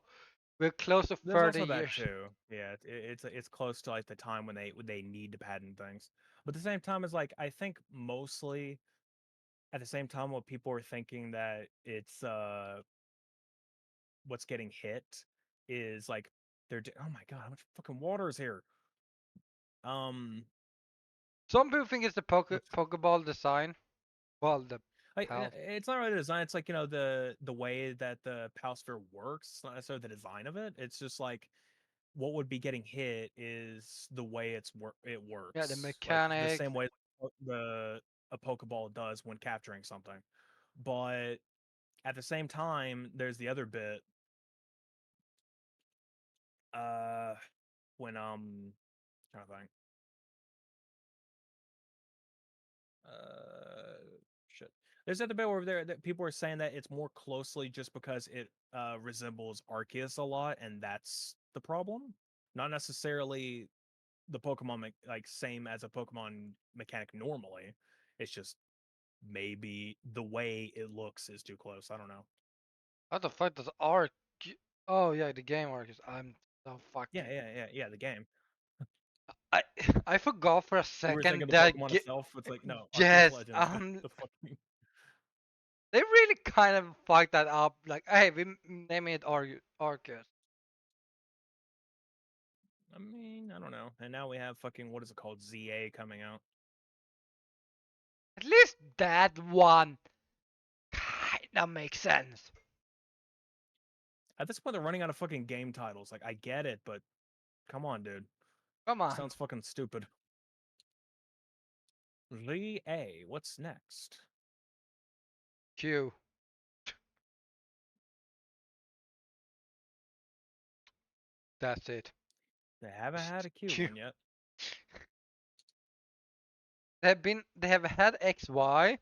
we're close to There's 30 also that years. too. Yeah, it's close to like the time when they need to patent things. But at the same time, is like I think mostly at the same time what people are thinking that it's what's getting hit is like oh my god, how much fucking water is here? Um, Some people think it's the which Pokeball design. Well, the like pal. it's not really the design. It's like the way that the Palsphere works. It's not necessarily the design of it. It's just like what would be getting hit is the way it Yeah, the works, like the mechanics. same way the a Pokeball does when capturing something. But at the same time, there's the other bit. Uh, when trying to think. Uh, shit. There's that debate where that people are saying that it's more closely just because it resembles Arceus a lot, and that's the problem. Not necessarily the Pokemon like same as a Pokemon mechanic normally. It's just maybe the way it looks is too close. I don't know. How the fuck does Arc? Oh yeah, the game Arc is. I'm so fucking. Yeah. The game. I I forgot for a You were thinking second the that. Pokemon itself. It's like no, Arceus Yes, Legends. The fucking. they really kind of fucked that up. Like, hey, we naming it Arceus. I mean, I don't know. And now we have fucking what is it called? ZA coming out. At least that one kinda makes sense. At this point, they're running out of fucking game titles. Like, I get it, but come on, dude. Come on, Sounds fucking stupid. ZA, what's next? Q. That's it. They haven't had a Q Q. one yet. They have had XY,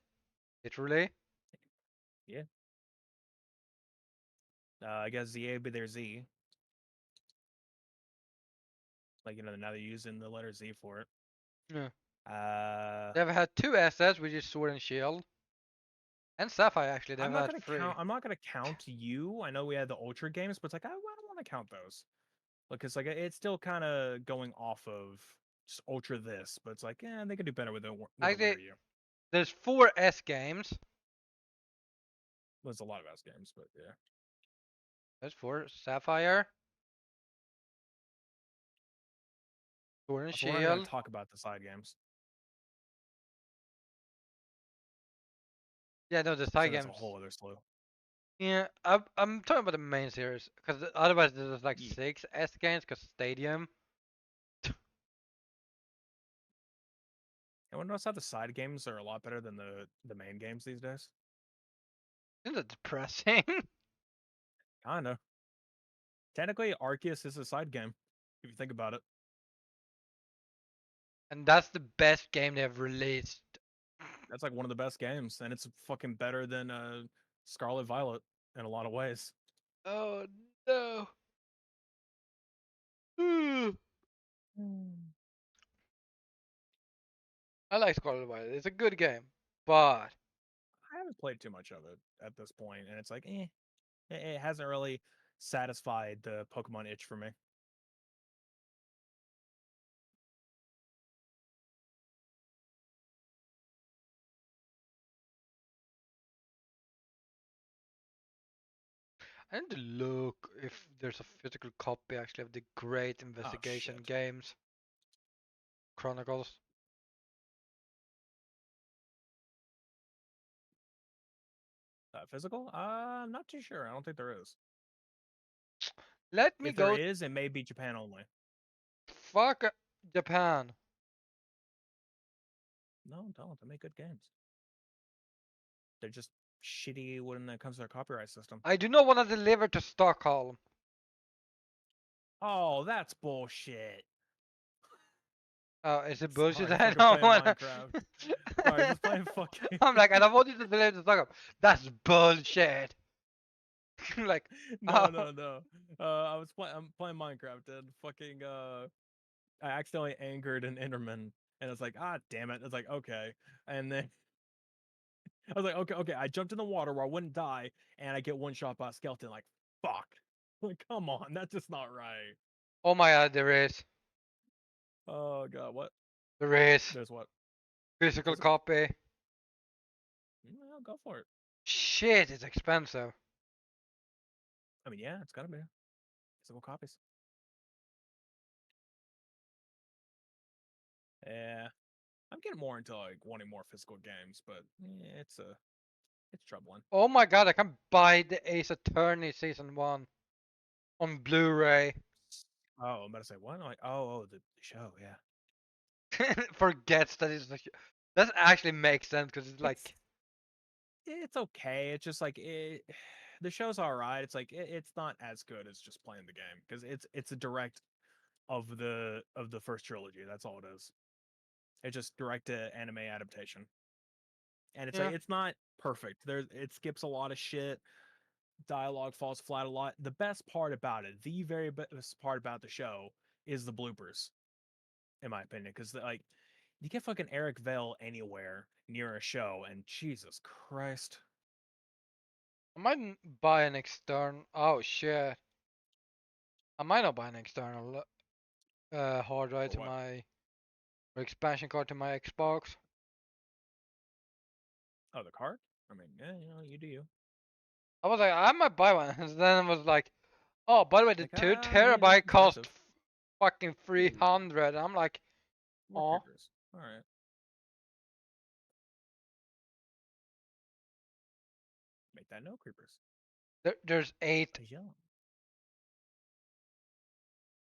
literally. Yeah. I guess ZA would be their Z. Like, now they're using the letter Z for it. Yeah. Uh, They've had two SS, which is Sword and Shield, and Sapphire. Actually, they've I'm not had gonna three. count. I'm not gonna count you. I know we had the Ultra games, but it's like I don't want to count those. Because like it's still kind of going off of just Ultra this, but it's like they could do better with the Actually, Winter U. there's four S games. There's a lot of S games, but yeah. There's four. Sapphire, Sword and Also, we're not even gonna Shield. talk about the side games Yeah, no, the side because that's a games. whole other slew. Yeah, I'm talking about the main series because otherwise there's like Yeah. six S games because Stadium. And notice how the side games are a lot better than the main games these days. Isn't that depressing? Kinda. Technically, Arceus is a side game if you think about it. And that's the best game they've released. That's like one of the best games, and it's fucking better than Scarlet Violet in a lot of ways. Oh no. Hmm. Mm. I like Scarlet Violet. It's a good game, but I haven't played too much of it at this point, and it's like, it hasn't really satisfied the Pokemon itch for me. I need to look if there's a physical copy actually of the Great Oh Investigation shit. Games Chronicles. Physical? I'm not too sure. I don't think there is. Let me If there go. is, it may be Japan only. Fuck Japan. No, don't. They make good games. They're just shitty when it comes to their copyright system. I do not want to deliver to Stockholm. Oh, that's bullshit. Oh, is it bullshit? Sorry, I fucking don't playing wanna. Minecraft. Sorry, just playing fucking. I'm like, I don't want you to deliver to Stockholm. That's bullshit. Like, No, oh, no, no. I'm playing Minecraft and fucking I accidentally angered an Enderman and it's like, ah damn it. It's like, okay. And then I was like, okay. I jumped in the water where I wouldn't die, and I get one shot by a skeleton, like, fuck. Like, come on, that's just not right. oh my god, there is. Oh god, what? There is. There's what? Physical Physical? copy. Well, go for it. Shit, it's expensive. I mean, yeah, it's gotta be. Physical copies. Yeah. I'm getting more into like wanting more physical games, but it's troubling. Oh my god, I can buy the Ace Attorney Season 1 on Blu-ray. Oh, I'm about to say what? Like, the show, yeah. Forgets that it's the that actually makes sense because it's It's like it's okay. It's just like the show's all right. It's like it's not as good as just playing the game because it's a direct of the first trilogy. That's all it is. It's just direct to anime adaptation. and it's like Yeah. it's not perfect. It skips a lot of shit. Dialogue falls flat a lot. The best part about it, the very best part about the show, is the bloopers, in my opinion, because like you get fucking Eric Vale anywhere near a show, and Jesus Christ, I might buy an external. Oh shit. I might not buy an external hard drive for to what? my or expansion card to my Xbox. Oh, the card? I mean, yeah, you do you. I was like, I might buy one, and then I was like, oh, by the way, the Like, two that's terabyte cost expensive. fucking Ooh, 300. I'm like, more oh, creepers. All right, make that no creepers. there's eight. Yeah.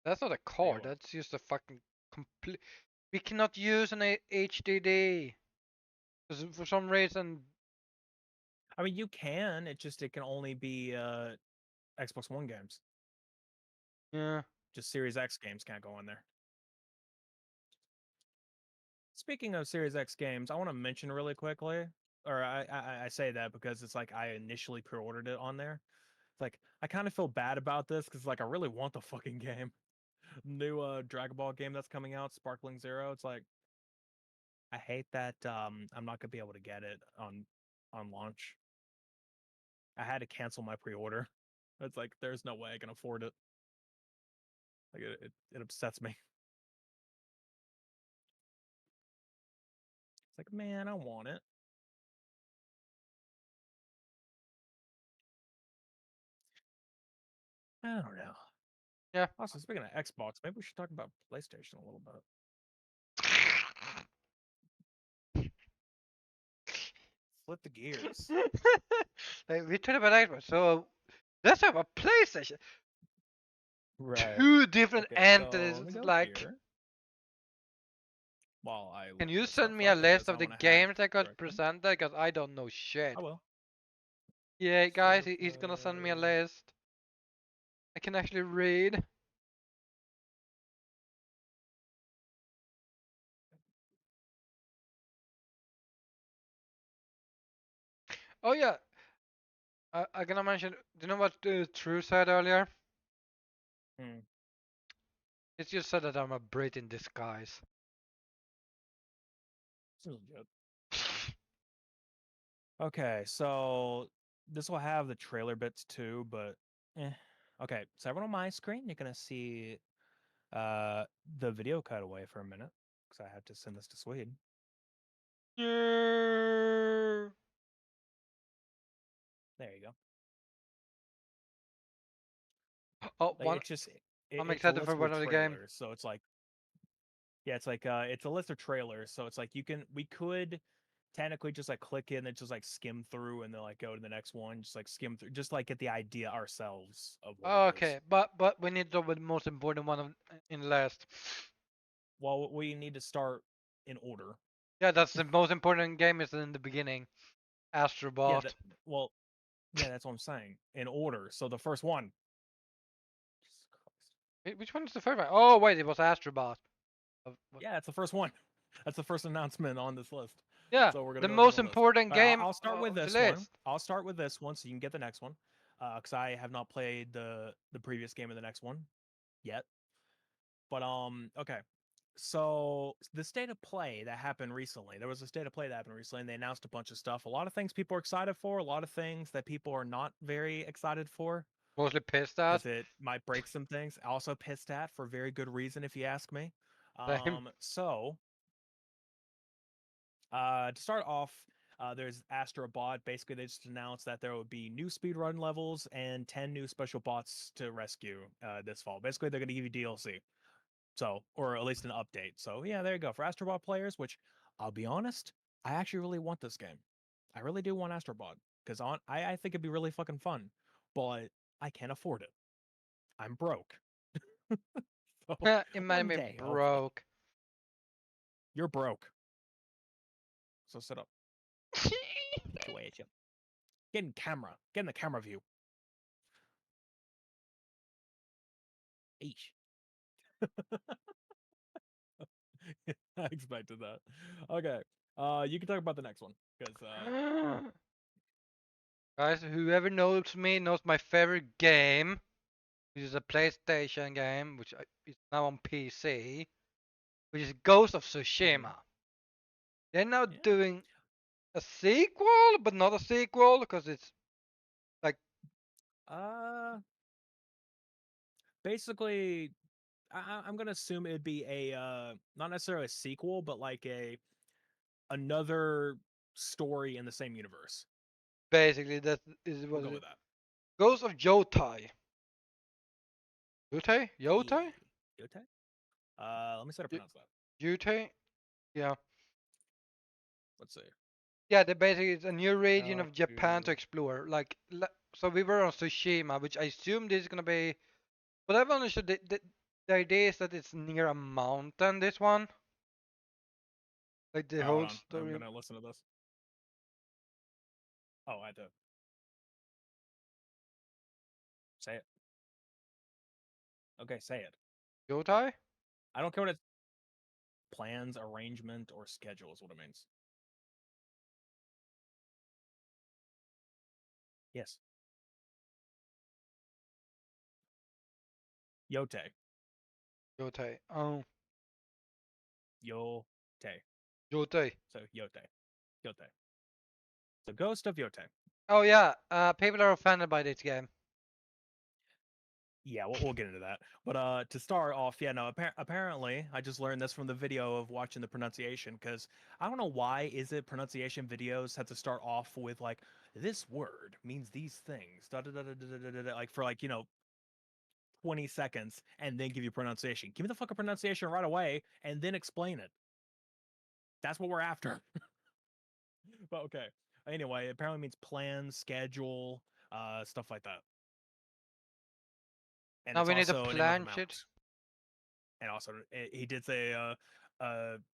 That's not a Hey, card. what? That's just a fucking complete. We cannot use an HDD. 'Cause for some reason, I mean, you can. It can only be Xbox One games. yeah. Just Series X games can't go in there. Speaking of Series X games, I want to mention really quickly, or I say that because it's like I initially pre-ordered it on there. It's like I kind of feel bad about this because like I really want the fucking game. New Dragon Ball game that's coming out, Sparkling Zero. It's like I hate that I'm not gonna be able to get it on launch. I had to cancel my pre-order. It's like there's no way I can afford it. Like it upsets me. It's like, man, I want it. I don't know. Yeah. Also, speaking of Xbox, maybe we should talk about PlayStation a little bit. Flip the gears. Like, we talked about Xbox, so let's talk about PlayStation. Right. Two different Okay, so entities. let me go Like, here while I can look you this send stuff me a up list because I of the want to have games that got correction. presented? Because I don't know I shit. will. Yeah, guys, State of he's gonna send me a play. list. I can actually read. Oh yeah, I gonna mention. Do you know what True said earlier? Hmm. It's just said that I'm a Brit in disguise. Seems legit. Okay, so this will have the trailer bits too, but eh. Okay, so everyone on my screen, you're gonna see uh the video cutaway for a minute because I had to send this to Sweden. Yeah. There you go. Oh, Like one. it's just I'm it's a excited for list one with of the game. trailers, so it's like yeah, it's like it's a list of trailers, so it's like we could technically just like click in and just like skim through and then like go to the next one, just like skim through, just like get the idea ourselves of what it is. Okay, but we need to go with the most important one in last. Well, we need to start in order. Yeah, that's the most important game is in the beginning. Yeah, Astrobot. well, yeah, that's what I'm saying. In order. So the first one. Jesus Christ. Which one is the first one? Oh wait, it was Astrobot. Yeah, that's the first one. That's the first announcement on this list. Yeah, So we're gonna the go down most the list. important All right, game I'll start with of the this one. list. I'll start with this one so you can get the next one. Because I have not played the previous game of the next one yet. But okay. So the state of play that happened recently, there was a state of play that happened recently, and they announced a bunch of stuff. A lot of things people are excited for, a lot of things that people are not very excited for, Mostly pissed at. because it might break some things. Also pissed at for very good reason, if you ask me. Same. So to start off, there's Astrobot. Basically, they just announced that there would be new speedrun levels and 10 new special bots to rescue this fall. Basically, they're going to give you DLC. So, or at least an update. So, yeah, there you go. For Astrobot players, which I'll be honest, I actually really want this game. I really do want Astrobot because I think it'd be really fucking fun, but I can't afford it. I'm broke. So, It made one me day, hopefully. broke. You're broke. So sit up. Get your way at you. Get in camera. Get in the camera view. Eesh. I expected that. Okay. You can talk about the next one because Guys, whoever knows me knows my favorite game, which is a PlayStation game, which is now on PC, which is Ghost of mhm. Tsushima. They're now Yeah. doing a sequel, but not a sequel because it's like Uh, basically, I'm gonna assume it'd be a not necessarily a sequel, but like a another story in the same universe. basically that is We'll what go it. with that. Ghost of Yotai. Yotai? Hey, Yotai? Yote? Let me see how to Y- pronounce that. Yotai? Yeah. Let's see. Yeah, they basically it's a new region How of Japan to to explore. So we were on Tsushima, which I assume this is gonna be. But I've understood the idea is that it's near a mountain. This one, like the hold whole on. I'm story. gonna listen to this. Oh, I had to say it. Okay, say it. Yotai? I don't care what it's plans, arrangement, or schedule is what it means. Yes. Yote. Yotai. Oh, Yote. Yotai. So Yote. Yote. The ghost of Yote. Oh yeah. People are offended by this game. Yeah, we'll get into that. But to start off, yeah, no, apparently, I just learned this from the video of watching the pronunciation because I don't know why is it pronunciation videos have to start off with like this word means these things, da da da da da da da, da, like for like 20 seconds and then give you pronunciation. Give me the fucking pronunciation right away and then explain it. That's what we're after. But okay. Anyway, it apparently means plan, schedule, stuff like that. And Now it's we need to also a name of a plan shit. mount. And also, he did say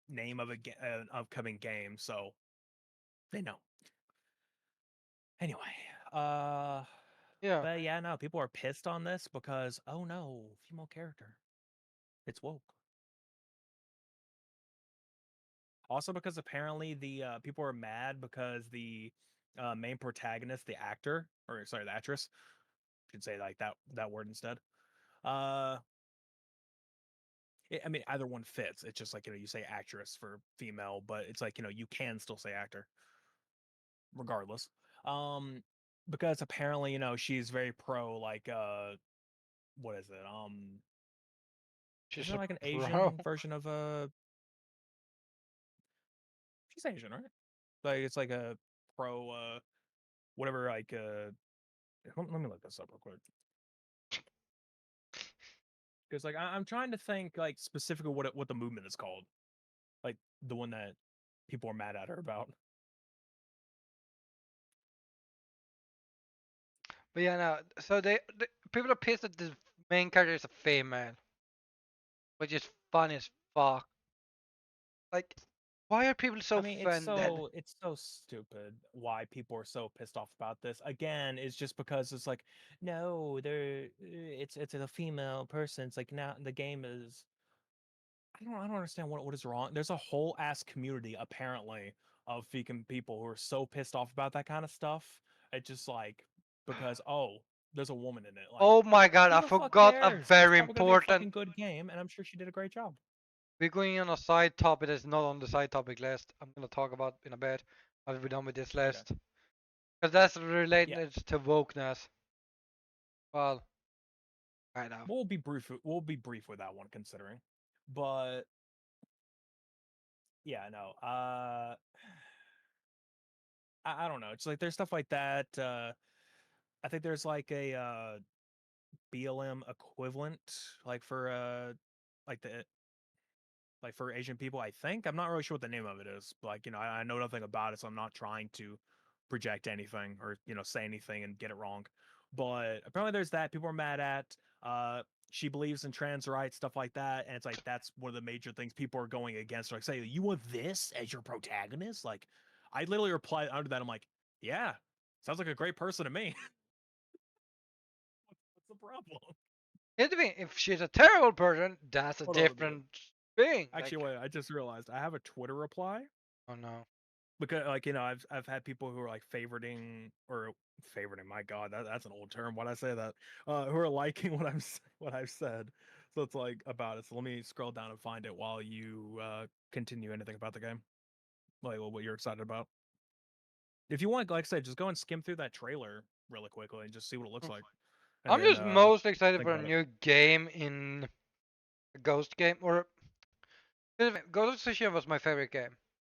name of an upcoming game, so they know. Anyway, uh, Yeah. but yeah, no, people are pissed on this because oh no, female character, it's woke. Also, because apparently the people are mad because the main protagonist, the actor, or sorry, the actress, should say like that word instead. Uh, I mean, either one fits. It's just like you say actress for female, but it's like you can still say actor regardless. Um, because apparently she's very pro like what is it? She's Isn't it a like an pro. Asian version of she's Asian, right? Like it's like a pro whatever like let me look this up real quick because like I'm trying to think like specifically what the movement is called, like the one that people are mad at her about. But yeah, no. So they people are pissed that the main character is a female, which is funny as fuck. Like, why are people so I mean, it's offended? so stupid why people are so pissed off about this. Again, it's just because it's like, no, it's a female person. It's like now the game is I don't understand what is wrong. There's a whole ass community apparently of vegan people who are so pissed off about that kind of stuff. It's just like because oh, there's a woman in it. Like, Oh my god, who I the fuck forgot a cares? It's very probably gonna be a important. fucking good game, and I'm sure she did a great job. We're going on a side topic that's not on the side topic list. I'm gonna talk about in a bit after we're done with this Okay. list. Because that's Yeah. related to wokeness. Well, I know. We'll be brief. We'll be brief with that one, considering. But yeah, no. I don't know. It's like there's stuff like that. I think there's like a BLM equivalent, like for like the like for Asian people. I think I'm not really sure what the name of it is. But like I know nothing about it, so I'm not trying to project anything or say anything and get it wrong. But apparently there's that people are mad at. She believes in trans rights, stuff like that, and it's like that's one of the major things people are going against. Like, say you want this as your protagonist? Like, I literally replied under that. I'm like, yeah, sounds like a great person to me. What's the problem? If she's a terrible person, that's a Hold on a minute. different thing. Like, Actually, wait, I just realized I have a Twitter reply. Oh no. Because like I've had people who are like favoriting, my god, that's an old term, why'd I say that, who are liking what I've said. So it's like about it. So let me scroll down and find it while you continue anything about the game, like what you're excited about. If you want, like I said, just go and skim through that trailer really quickly and just see what it looks like, and I'm then just most excited think for a about it. new game in a Ghost game, or Ghost of Tsushima was my favorite game.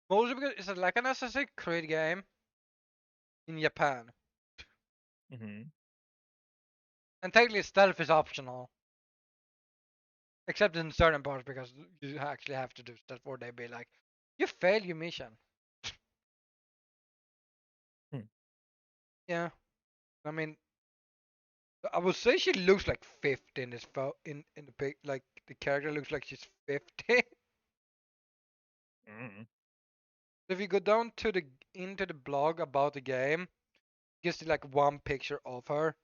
Mostly because it's like an Assassin's Creed game in Japan, Hmm. and technically stealth is optional, except in certain parts because you actually have to do stealth, or they be like, you failed your mission. Hmm. Yeah, I mean, I would say she looks like 50 in this in the pic. Like the character looks like she's 50. Hmm. If you go down to the into the blog about the game, you see like one picture of her,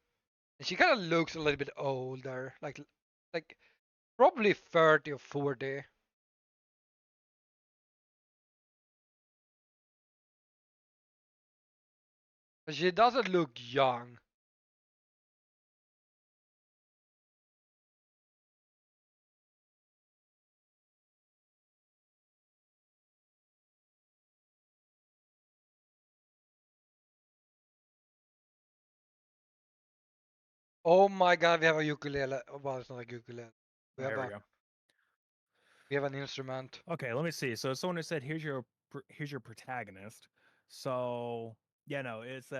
and she kind of looks a little bit older, like probably 30 or 40. But she doesn't look young. Oh my god, we have a ukulele. Well, it's not a ukulele. We have There we a go. we have an instrument. Okay, let me see. So someone who said, here's your protagonist." So yeah, no, it's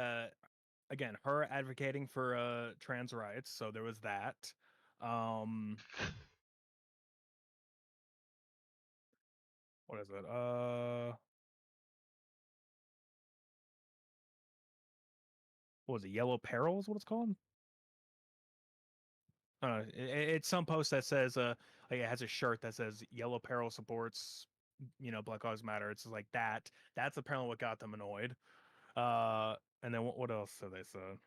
again her advocating for trans rights. So there was that. Um, what is it? What was it? Yellow Peril is what it's called. It's some post that says like it has a shirt that says Yellow Peril supports Black Lives Matter. It's like that. That's apparently what got them annoyed. Uh, and then what else have they said?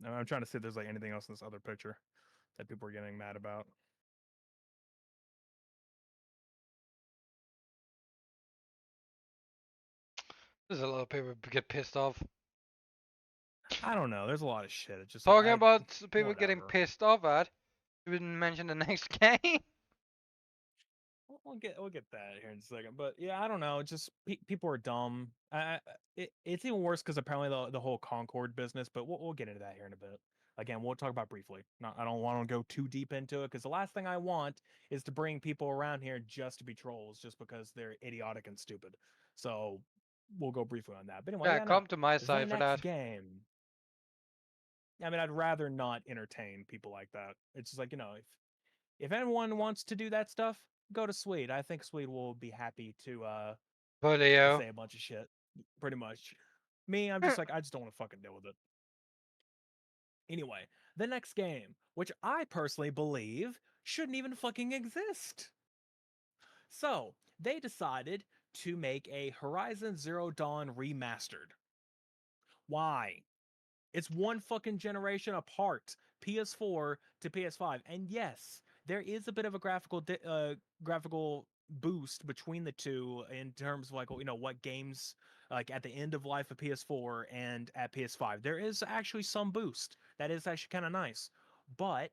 I'm trying to see if there's like anything else in this other picture that people are getting mad about. There's a lot of people who get pissed off. I don't know. There's a lot of shit. It's just like Talking about people getting whatever. pissed off at, you didn't mention the next game. We'll get that here in a second. But yeah, I don't know. Just people are dumb. It's even worse because apparently the whole Concord business. But we'll get into that here in a bit. Again, we'll talk about briefly. Not, I don't want to go too deep into it because the last thing I want is to bring people around here just to be trolls, just because they're idiotic and stupid. So we'll go briefly on that. But anyway, Yeah, yeah, no. come to my The side for next that. game. I mean, I'd rather not entertain people like that. It's just like if anyone wants to do that stuff, go to Swede. I think Swede will be happy Bully to you. say a bunch of shit. Pretty much. Me, I'm just like I just don't want to fucking deal with it. Anyway, the next game, which I personally believe shouldn't even fucking exist. So, they decided to make a Horizon Zero Dawn remastered. Why? It's one fucking generation apart, PS4 to PS5. And yes, there is a bit of a graphical boost between the two in terms of like what games like at the end of life of PS4 and at PS5. There is actually some boost. That is actually kind of nice. But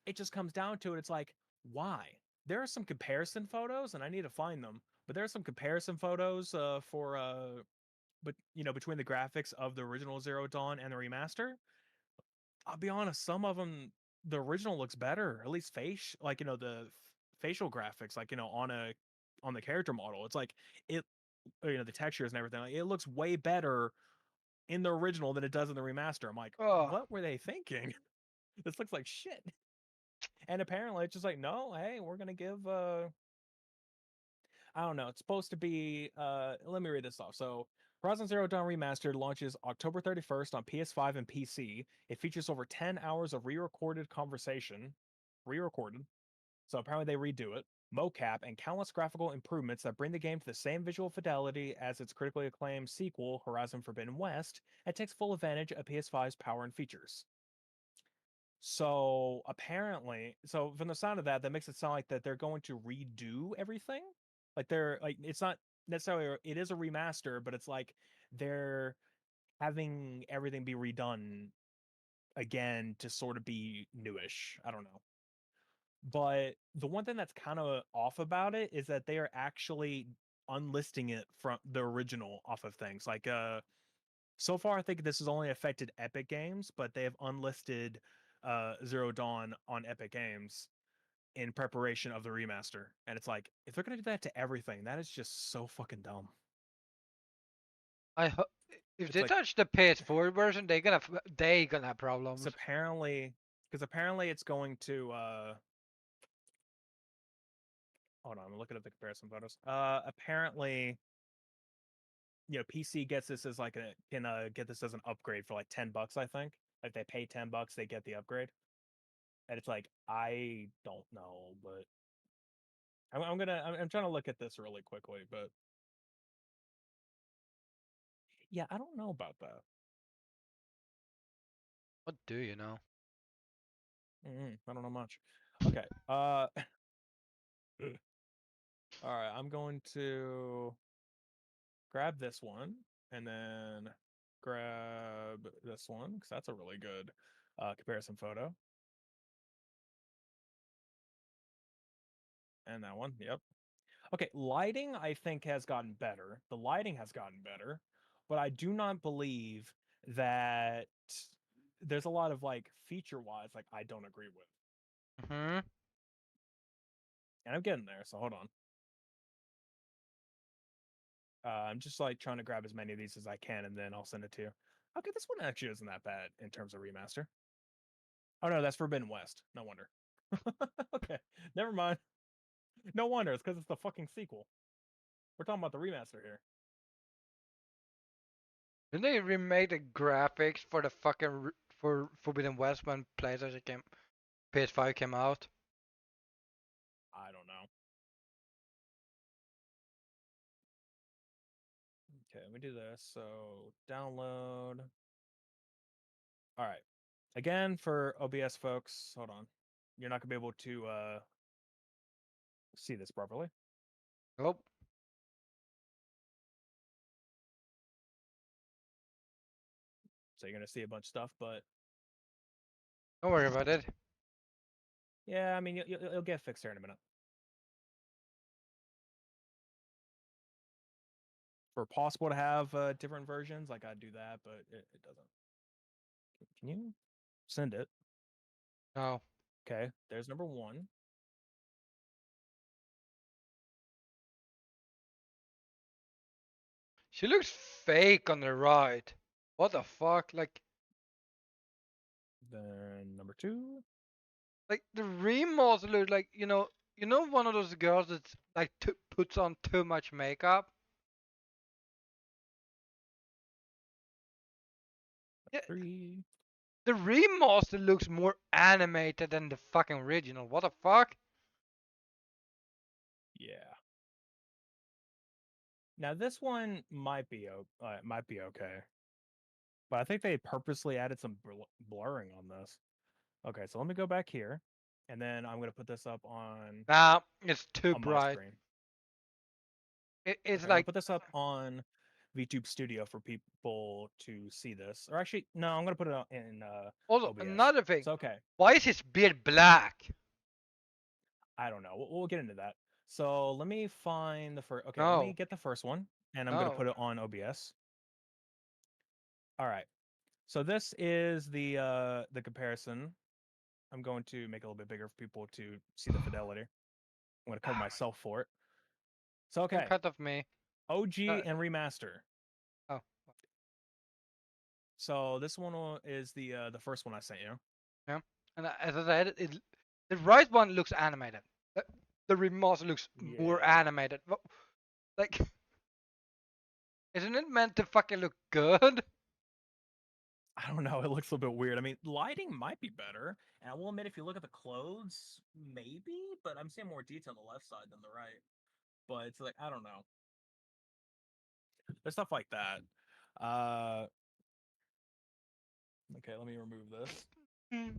it just comes down to it. It's like, why? There are some comparison photos, and I need to find them. But there are some comparison photos for but between the graphics of the original Zero Dawn and the remaster. I'll be honest, some of them, the original looks better, at least like the facial graphics, like on the character model. It's like it, the textures and everything. Like, it looks way better in the original than it does in the remaster. I'm like, Oh, what were they thinking? This looks like shit. And apparently, it's just like, no, hey, we're gonna give I don't know. It's supposed to be. Let me read this off. So, Horizon Zero Dawn Remastered launches October 31st on PS5 and PC. It features over 10 hours of re-recorded conversation, re-recorded. So apparently they redo it, mocap, and countless graphical improvements that bring the game to the same visual fidelity as its critically acclaimed sequel, Horizon Forbidden West, and takes full advantage of PS5's power and features. So apparently, so from the sound of that, that makes it sound like that they're going to redo everything. Like they're like it's not necessarily it is a remaster, but it's like they're having everything be redone again to sort of be newish. I don't know. But the one thing that's kind of off about it is that they are actually unlisting it from the original off of things. Like so far I think this has only affected Epic Games, but they have unlisted Zero Dawn on Epic Games in preparation of the remaster. And it's like if they're going to do that to everything, that is just so fucking dumb. I ho- if It's they like touch the PS4 version, they gonna have it's problems. apparently because apparently it's going to hold on, I'm looking at the comparison photos. Apparently, PC gets this as like a can get this as an upgrade for like $10, I think. If they pay $10, they get the upgrade. And it's like I don't know, but I'm trying to look at this really quickly, but yeah, I don't know about that. What do you know? I don't know much. Okay. All right. I'm going to grab this one and then grab this one because that's a really good comparison photo. And that one. Yep. Okay. Lighting, I think, has gotten better. The lighting has gotten better, but I do not believe that there's a lot of like feature wise, like I don't agree with. Hmm. And I'm getting there. So hold on. I'm just like trying to grab as many of these as I can, and then I'll send it to you. Okay, this one actually isn't that bad in terms of remaster. Oh no, that's Forbidden West. No wonder. Okay, never mind. No wonder. It's because it's the fucking sequel. We're talking about the remaster here. Didn't they remake the graphics for the for Forbidden West when PS5 came out? I don't know. Okay, let me do this. So download. All right. Again, for OBS folks, hold on. You're not gonna be able to see this properly. Nope. So you're gonna see a bunch of stuff, but Don't worry about it. yeah, I mean, it'll get fixed here in a minute. For possible to have different versions, like I do that, but it doesn't. Can you send it? No. Okay, there's number one. She looks fake on the right. What the fuck? Then number two. Like the remaster look like one of those girls that's like puts on too much makeup. Yeah, Three. the remaster looks more animated than the fucking original. What the fuck? Yeah. Now this one might be okay, but I think they purposely added some blurring on this. Okay, so let me go back here, and then I'm gonna put this up Nah, it's too on my bright. screen. It's Okay, I'm gonna like put this up on VTube Studio for people to see this. Or actually, no, I'm gonna put it in also OBS. another thing. So okay, Why is his beard black? I don't know. We'll get into that. So let me find the first. Okay, let me No, get the first one, and I'm gonna no. put it on OBS. All right. So this is the comparison. I'm going to make it a little bit bigger for people to see the fidelity. I'm going to cover myself for it. So Same okay, cut of me. OG Uh, and remaster. oh, So this one is the first one I sent you. yeah. And as I said, the right one looks animated. The remaster looks more Yeah. animated. Like, isn't it meant to fucking look good? I don't know. It looks a little bit weird. I mean, lighting might be better. And I will admit, if you look at the clothes, maybe, but I'm seeing more detail on the left side than the right. But it's like, I don't know. There's stuff like that. Uh, okay, let me remove this. Hmm.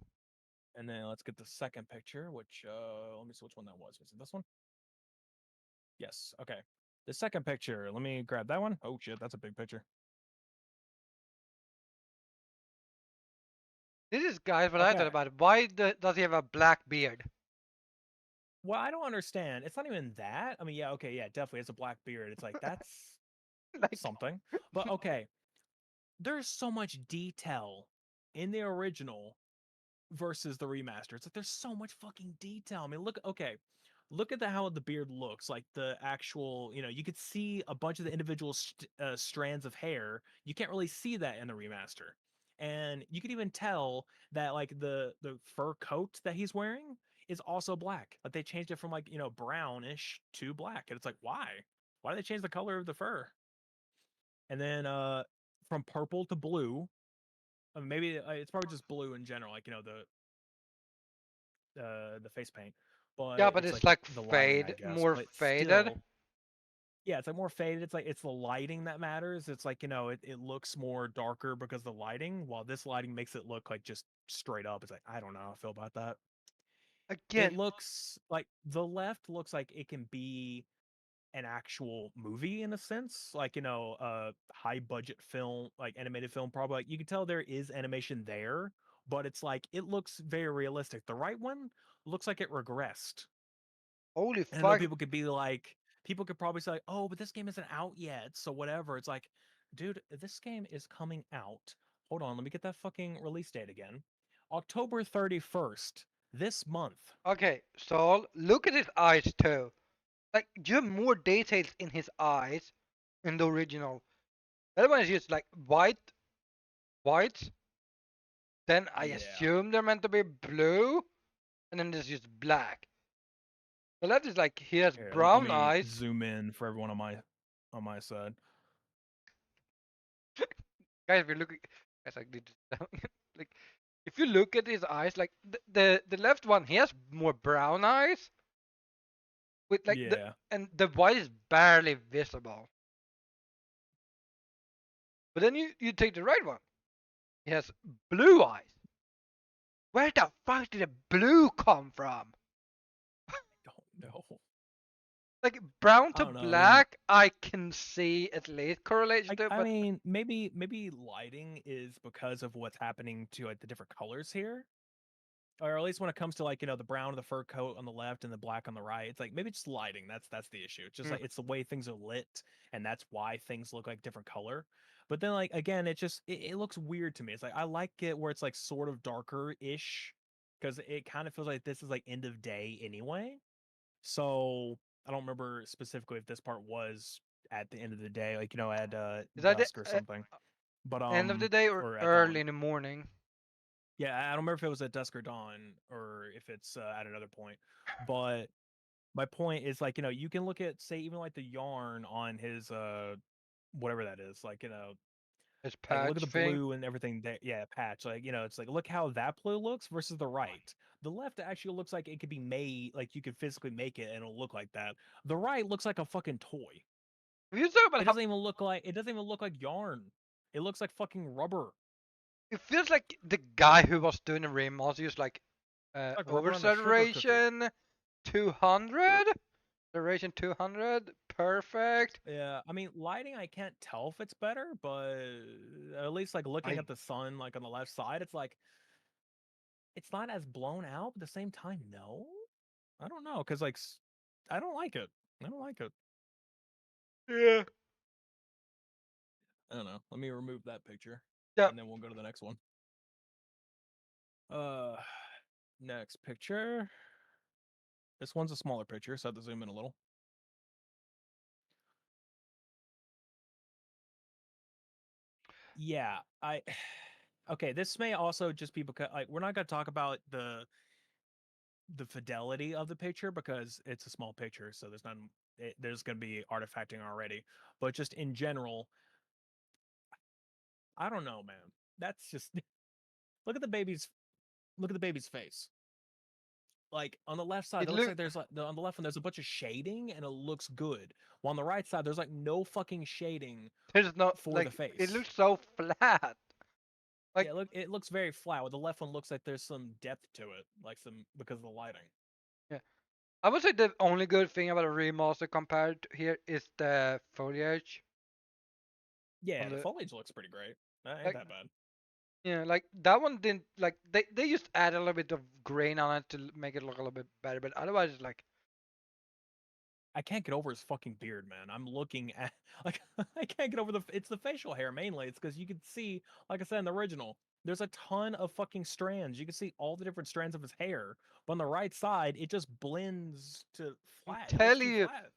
And then let's get the second picture, which let me see which one that was. Was it this one? Yes. Okay. The second picture. Let me grab that one. Oh shit, that's a big picture. This is guys what I thought Okay. about it. Why does he have a black beard? Well, I don't understand. It's not even that. I mean, yeah, okay, yeah, definitely. It's a black beard. It's like that's Like, something. But okay, there's so much detail in the original versus the remaster. It's like there's so much fucking detail. I mean, look, okay, look at how the beard looks. Like the actual, you could see a bunch of the individual strands of hair. You can't really see that in the remaster, and you could even tell that like the fur coat that he's wearing is also black. Like they changed it from like brownish to black, and it's like why? Why did they change the color of the fur? And then from purple to blue. Maybe it's probably just blue in general, like the face paint, but yeah, but it's it's like like the lighting, I fade, guess. more But faded. still, yeah, it's like more faded. It's like it's the lighting that matters. It's like it looks more darker because the lighting, while this lighting makes it look like just straight up. It's like I don't know how I feel about that. It Again, looks like the left looks like it can be an actual movie in a sense, like a high budget film, like animated film. Probably like, you can tell there is animation there, but it's like it looks very realistic. The right one looks like it regressed. holy And I know fuck. people could probably say, like, oh, but this game isn't out yet, so whatever. It's like, dude, this game is coming out. Hold on, let me get that fucking release date again. October 31st, this month. Okay, so look at his eyes too. Like, you have more details in his eyes in the original. The other one is just like white. Then I Yeah. assume they're meant to be blue, and then there's just black. The left is like he has Here, let brown me eyes. zoom in for everyone on my side. Guys, if you're looking, guys, I need to like, if you look at his eyes, like the left one, he has more brown eyes with like the Yeah. and the white is barely visible. But then you take the right one, he has blue eyes. Where the fuck did the blue come from? Don't know. Like brown I to don't know. I mean, black, I can see at least correlation to, I but mean, maybe lighting is because of what's happening to like the different colors here. Or at least when it comes to like, the brown of the fur coat on the left and the black on the right. It's like maybe just lighting. That's the issue. It's just mm, like it's the way things are lit, and that's why things look like different color. But then like again, it looks weird to me. It's like I like it where it's like sort of darker-ish, because it kind of feels like this is like end of day anyway. So I don't remember specifically if this part was at the end of the day, like at is that the dusk or something. But end of the day or or at early dawn. in the morning? Yeah, I don't remember if it was at dusk or dawn or if it's at another point. But my point is like you can look at say even like the yarn on his whatever that is, like His like look at patch the thing. blue and everything there, yeah, patch, like it's like look how that blue looks versus the right. The left actually looks like it could be made, like you could physically make it and it'll look like that. The right looks like a fucking toy. We used to talk about It how doesn't even look like yarn. It looks like fucking rubber. it feels like the guy who was doing the remaster was like It's like rubber on a sugar cookie. oversaturation 200, saturation 200, perfect. Yeah, I mean, lighting, I can't tell if it's better, but at least like looking I at the sun, like on the left side, it's like it's not as blown out, but at the same time, no. I don't know, because like I don't like it. I don't like it. yeah I don't know. Let me remove that picture, yeah. and then we'll go to the next one. Uh, next picture. This one's a smaller picture, so I have to zoom in a little. Yeah, I. Okay, this may also just be because like we're not going to talk about the fidelity of the picture because it's a small picture, so there's going to be artifacting already. But just in general, I don't know, man. That's just look at the baby's look at the baby's face. Like on the left side, It it looks look like there's like on the left one there's a bunch of shading and it looks good. While on the right side, there's like no fucking shading there's no for the like it face. looks so flat. Like, Yeah, look, it looks very flat. With the left one looks like there's some depth to it, like some because of the lighting. yeah, I would say the only good thing about a remaster compared to here is the foliage on Yeah, the the foliage looks pretty great. That ain't like. that bad. Yeah, like that one didn't like they just add a little bit of grain on it to make it look a little bit better, but otherwise it's like I can't get over his fucking beard, man. I'm looking at like I can't get over it's the facial hair mainly. It's because you can see, like I said in the original, there's a ton of fucking strands. You can see all the different strands of his hair, but on the right side, it just blends to I'm flat. It looks too telling you, flat.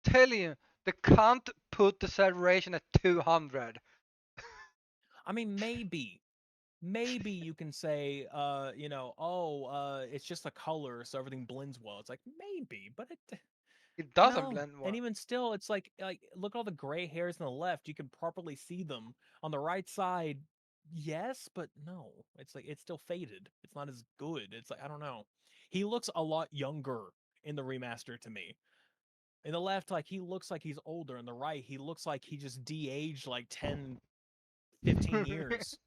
telling you, they can't put the saturation at 200. I mean, maybe you can say, it's just a color, so everything blends well. It's like maybe, but it It doesn't no. blend And well. even still, it's like look at all the gray hairs on the left. You can properly see them. On the right side, yes, but no. It's like it's still faded. It's not as good. It's like I don't know. He looks a lot younger in the remaster to me. In the left, like he looks like he's older. In the right, he looks like he just de-aged like 10, 15 years.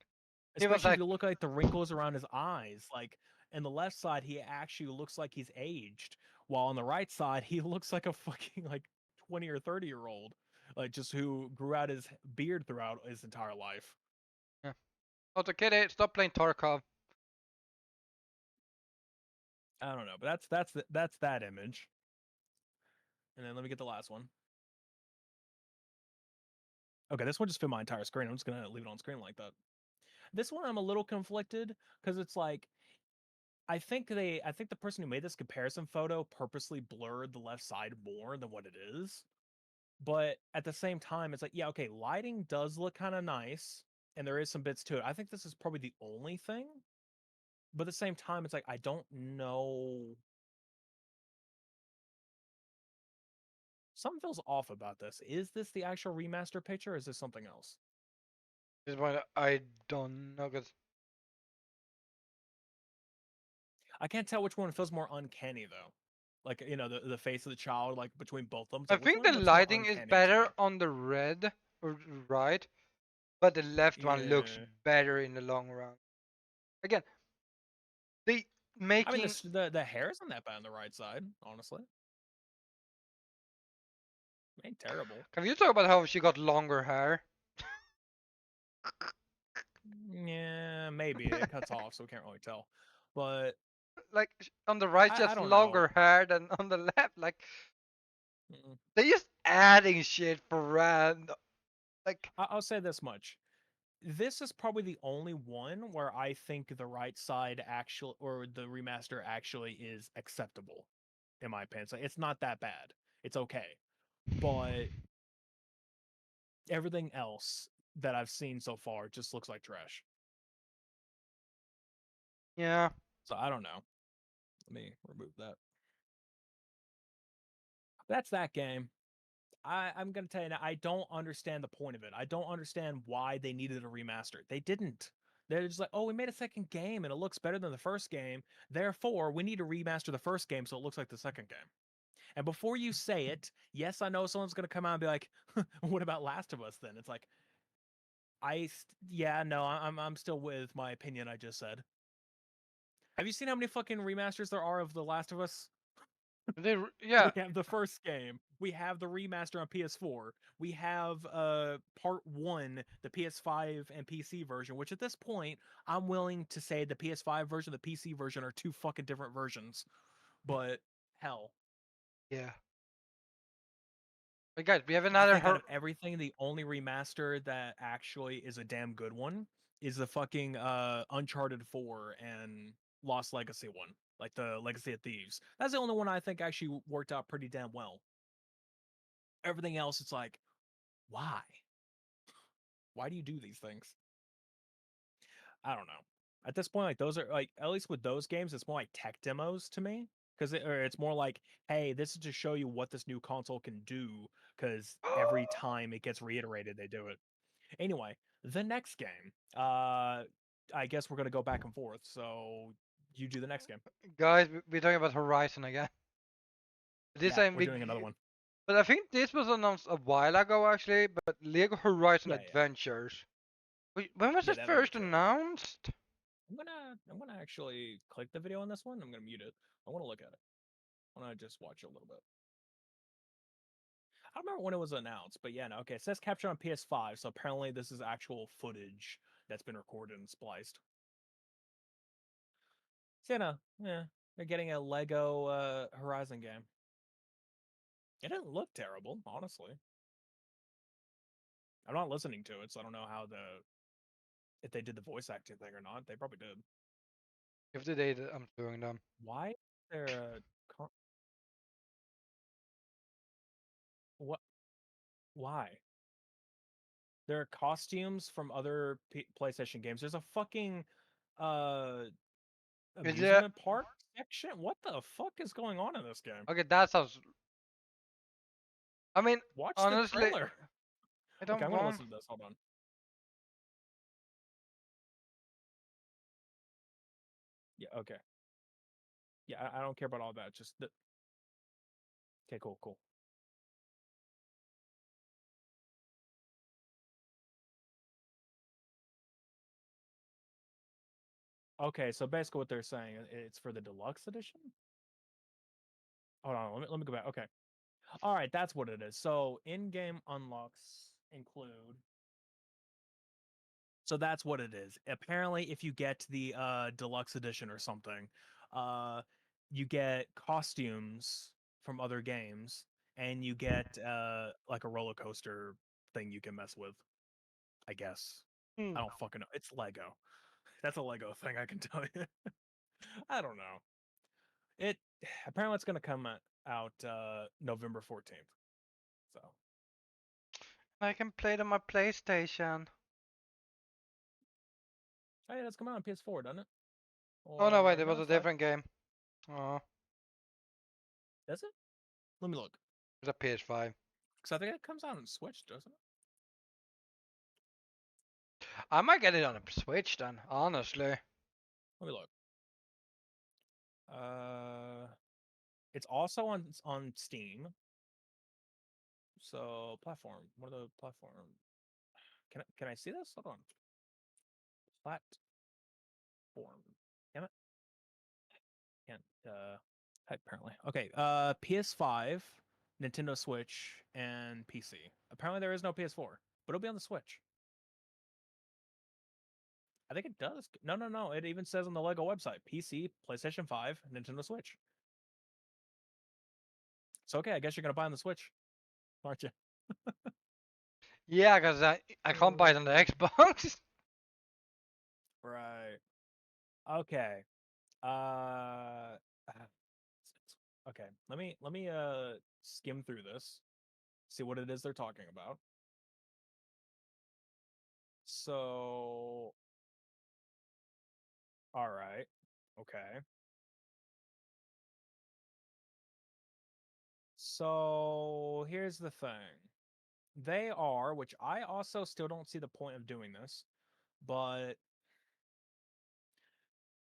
He was Especially if like, you look at the wrinkles around his eyes. Like in the left side, he actually looks like he's aged, while on the right side, he looks like a fucking like 20 or 30-year-old, like just who grew out his beard throughout his entire life. yeah. Oh, kitty, stop playing Tarkov. I don't know, but that's that image. And then let me get the last one. Okay, this one just fit my entire screen. I'm just gonna leave it on screen like that. This one I'm a little conflicted because it's like I think the person who made this comparison photo purposely blurred the left side more than what it is. But at the same time, it's like, yeah, okay, lighting does look kind of nice, and there is some bits to it. I think this is probably the only thing. But at the same time, it's like I don't know. Something feels off about this. Is this the actual remaster picture, or is this something else? This one I don't know because I can't tell which one feels more uncanny though. Like the face of the child, like between both of them. It's I like which think the one looks more lighting is uncanny to better me? on the red or right, but the left one looks Yeah. better in the long run. Again, they I mean, making. the hair isn't that bad on the right side, honestly. It ain't terrible. Can you talk about how she got longer hair? Yeah, maybe it cuts off, so we can't really tell. But Like on the right, she I has don't know. longer hair than on the left. Like Mm. they just adding shit for random. Like I'll say this much. This is probably the only one where I think the right side actual or the remaster actually is acceptable, in my opinion. So it's not that bad. It's okay. But everything else that I've seen so far just looks like trash. yeah, So I don't know. Let me remove that. That's that game. I'm gonna tell you now, I don't understand the point of it. I don't understand why they needed a remaster. They didn't. They're just like, oh, we made a second game and it looks better than the first game. Therefore, we need to remaster the first game so it looks like the second game. And before you say it, yes, I know someone's gonna come out and be like, "What about Last of Us?" Then it's like, yeah, no, I'm still with my opinion I just said. Have you seen how many fucking remasters there are of The Last of Us? yeah, We have the first game. We have the remaster on PS4. We have part 1, the PS5 and PC version, which at this point I'm willing to say the PS5 version and the PC version are two fucking different versions. But hell, yeah. But guys, we have I another think out her. of everything the only remaster that actually is a damn good one is the fucking Uncharted 4 and Lost Legacy one. Like the Legacy of Thieves. That's the only one I think actually worked out pretty damn well. Everything else, it's like, why? Why do you do these things? I don't know. At this point, like those are like at least with those games, it's more like tech demos to me because it's more like, hey, this is to show you what this new console can do. Because every time it gets reiterated, they do it. Anyway, the next game. I guess we're gonna go back and forth. So you do the next game. Guys, we're talking about Horizon again. This Yeah, time we're doing another we, one. but I think this was announced a while ago actually. But Lego Horizon Yeah, yeah. Adventures. Wait, when was Yeah, it they have like a first trailer. announced? I'm gonna actually click the video on this one. I'm gonna mute it. I want to look at it. I want to just watch it a little bit. I don't remember when it was announced, but yeah, no, okay. It says captured on PS5, so apparently this is actual footage that's been recorded and spliced. So, you know, yeah, they're getting a Lego Horizon game. It didn't look terrible, honestly. I'm not listening to it, so I don't know how if they did the voice acting thing or not. They probably did. If they did, I'm suing them. Why is there what? Why? There are costumes from other PlayStation games. There's a fucking uh Is it? amusement park section. What the fuck is going on in this game? Okay, that sounds. I mean, Watch the honestly, trailer. I Okay, don't I'm gonna want. listen to this. Hold on. Yeah. Okay. Yeah, I don't care about all that. Just the. Okay. Cool. Cool. Okay, so basically what they're saying, it's for the deluxe edition. Hold on. Let me go back. Okay. All right, that's what it is. So in-game unlocks include. So that's what it is. Apparently, if you get the deluxe edition or something, uh, you get costumes from other games, and you get like a roller coaster thing you can mess with. I guess. Hmm. I don't fucking know. It's Lego. That's a Lego thing, I can tell you. I don't know. It apparently it's gonna come out November 14th. So I can play it on my PlayStation. oh yeah, it's coming out on PS4, doesn't it? Oh no, wait, Or it was no, a it's five. different game. Oh, Does it? Let me look. it's a PS5. Because I think it comes out on Switch, doesn't it? I might get it on a Switch then, honestly. Let me look. Uh, it's also on Steam. So platform. What are the platform? Can I see this? Hold on. Platform. Damn it. Can't. Apparently. Okay. PS5, Nintendo Switch, and PC. Apparently there is no PS4, but it'll be on the Switch. I think it does. No, no, no. It even says on the Lego website: PC, PlayStation 5, Nintendo Switch. So okay, I guess you're gonna buy on the Switch, aren't you? Yeah, cause I can't buy it on the Xbox. Right. Okay. Uh. Okay. Let me skim through this, see what it is they're talking about. So, all right. Okay. So here's the thing. They are, which I also still don't see the point of doing this, but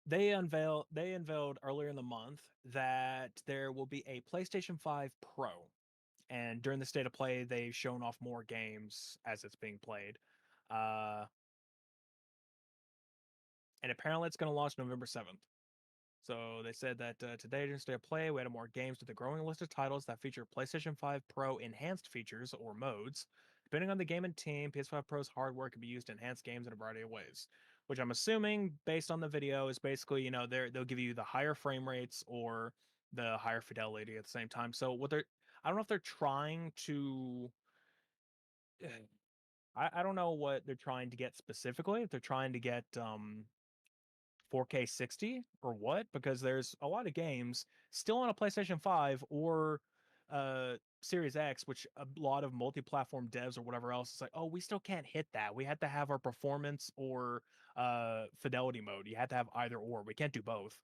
they unveiled earlier in the month that there will be a PlayStation 5 Pro. And during the state of play, they've shown off more games as it's being played. Uh, and apparently it's going to launch November 7th. So they said that today during state of play, we added more games to the growing list of titles that feature PlayStation 5 Pro enhanced features or modes. Depending on the game and team, PS5 Pro's hardware can be used to enhance games in a variety of ways. Which I'm assuming, based on the video, is basically they'll give you the higher frame rates or the higher fidelity at the same time. So what they're I don't know if they're trying to I don't know what they're trying to get specifically. If they're trying to get 4K 60 or what, because there's a lot of games still on a PlayStation 5 or Series X, which a lot of multi-platform devs or whatever else is like, oh, we still can't hit that. We had to have our performance or fidelity mode. You had to have either or. We can't do both.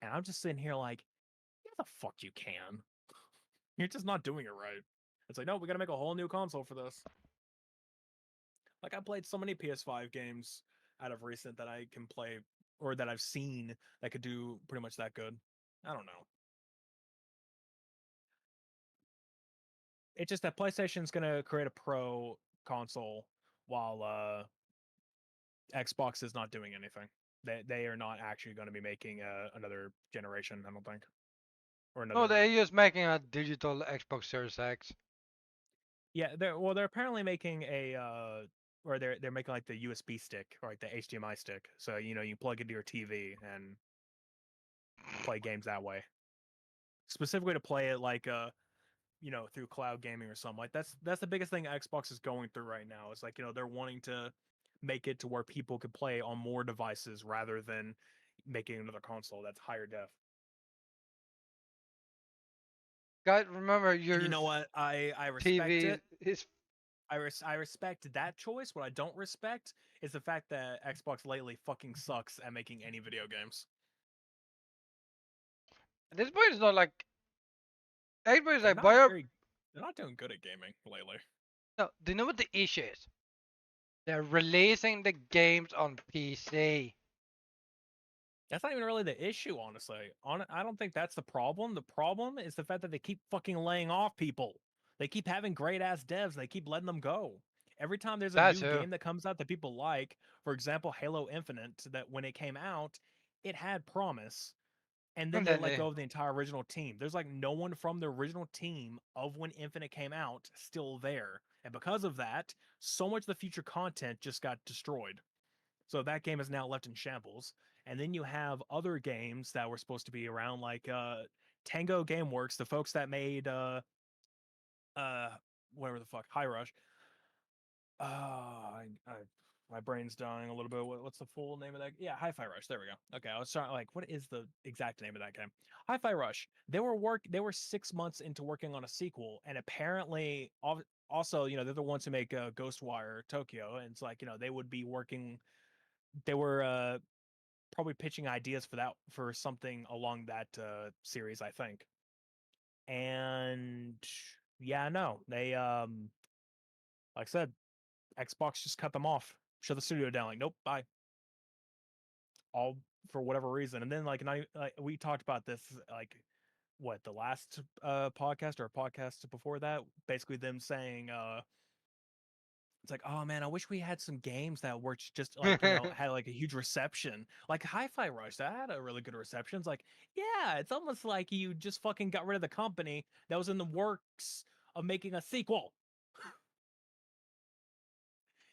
And I'm just sitting here like, yeah, the fuck you can. You're just not doing it right. It's like, no, we got to make a whole new console for this. Like I played so many PS5 games out of recent that I can play or that I've seen that could do pretty much that good. I don't know. It's just that PlayStation's gonna create a pro console while Xbox is not doing anything. They are not actually going to be making another generation. I don't think, or No, another. they're just making a digital Xbox Series X. Yeah, they're apparently making a or they're making like the USB stick or like the HDMI stick. So you plug into your TV and play games that way. Specifically to play it like through cloud gaming or something. Like that's the biggest thing Xbox is going through right now. It's like, they're wanting to make it to where people could play on more devices rather than making another console that's higher def. Guys, remember And you your know what? I respect TV it. is. I respect that choice. What I don't respect is the fact that Xbox lately fucking sucks at making any video games. At this point, it's not like everybody's They're like, not why are very they're not doing good at gaming lately. no? Do you know what the issue is? They're releasing the games on PC. That's not even really the issue, honestly. I don't think that's the problem. The problem is the fact that they keep fucking laying off people. They keep having great ass devs. They keep letting them go. Every time there's a That's new who. game that comes out that people like, for example, Halo Infinite, that when it came out, it had promise, and then And they then let they, go of the entire original team. There's like no one from the original team of when Infinite came out still there. And because of that, so much of the future content just got destroyed. So that game is now left in shambles. And then you have other games that were supposed to be around, like Tango Gameworks, the folks that made uh whatever the fuck, High Rush. I my brain's dying a little bit. What's the full name of that? Yeah, Hi-Fi Rush. There we go. Okay, I was trying like, what is the exact name of that game? Hi-Fi Rush. They were 6 months into working on a sequel, and apparently, also, they're the ones who make Ghostwire Tokyo, and it's like, they would be working. They were probably pitching ideas for something along that series, I think. And yeah, no, they like I said, Xbox just cut them off, shut the studio down. Like, nope, bye. All for whatever reason. And then like we talked about this like what the last podcast or podcast before that, basically them saying it's like, oh man, I wish we had some games that were just like, had like a huge reception. Like Hi-Fi Rush, that had a really good reception. It's like, yeah, it's almost like you just fucking got rid of the company that was in the works of making a sequel.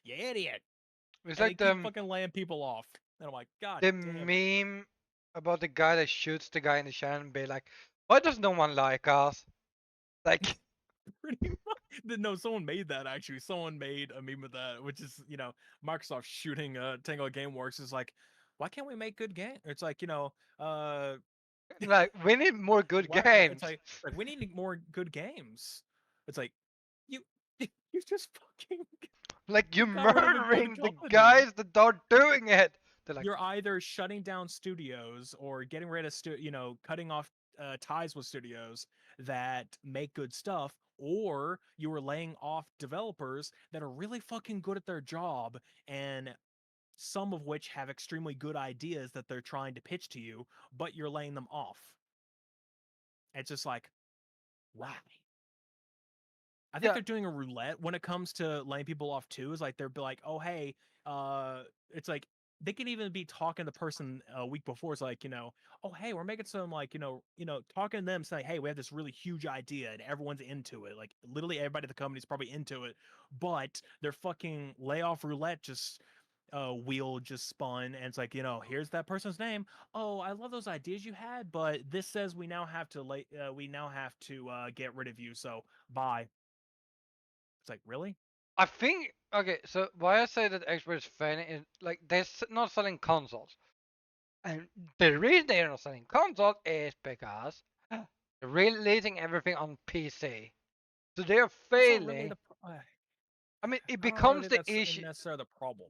You idiot. it's And they like keep fucking laying people off. And I'm like, God the damn it. meme about the guy that shoots the guy in the channel and be like, why does no one like us? Like, Pretty much. No, someone made that actually. Someone made a meme of that, which is, Microsoft shooting Tango Gameworks is like, why can't we make good games? It's like, uh like we need more good why it's games. like we need more good games. It's like you you just fucking Like you're got rid of a good murdering the company. guys that are doing it. They're like, You're either shutting down studios or getting rid of cutting off ties with studios that make good stuff, or you were laying off developers that are really fucking good at their job, and some of which have extremely good ideas that they're trying to pitch to you, but you're laying them off. It's just like, why? I think yeah, they're doing a roulette when it comes to laying people off too. Is like they're be like, oh hey, it's like they can even be talking to the person a week before. It's like, oh hey, we're making some like talking to them saying, hey, we have this really huge idea and everyone's into it. Like literally everybody at the company's probably into it, but their fucking layoff roulette just wheel just spun, and it's like, here's that person's name. Oh, I love those ideas you had, but this says we now have to get rid of you, so bye. It's like, really? I think okay. So why I say that Xbox is failing is like they're not selling consoles, and the reason they're not selling consoles is because they're releasing everything on PC. So they're That's not really failing. the. I mean, it I don't know becomes that the that's issue. necessarily the problem.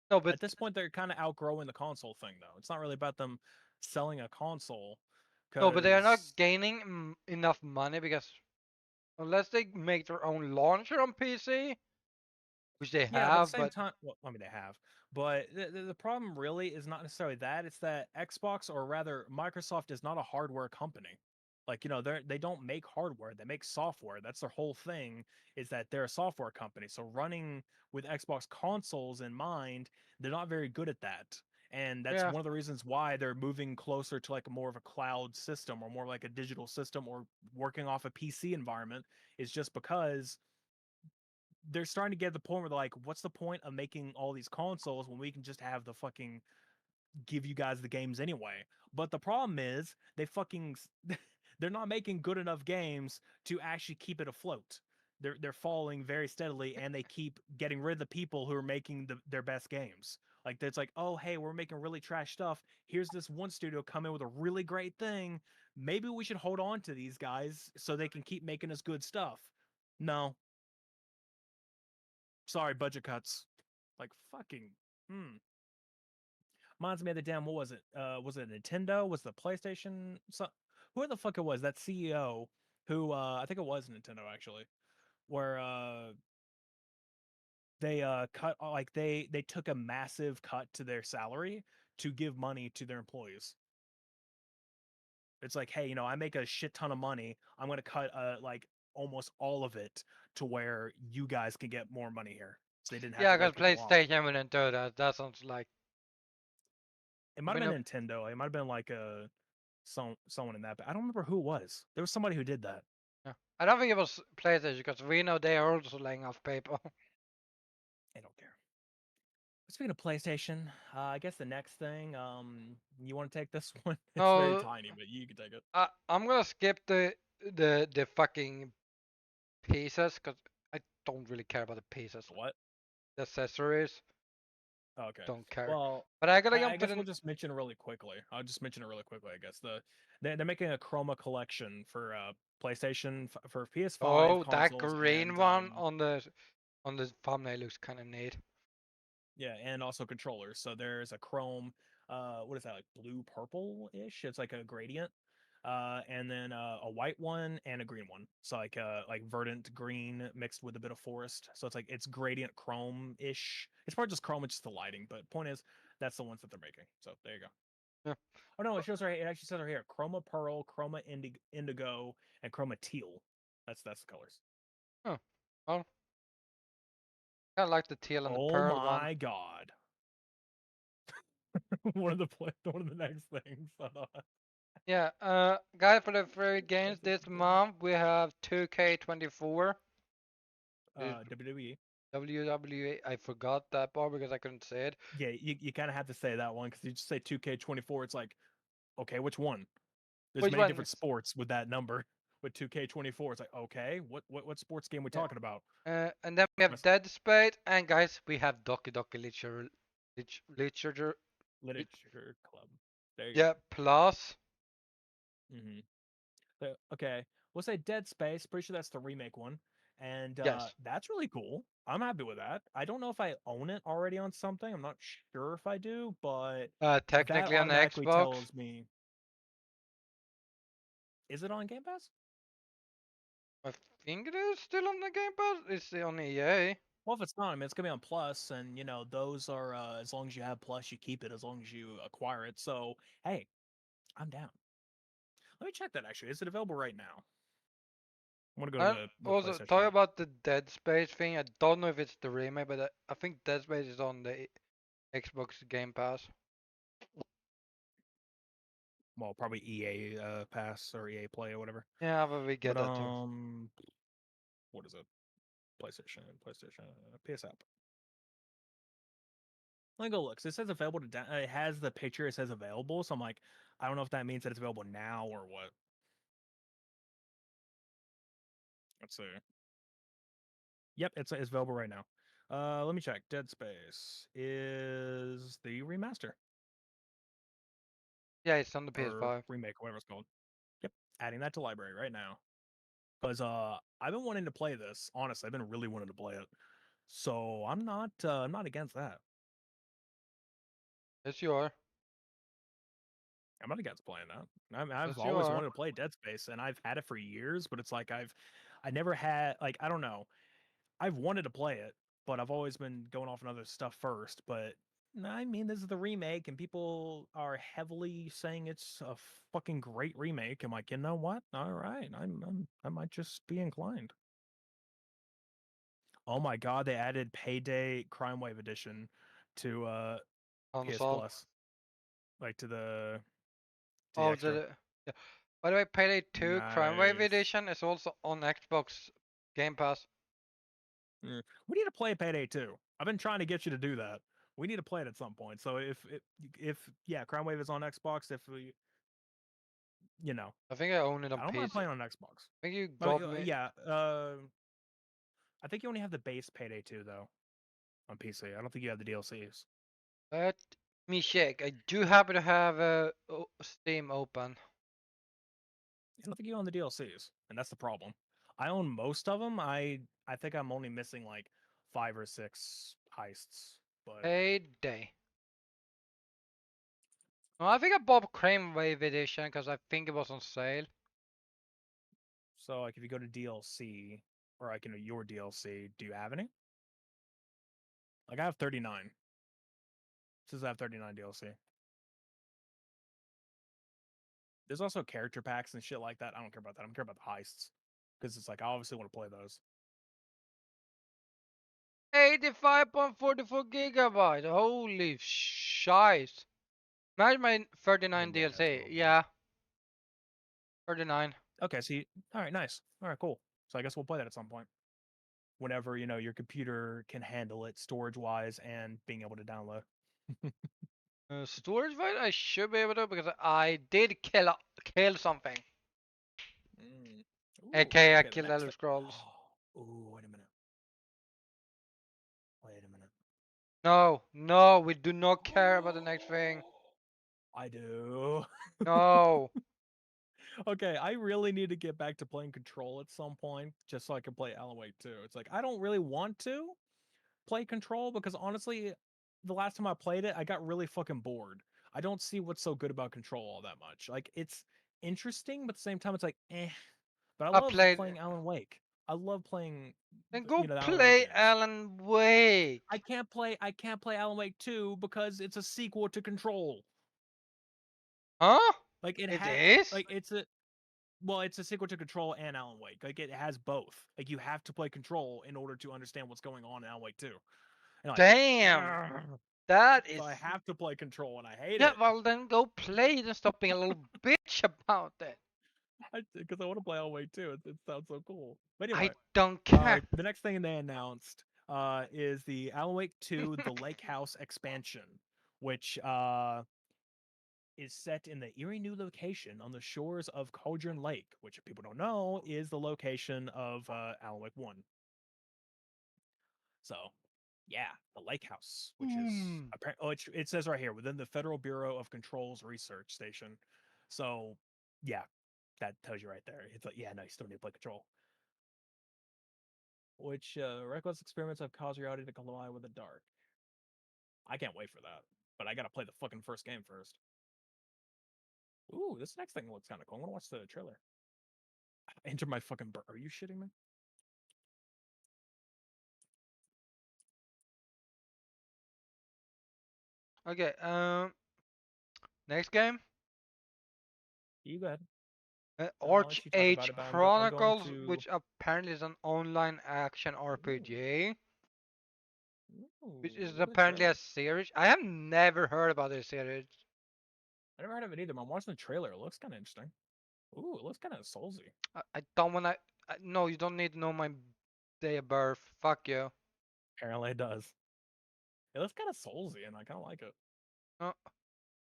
No, but At this point, they're kind of outgrowing the console thing, though. It's not really about them selling a console, no, but they are not because gaining enough money because unless they make their own launcher on PC, which they yeah, but at the have, same but time, well, I mean they have, but the problem really is not necessarily that. It's that Xbox, or rather Microsoft, is not a hardware company. Like, they don't make hardware, they make software. That's their whole thing, is that they're a software company. So running with Xbox consoles in mind, they're not very good at that. And that's Yeah. one of the reasons why they're moving closer to like more of a cloud system or more like a digital system or working off a PC environment, is just because they're starting to get to the point where they're like, what's the point of making all these consoles when we can just have the fucking give you guys the games anyway? But the problem is they fucking they're not making good enough games to actually keep it afloat. They're falling very steadily, and they keep getting rid of the people who are making their best games. Like it's like, oh hey, we're making really trash stuff. Here's this one studio come in with a really great thing. Maybe we should hold on to these guys so they can keep making us good stuff. No, sorry, budget cuts. Like fucking. Hmm. Reminds me of the damn. What was it? Was it Nintendo? Was the PlayStation? Who the fuck it was? That CEO who I think it was Nintendo actually, where they cut like they took a massive cut to their salary to give money to their employees. It's like, hey, I make a shit ton of money. I'm gonna cut like almost all of it to where you guys can get more money here, so they didn't have to Yeah, lay because people off. PlayStation wouldn't do that. That sounds like. It I might mean, have been Nintendo. It might have been like someone in that. But I don't remember who it was. There was somebody who did that. yeah. I don't think it was PlayStation because we know they are also laying off people. I don't care. Speaking of PlayStation, I guess the next thing, you want to take this one? It's very No, tiny, but you can take it. I'm gonna skip the fucking pieces because I don't really care about the pieces. What? The accessories, Oh, okay. don't care. Well, But I gotta I jump to guess the. we'll just mention it really quickly. I'll just mention it really quickly. I guess they're making a Chroma collection for PlayStation for PS5 Oh, that consoles green and one on the thumbnail looks kind of neat. yeah, and also controllers. So there's a Chrome, what is that, like blue purple ish? It's like a gradient. And then a white one and a green one. So like verdant green mixed with a bit of forest. So it's gradient chrome ish. It's probably just chrome, it's just the lighting. But point is, that's the ones that they're making. So there you go. Yeah. Oh no, it shows right. It actually says right here: chroma pearl, chroma indigo, and chroma teal. That's the colors. Oh, well, kind of like the teal and the Oh pearl one. my god! One of the next things. Yeah, guys, for the free games this month we have 2K24. This WWE. WWE. I forgot that part because I couldn't say it. Yeah, you kind of have to say that one because you just say 2K24. It's like, okay, which one? There's Which many one? different sports with that number. With 2K24, it's like, okay, what sports game we Yeah. talking about? And then we have Must- Dead Space, and guys, we have Doki Doki Literature. Literature Club. There you Yeah, plus. go. Okay, we'll say Dead Space. Pretty sure that's the remake one, and Yes. that's really cool. I'm happy with that. I don't know if I own it already on something. I'm not sure if I do, but that Technically on automatically Xbox. tells me, is it on Game Pass? I think it is still on the Game Pass. It's on EA. Well, if it's not, I mean, it's gonna be on Plus, and those are as long as you have Plus, you keep it as long as you acquire it. So hey, I'm down. Let me check that actually. Is it available right now? I'm gonna go to I'm the also PlayStation talking app. about the Dead Space thing. I don't know if it's the remake, but I think Dead Space is on the Xbox Game Pass. Well, probably EA Pass or EA Play or whatever. Yeah, but we get But that too. what is it? PlayStation, PS app. Let me go look. So it says available to it has the picture. It says available. So I'm like, I don't know if that means that it's available now or what. Let's see. Yep, it's available right now. Let me check. Dead Space is the remaster Yeah, it's on the or PS5. remake, whatever it's called. Yep, adding that to library right now. Because I've been wanting to play this. Honestly, I've been really wanting to play it. So I'm not against that. Yes, you are. I'm not against playing that. I've Yes, you always are. wanted to play Dead Space, and I've had it for years. But it's like I never had like I don't know. I've wanted to play it, but I've always been going off on other stuff first. But I mean, this is the remake, and people are heavily saying it's a fucking great remake. I'm like, you know what? All right, I might just be inclined. Oh my god, they added Payday Crime Wave Edition to PS console. Plus, like to the Oh, extra. yeah. By the way, Payday 2 Crime Wave Nice. Edition is also on Xbox Game Pass. We need to play Payday 2. I've been trying to get you to do that. We need to play it at some point. So if yeah, Crime Wave is on Xbox. If we, you know, I think I own it on I don't mind PC. playing on Xbox. I think you But got me. yeah, I think you only have the base Payday 2 though on PC. I don't think you have the DLCs. Let me check. I do happen to have Steam open. I don't think you own the DLCs, and that's the problem. I own most of them. I think I'm only missing like 5 or 6 heists, but Payday. No, I think I bought Crime Wave Edition because I think it was on sale. so like if you go to DLC or like your DLC, do you have any? Like I have 39. It says I have 39 DLC. There's also character packs and shit like that. I don't care about that. I don't care about the heists because it's like I obviously want to play those. 85.44 gigabytes. Holy shite. Imagine my 39 Yeah, it's a DLC. little big. Yeah, 39. Okay, see, all right, nice. All right, cool. So I guess we'll play that at some point. Whenever, your computer can handle it storage wise and being able to download. Storage fight I should be able to because I did kill something. Mm. Ooh, AKA I okay, the killed next Elder thing. Scrolls. Ooh, wait a minute. Wait a minute. No, no, we do not care about the next thing. I do. No. Okay, I really need to get back to playing Control at some point, just so I can play Alan Wake 2. It's like I don't really want to play Control because honestly, the last time I played it, I got really fucking bored. I don't see what's so good about Control all that much. Like it's interesting, but at the same time, it's like eh. But I I love played. playing Alan Wake. I love playing, Then go the Alan Wake play games. Alan Wake. I can't play Alan Wake 2 because it's a sequel to Control. Huh? Like it It had is? like it's a well, it's a sequel to Control and Alan Wake. Like it has both. Like you have to play Control in order to understand what's going on in Alan Wake 2. And like, Damn. That so is. I have to play Control and I hate Yeah, it. well then go play it and stop being a little bitch about it. Because I want to play Alan Wake 2. It sounds so cool. But I anyway, don't care. the next thing they announced is the Alan Wake 2 The Lake House expansion, which is set in the eerie new location on the shores of Cauldron Lake, which if people don't know is the location of Alan Wake 1. So, yeah, the Lake House, which is Hmm. apparently, oh, it says right here within the Federal Bureau of Control's research station. So, yeah, that tells you right there. It's like, yeah, no, you still need to play Control. Which reckless experiments have caused reality to collide with the dark. I can't wait for that, but I gotta play the fucking first game first. Ooh, this next thing looks kind of cool. I want to watch the trailer. Enter my fucking. Are you shitting me? Okay, next game. You go ahead. I'll Arch let you talk about Age it, but I'm going Chronicles, to. which apparently is an online action Ooh, RPG, which is ooh, the apparently a trailer. series. I have never heard about this series. I never heard of it either. But I'm watching the trailer. It looks kind of interesting. Ooh, it looks kind of soulsy. I don't wanna. No, you don't need to know my day of birth. Fuck you. Apparently, it does. It looks kind of soulsy, and I kind of like it. Uh,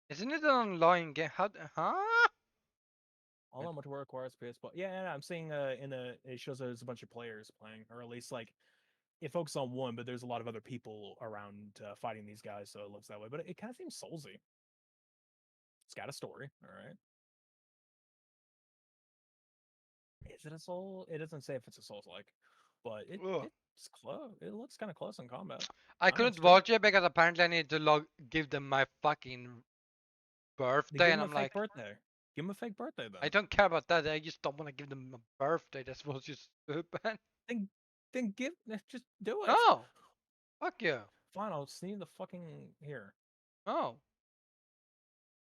isn't it an online game? Huh? All on much work requires PS Plus. Yeah, yeah, I'm seeing in the it shows there's a bunch of players playing, or at least like it focuses on one, but there's a lot of other people around fighting these guys, so it looks that way. But it kind of seems soulsy. It's got a story, all right. Is it a soul? It doesn't say if it's a souls like, but Ugh. it's close. It looks kind of close in combat. I I'm couldn't interested. watch it because apparently I need to give them my fucking Then birthday, give and him a I'm fake like, birthday. Give him a fake birthday I then. don't care about that. I just don't want to give them a birthday. That's what's just stupid. Then then give just do it. No, fuck you. Fine, I'll see the fucking here. Oh,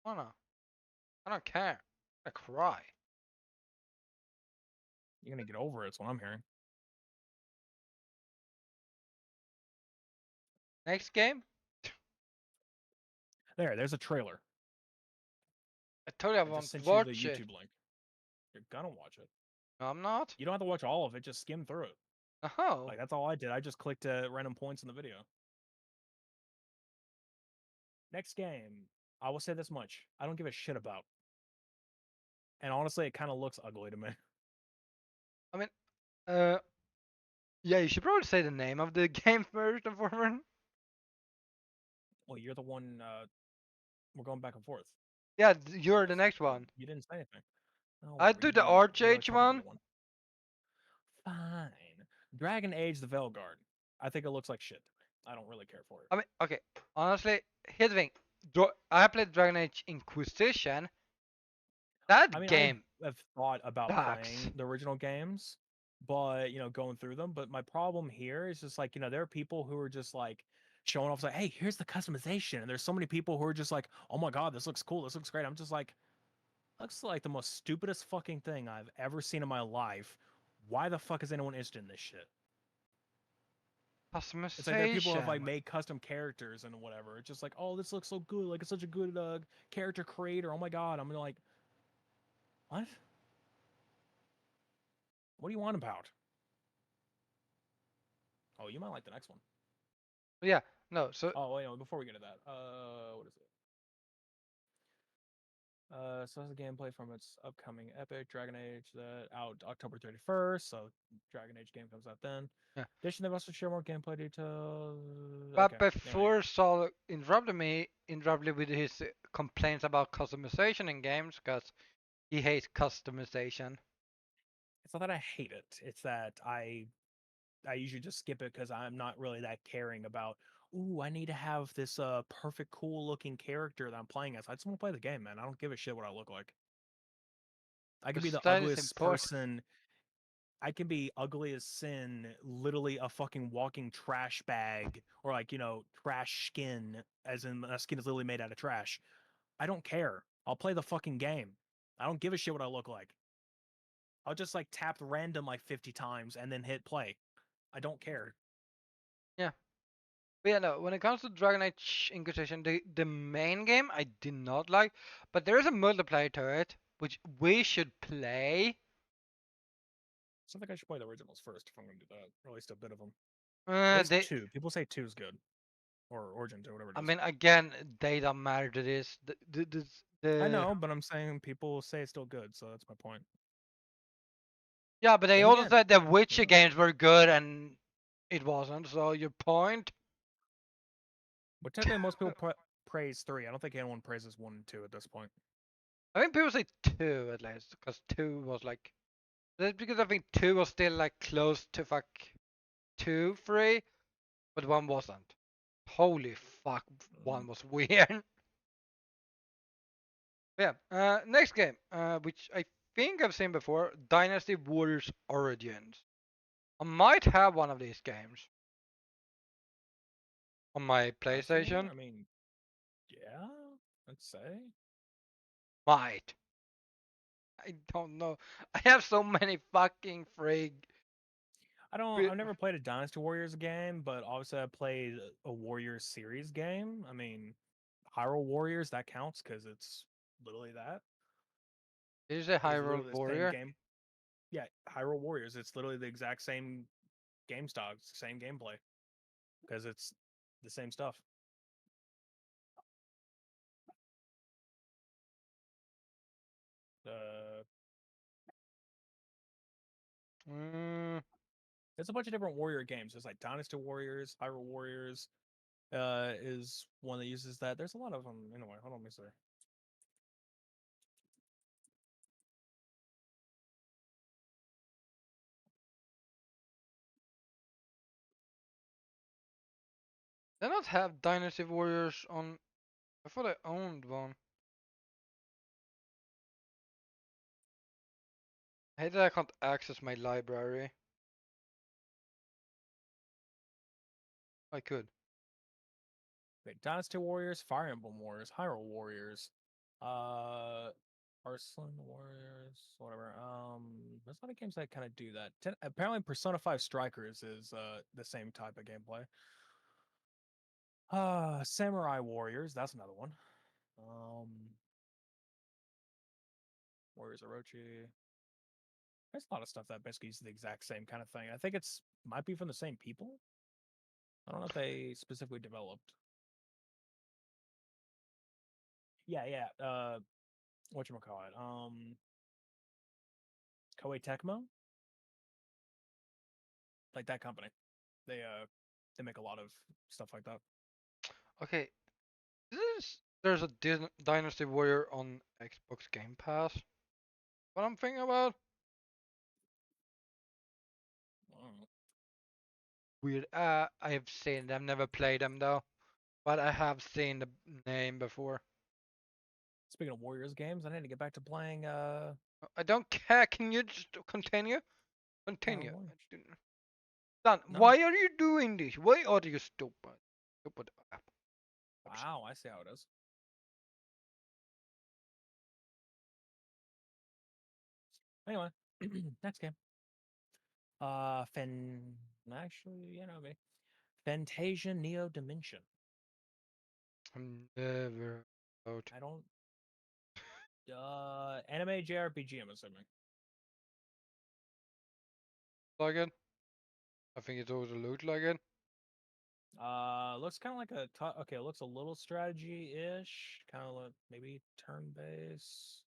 wanna? I don't care. I cry. You're gonna get over it. That's what I'm hearing. Next game? There's a trailer. I told you I I just want to sent you the watch it. YouTube link. You're gonna watch it. No, I'm not. You don't have to watch all of it. Just skim through it. Oh. Like that's all I did. I just clicked random points in the video. Next game. I will say this much. I don't give a shit about. And honestly, it kind of looks ugly to me. I mean, uh, yeah, you should probably say the name of the game first and foremost. Well, you're the one. We're going back and forth. Yeah, you're the next one. You didn't say anything. Oh, I whatever. do the You're like RJH talking to one. no one. Fine. Dragon Age: The Veilguard. I think it looks like shit to me. I don't really care for it. I mean, okay, honestly, here's the thing. I played Dragon Age Inquisition. I That mean, I game have thought about sucks. playing the original games, but going through them. But my problem here is just like, there are people who are just like showing off, like, hey, here's the customization. And there's so many people who are just like, oh my God, this looks cool. This looks great. I'm just like, looks like the most stupidest fucking thing I've ever seen in my life. Why the fuck is anyone interested in this shit? It's like there are people who have like Customization. made custom characters and whatever. It's just like, oh, this looks so good. Like it's such a good character creator. Oh my God. I'm like, what? What do you want about? Oh, you might like the next one. Yeah, no, so Oh, wait, before we get to that, what is it? So that's the gameplay from its upcoming Epic Dragon Age that out October 31st. So Dragon Age game comes out then. yeah. Addition, they've also shared more gameplay details. But Okay, anyway, before Saul interrupted with his complaints about customization in games, because he hates customization. it's not that I hate it. It's that I usually just skip it because I'm not really that caring about. Ooh, I need to have this perfect, cool looking character that I'm playing as. I just want to play the game, man. I don't give a shit what I look like. I The could be the style is ugliest important. person. I can be ugly as sin, literally a fucking walking trash bag, or like, trash skin, as in my skin is literally made out of trash. I don't care. I'll play the fucking game. I don't give a shit what I look like. I'll just like tap random like 50 times and then hit play. I don't care. Yeah. But yeah, no, when it comes to Dragon Age Inquisition, the main game I did not like, but there is a multiplayer to it, which we should play. So I think I should play the originals first if I'm gonna do that. Or at least a bit of them. At least They, two. People say two's good. Or Origin 2, whatever it I is. mean, again, they don't matter to this. I The know, but I'm saying people say it's still good, so that's my point. yeah, but they Then also again, said the who Witcher knows? games were good, and it wasn't. So your point? But technically, most people praise 3. I don't think anyone praises 1 and 2 at this point. I think people say two at least, because two was like. That's because I think two was still like close to fuck two, three, but one wasn't. Holy fuck, one was weird. Yeah. Next game, which I think I've seen before, Dynasty Warriors Origins. I might have one of these games on my Dynasty War? PlayStation. I mean, yeah, let's say. Might. I don't know. I have so many fucking frig. I've never played a Dynasty Warriors game, but obviously I played a Warriors series game. I mean, Hyrule Warriors, that counts because it's literally that. This is a It is Hyrule literally the same Warrior. game. Yeah, Hyrule Warriors. It's literally the exact same game stock, same gameplay because it's the same stuff. Uh, Mm, there's a bunch of different warrior games. There's like Dynasty Warriors, Hyrule Warriors. Is one that uses that. There's a lot of them. Anyway, hold on, let me see. they not have Dynasty Warriors on. I thought I owned one. I hate that I can't access my library. I could. Wait, Dynasty Warriors, Fire Emblem Warriors, Hyrule Warriors, uh, Arslan Warriors, whatever. There's a lot of games that kind of do that. Apparently, Persona 5 Strikers is the same type of gameplay. Samurai Warriors, that's another one. Um, Warriors Orochi. There's a lot of stuff that basically is the exact same kind of thing. I think it's might be from the same people. I don't know if they specifically developed. Yeah, yeah. Whatchamacallit? Koei Tecmo, like that company. They make a lot of stuff like that. Okay, there's a Dynasty Warrior on Xbox Game Pass. What I'm thinking about? Oh. Weird. I have seen them, never played them though, but I have seen the name before. Speaking of Warriors games, I need to get back to playing. I don't care. Can you just continue? Yeah, Continue. Warriors. Dan, No. why are you doing this? Why are you stupid? Stupid. Wow, I see how it is. Anyway, next game. Actually, you know me. Fantasia Neo Dimension. I'm never out. I don't. Anime JRPG. I'm assuming. Login. I think it's always a loot login. Looks kind of like a. Okay, it looks a little strategy-ish. Kind of like maybe turn-based.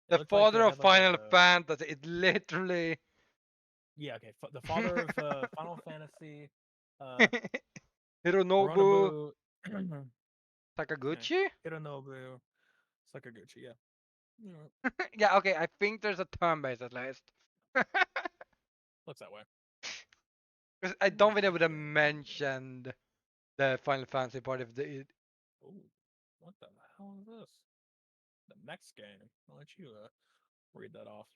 It The looked like father it of had like Final a. Fantasy. It literally. Yeah, okay. The father of Final Fantasy, uh, Hironobu Hironobu, yeah, Sakaguchi. Hironobu Sakaguchi. Yeah. Yeah, Yeah. Okay. I think there's a turn base at least. 'cause that way. 'Cause I don't think they would have Okay. mentioned the Final Fantasy part if they. Ooh, what the hell is this? The next game. I'll let you read that off.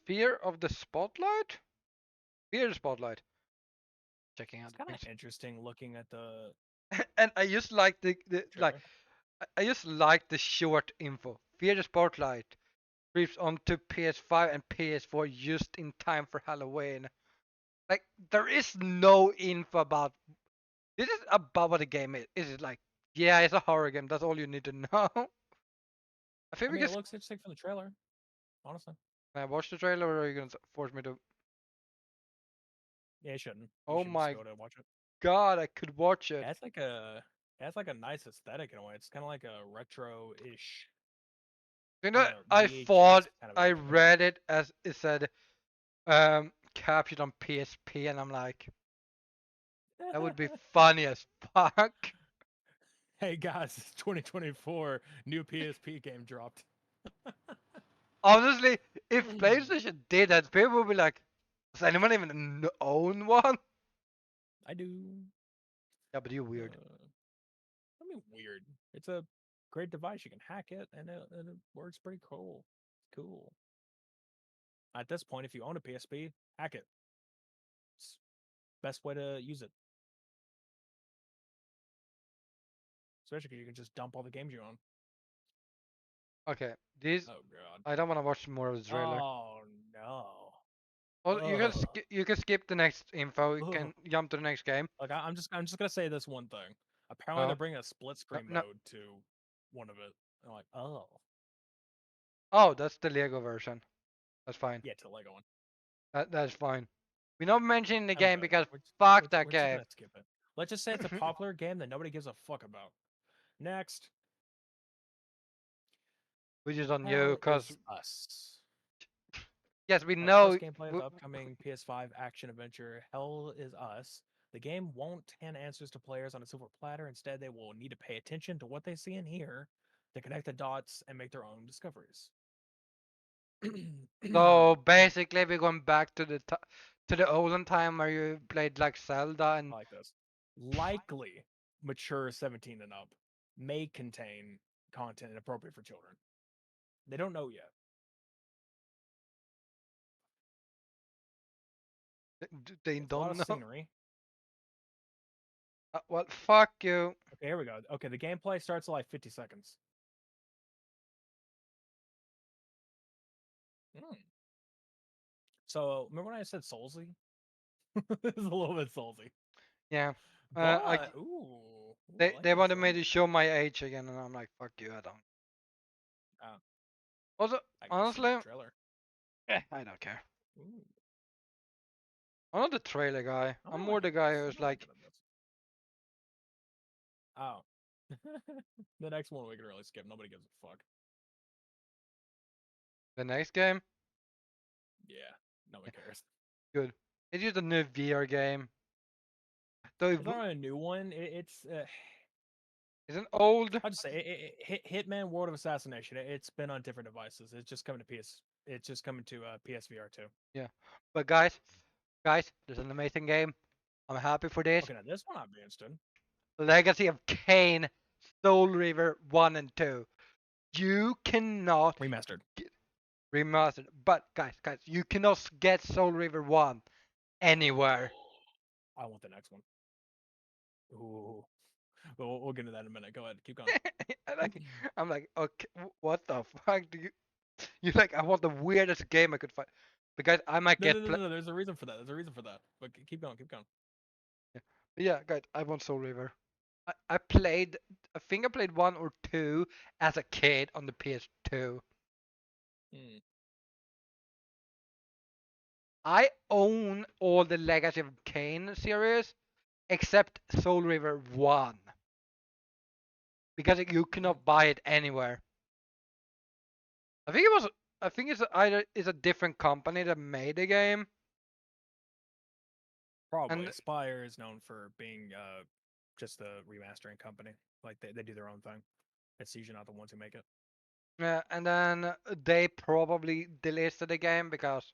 Fear of the Spotlight. Fear the Spotlight. Checking It's out the kind of things. interesting looking at the And I just like the like trailer. I just like the short info. Fear the Spotlight creeps onto PS5 and PS4 just in time for Halloween. Like there is no info about this is about what the game is. Is it like yeah, it's a horror game. That's all you need to know. I think I we mean, it just looks interesting from the trailer, honestly. watch the trailer, or are you gonna force me to? Yeah, you shouldn't. You Oh should just my go to watch it. god, I could watch it. It has like a nice aesthetic in a way. It's kind of like a retro-ish You know, kind of I VHS thought kind of I aesthetic. read it as it said captured on PSP, and I'm like, that would be funny as fuck. Hey guys, it's 2024. New PSP game dropped. Honestly, if PlayStation did that, people would be like, does anyone even own one? I do. Yeah, but you're weird. I mean, weird. It's a great device. You can hack it, and it works pretty cool. It's cool. At this point, if you own a PSP, hack it. It's best way to use it. Especially because you can just dump all the games you own. Okay, this Oh god. I don't want to watch more of the trailer. Oh no. Oh, Ugh. you can skip the next info. You Ugh. can jump to the next game. Like I'm just gonna say this one thing. Apparently they're No, bringing a split no, screen no. mode to one of it. I'm like, oh Oh, that's the Lego version. That's fine. yeah, to the Lego one. That's fine. We're not mentioning the I'm game good. because fuck that We're just game. gonna skip it. Let's just say it's a popular game that nobody gives a fuck about. Next, Which is on you, Hell cause is Us. yes, we First know. gameplay of the upcoming PS5 action adventure Hell is Us. The game won't hand answers to players on a silver platter. Instead, they will need to pay attention to what they see and hear to connect the dots and make their own discoveries. So basically, we're going back to the olden time where you played like Zelda I and like this. Likely mature 17 and up may contain content inappropriate for children. They don't know yet. they It's a lot don't of know. scenery. Well, fuck you. Okay, here we go. Okay, the gameplay starts at like 50 seconds. Mm. So remember when I said Soulsy? It's a little bit Soulsy. Yeah. But ooh, I like They that wanted me trailer. to show my age again, and I'm like, fuck you, I don't. Uh, Also, I can see honestly, the trailer. I don't care. Ooh, I'm not the trailer guy. I'm I'm not more liking the guy this. I'm who's not like, liking this. Oh. The next one we can really skip. Nobody gives a fuck. the next game, Yeah, nobody cares. good. It's just a new VR game. So It's not really a new one. It's it's an old. I'll just say Hitman World of Assassination. It's been on different devices. It's just coming to PS. It's just coming to PSVR 2. Yeah. But guys, this is an amazing game. I'm happy for this. Okay, now this one I'd be interested. Legacy of Kain, Soul River 1 and 2. You cannot Remastered. get remastered. But guys, you cannot get Soul River 1 anywhere. I want the next one. Ooh, we'll get into that in a minute. Go ahead, keep going. like, I'm like, okay, what the fuck do you? You like? I want the weirdest game I could find. Because I might No, no, get. no, no. There's a reason for that. There's a reason for that. But keep going, keep going. Yeah. But yeah, guys, I want Soul River. I played. I think I played 1 or 2 as a kid on the PS2. Hmm. I own all the Legacy of Kain series except Soul River 1 because you Hmm. cannot buy it anywhere. I think it was. I think it's either it's a different company that made the game, Probably and Aspire is known for being just a remastering company. Like they do their own thing. It's usually not the ones who make it. and then they probably delisted the game because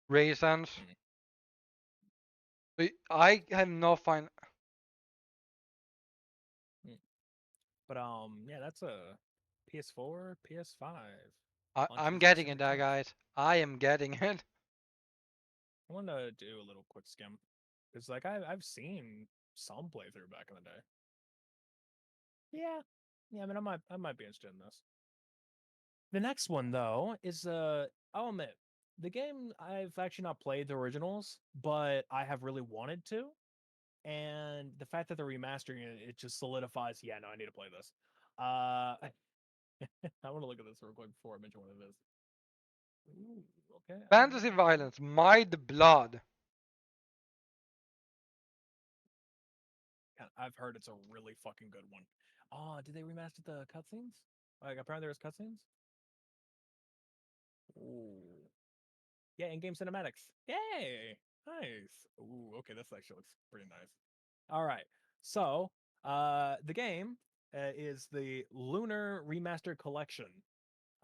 reasons. Hmm. I have no find. Hmm. But yeah, that's a PS4, PS5 I'm launches getting it, December there, 10th. guys. I am getting it. I want to do a little quick skim because like I've seen some playthrough back in the day. Yeah, yeah. I mean, I might be interested in this. The next one though is I'll admit the game I've actually not played the originals, but I have really wanted to, and the fact that they're remastering it, it just solidifies. Yeah, no, I need to play this. I want to look at this real quick before I mention what it is. Ooh, okay, all right, Fantasy okay. violence, my the blood. I've heard it's a really fucking good one. Oh, did they remaster the cutscenes? Like apparently there's cutscenes. Ooh, yeah, in-game cinematics. Yay, nice. Ooh, okay, this actually looks pretty nice. All right, so the game is the Lunar Remastered Collection.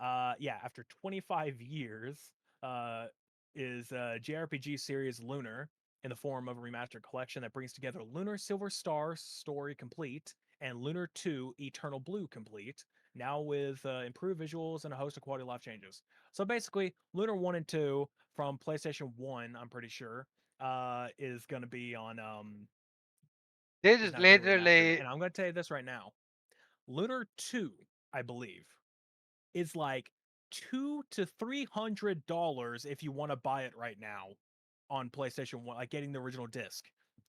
Yeah, after 25 years, uh, is JRPG series Lunar in the form of a remastered collection that brings together Lunar Silver Star Story Complete and Lunar 2 Eternal Blue Complete, now with improved visuals and a host of quality of life changes. So basically, Lunar 1 and 2 from PlayStation 1, I'm pretty sure, is going to be on, This is is now getting remastered. literally And I'm going to tell you this right now Lunar 2, I believe, is like $200 to $300 if you want to buy it right now on PlayStation 1, like getting the original disc.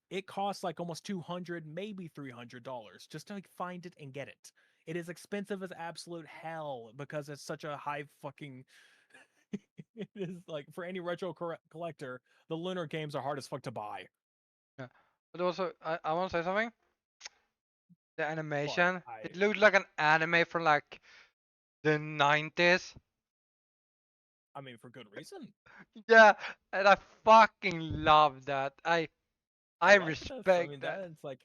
It costs like almost 200, maybe $300 just to like find it and get it. It is expensive as absolute hell because it's such a high fucking. It is like for any retro collector, the Lunar games are hard as fuck to buy. yeah. But also, I want to say something. The But animation, I, it looked like an anime from like the 90s. I mean, for good reason. Yeah, and I fucking love that. I I like this. I respect mean, that. that's like,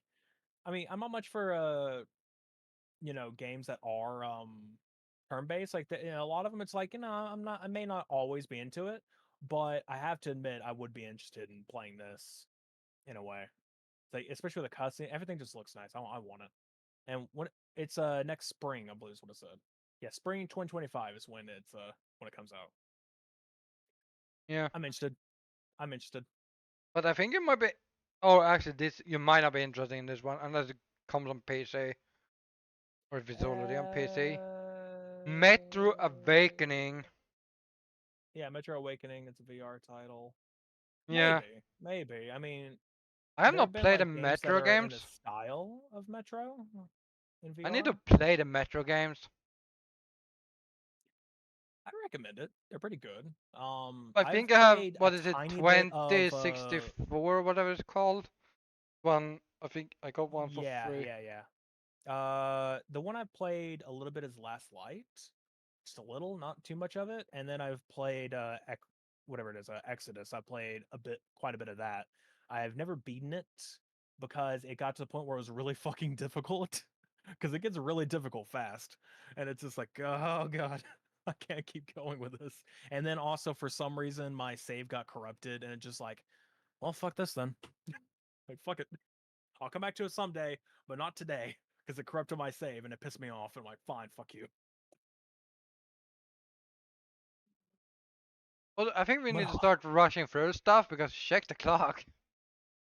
I mean, I'm not much for games that are turn based like a lot of them it's like I may not always be into it, but I have to admit I would be interested in playing this in a way. It's like especially with the cutscene, everything just looks nice. I want it. And when it's next spring, I believe is what it said. Yeah, spring 2025 is when it comes out. Yeah, I'm interested. I'm interested. but I think it might be. Oh, actually, this you might not be interested in this one unless it comes on PC or if it's already on PC. Metro Awakening. Yeah, Metro Awakening. It's a VR title. Yeah, Maybe. I mean, I have there have not been played the like games that Metro are in the games. style of Metro in I need to VR. play the Metro games. I recommend it. They're pretty good. I I've think I have, played a what is it, tiny bit of 2064, whatever it's called. One, I think I got one for yeah, free. yeah, yeah. The one I played a little bit is Last Light, just a little, not too much of it. And then I've played whatever it is, Exodus. I played quite a bit of that. I've never beaten it because it got to the point where it was really fucking difficult. Because it gets really difficult fast, and it's just like, oh god, I can't keep going with this. And then also for some reason my save got corrupted, and it just like, well, fuck this then. Like fuck it. I'll come back to it someday, but not today, because it corrupted my save and it pissed me off. And I'm like, fine, fuck you. Well, I think we But need to start rushing through stuff because check the clock.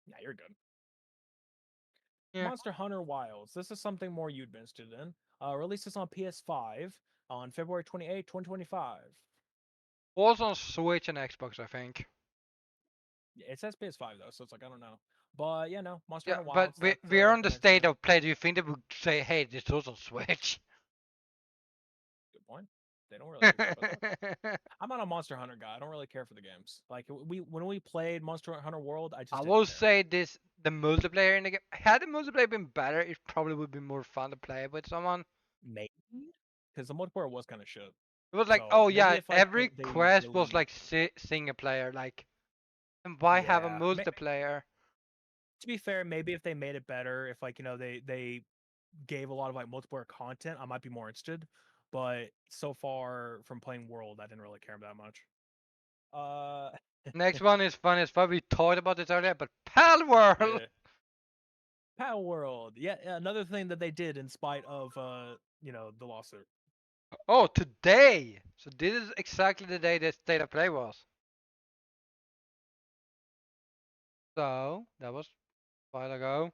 yeah, you're good. Yeah. Monster Hunter Wilds. This is something more you'd be interested in. Releases on PS5 on February 28, 2025. Also on Switch and Xbox, I think. It says PS5 though, so it's like I don't know. But yeah, no, Monster Yeah, Hunter but Wilds. we're on The the next state game. of play. Do you think they would say, hey, this was on Switch? Good point. They don't really give a shit about that. I'm not a Monster Hunter guy. I don't really care for the games. Like when we played Monster Hunter World, I I just didn't will care. say this: the multiplayer in the game. Had the multiplayer been better, it probably would be more fun to play with someone. Maybe because the multiplayer was kind of shit. It was like, So oh maybe yeah, if like every they quest was really like single player. Like, and why have a yeah. multiplayer? To be fair, maybe if they made it better, if like they gave a lot of like multiplayer content, I might be more interested. But so far from playing World, I didn't really care that much. Uh, Next one is fun as fuck. We talked about this earlier, but Pal World. yeah, Power World. Yeah, yeah, another thing that they did in spite of the lawsuit. Oh, today. So this is exactly the day the state of play was. So that was a while ago.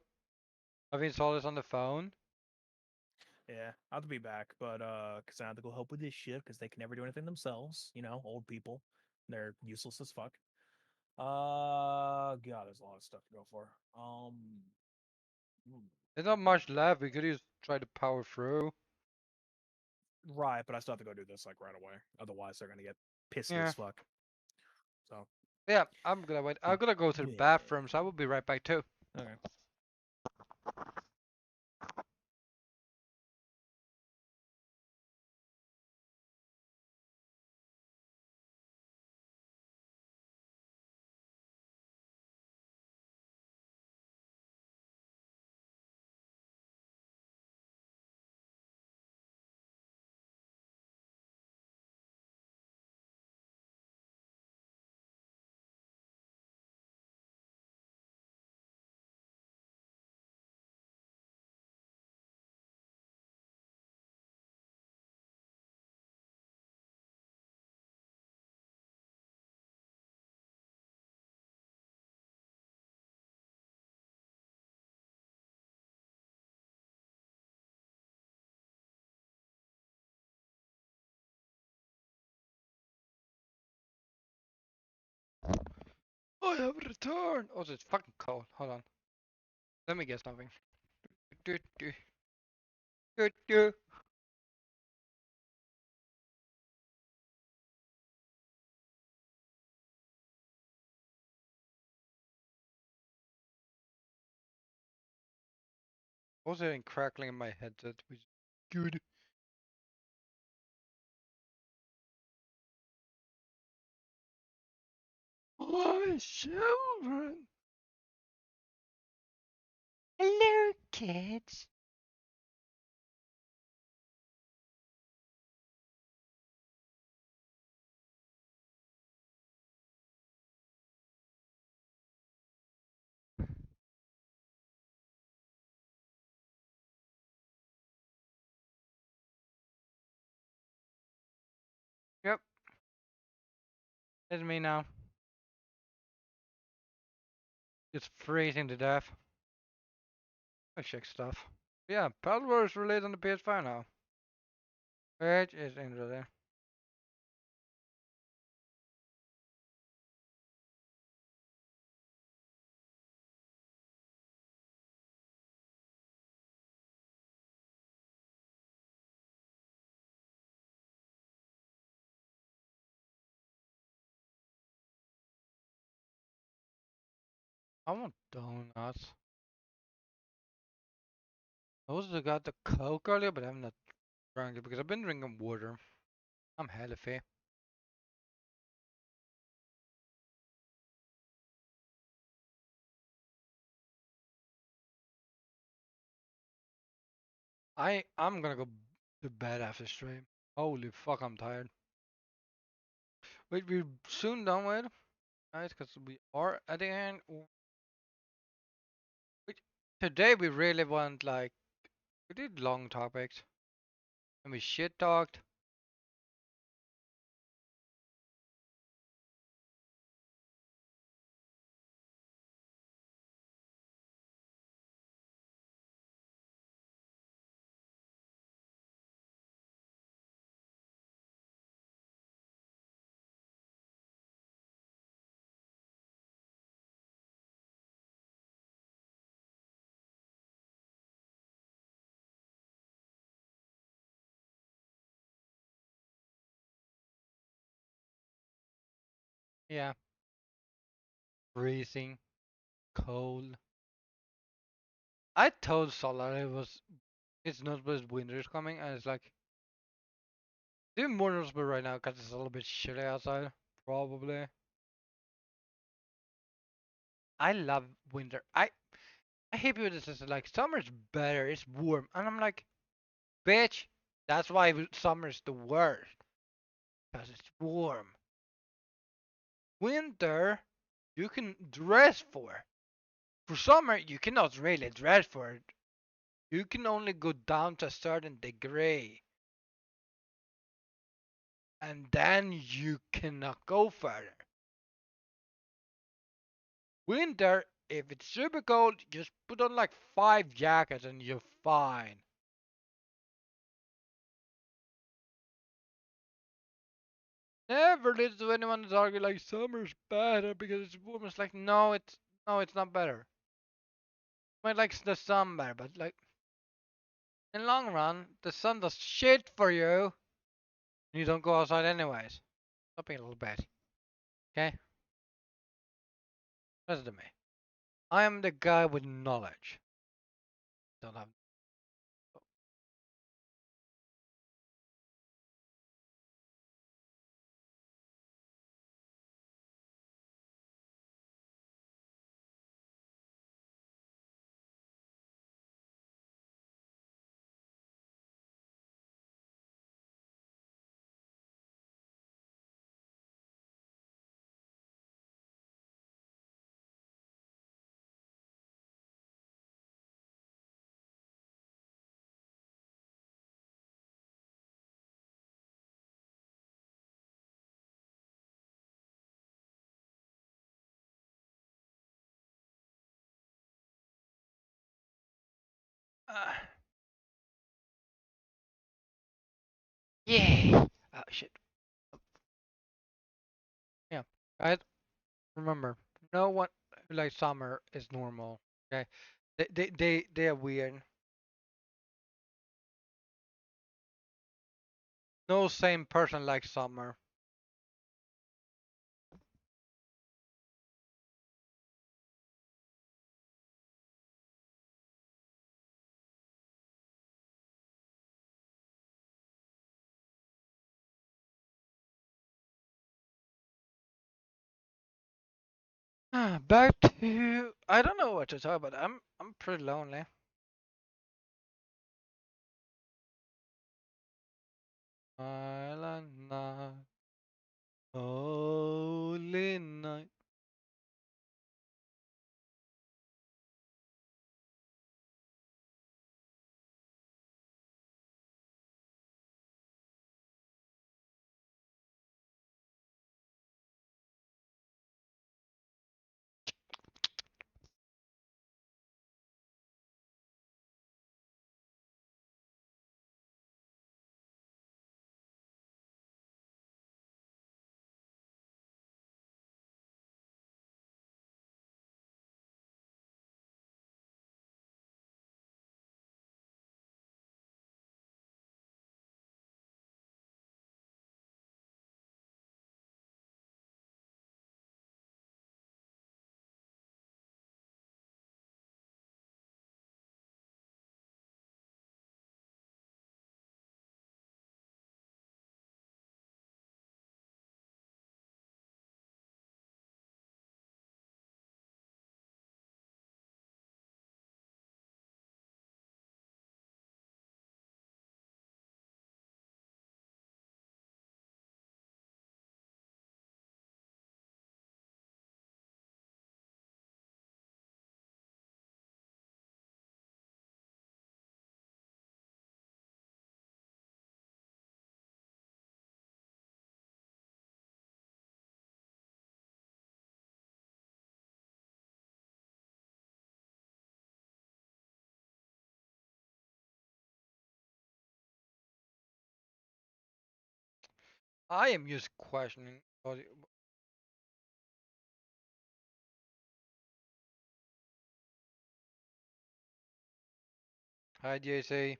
I've installed this on the phone. Yeah, I'll have to be back, but because I have to go help with this shit because they can never do anything themselves. You know, old people, they're useless as fuck. God, there's a lot of stuff to go for. Hmm. There's not much left. We could just try to power through. Right, but I still have to go do this like right away. Otherwise, they're gonna get pissy Yeah. as fuck. So Yeah, I'm gonna wait. I'm gonna go to the yeah. bathroom, so I will be right back too. Okay. I have returned. Oh, it's fucking cold. Hold on. Let me get something. Do, do, do, do. Also, hearing crackling in my headset, which is good. My children. Hello, kids. Yep, it's me now. It's freezing to death. I check stuff. Yeah, Palworld is released on the PS5 now. Which is interesting. I want donuts. I also got the Coke earlier, but I'm not drank it because I've been drinking water. I'm healthy. I'm gonna go to bed after stream. Holy fuck, I'm tired. Wait, we're soon done with, guys, because we are at the end. Wait, today we really want like we did long topics and we shit talked. Yeah, freezing, cold. I told Solar it's noticeable winter's coming, and it's like even more noticeable right now because it's a little bit chilly outside. Probably. I love winter. I hate people that says like summer's better, it's warm, and I'm like, bitch, that's why summer's the worst because it's warm. Winter, you can dress for. For summer, you cannot really dress for it. You can only go down to a certain degree, and then you cannot go further. Winter, if it's super cold, just put on like 5 jackets and you're fine. Never listen to anyone that's argue like summer's better because it's warm. It's like no, it's not better. Might like the sun better, but like in the long run, the sun does shit for you. And you don't go outside anyways. Stop being a little bit, okay? Listen to me. I am the guy with knowledge. Don't have. Uh, yeah. Oh shit. Yeah. Guys, remember, no one who likes summer is normal. Okay. They are weird. No same person likes summer. Back to I don't know what to talk about. I'm pretty lonely. Silent night, holy night. I am just questioning. Hi, JC.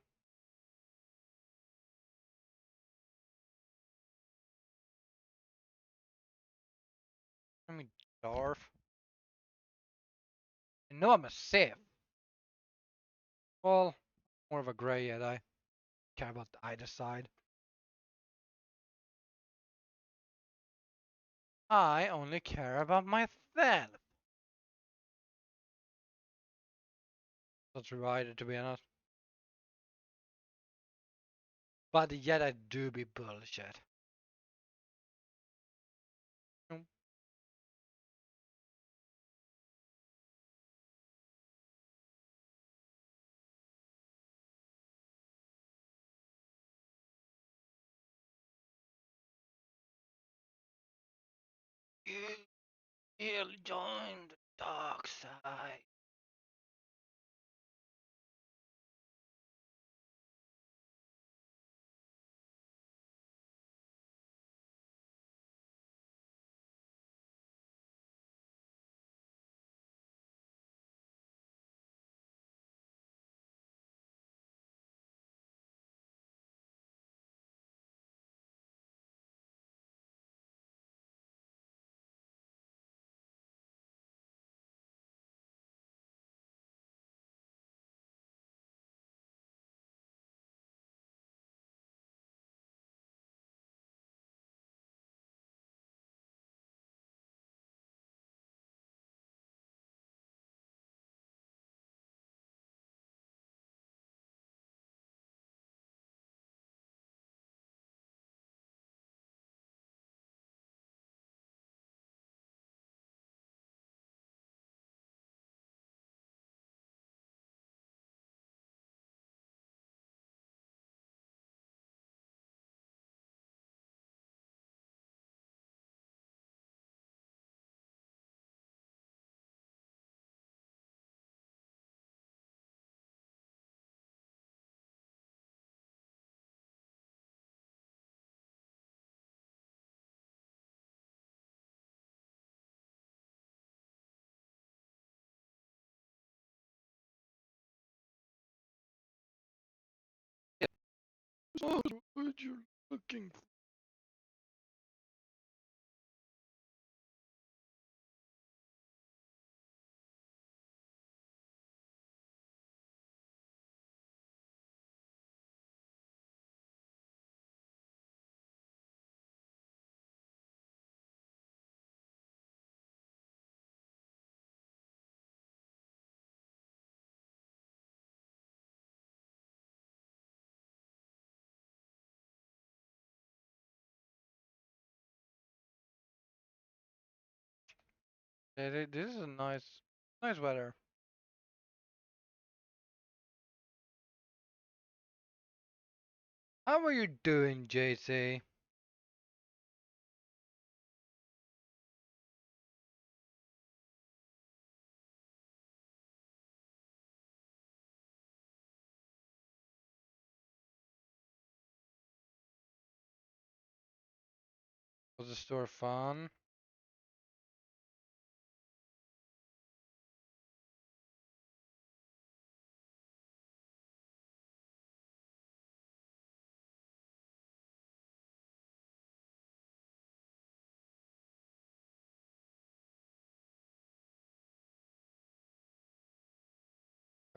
I mean, Darth. I know I'm a Sith. Well, more of a gray Jedi. Care about either side. I only care about myself. That's right, to be honest. But the Jedi do be bullshit. Mm. He'll join the dark side. What you looking for? This is a nice weather. How are you doing, JC? Was the store fun?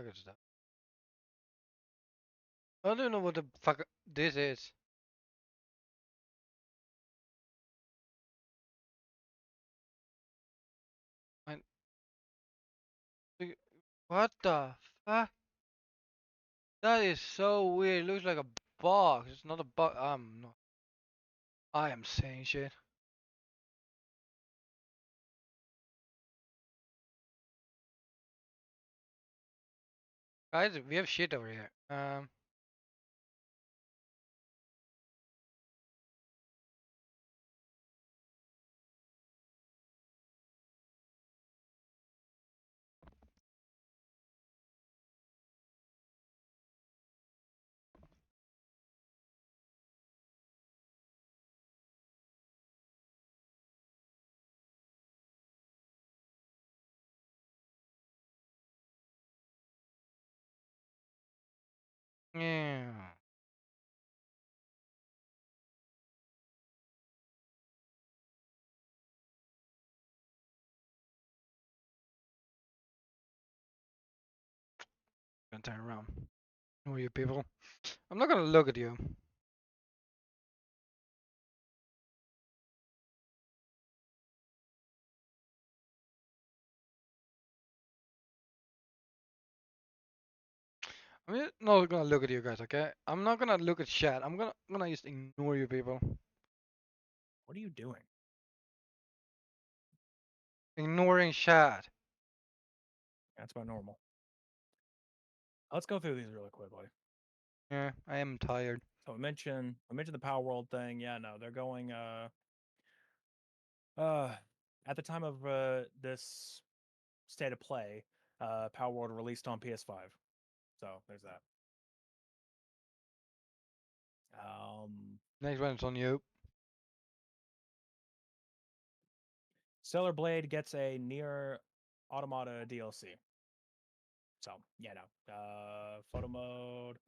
Look at that. I don't know what the fuck this is. I, what the fuck? That is so weird. It looks like a box. It's not a box. No. I am saying shit. Guys, we have shit over here. Yeah. Gonna turn around. Who are you people? I'm not gonna look at you. I'm not gonna look at you guys, okay? I'm not gonna look at chat. I'm gonna just ignore you people. What are you doing? Ignoring chat. That's about normal. Let's go through these really quickly. Yeah, I am tired. So we mentioned the Power World thing. Yeah, no, they're going uh at the time of this state of play, Power World released on PS5. So there's that. Next one is on you. Stellar Blade gets a near Automata DLC. So yeah, no. Photo mode.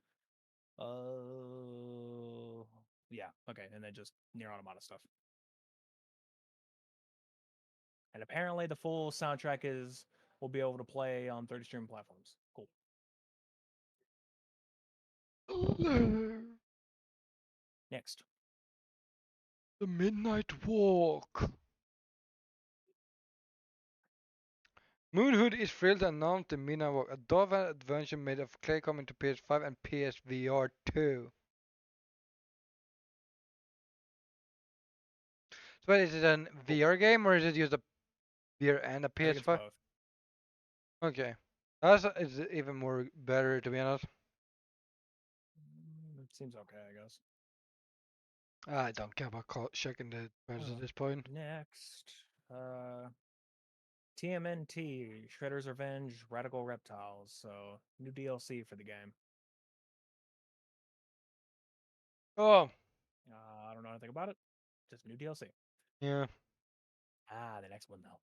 Yeah, okay, and then just near Automata stuff. And apparently, the full soundtrack is will be able to play on 30 streaming platforms. Cool. The Next, Midnight Walk. Moonhood is thrilled to announce the Midnight Walk, a Dolphin adventure made of clay coming to PS5 and PSVR 2. So wait, is it an cool. VR game or is it just a VR and a I think it's PS5? both. Okay. That's is even more better to be honest. It seems okay, I guess. I don't care about checking the prices at this point. Next, TMNT, Shredder's Revenge, Radical Reptiles. So new DLC for the game. Oh, I don't know anything about it. Just new DLC. yeah. The next one though.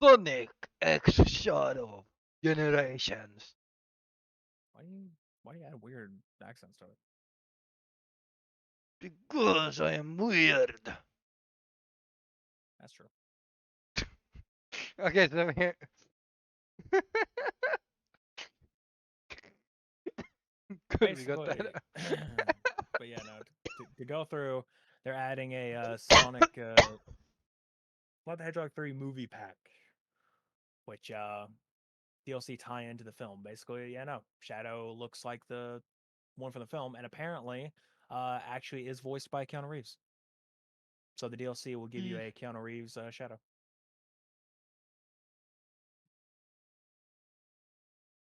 Sonic X Shadow Generations. Why do you why do you add weird accents to it? Because I am weird. That's true. Okay, so here. Good, we got Basically, that. but yeah, no. To go through, they're adding a Sonic Blood the Hedgehog 3 movie pack, which DLC tie into the film. Basically, yeah, no. Shadow looks like the one from the film, and apparently, actually is voiced by Keanu Reeves. So the DLC will give you a Keanu Reeves Shadow.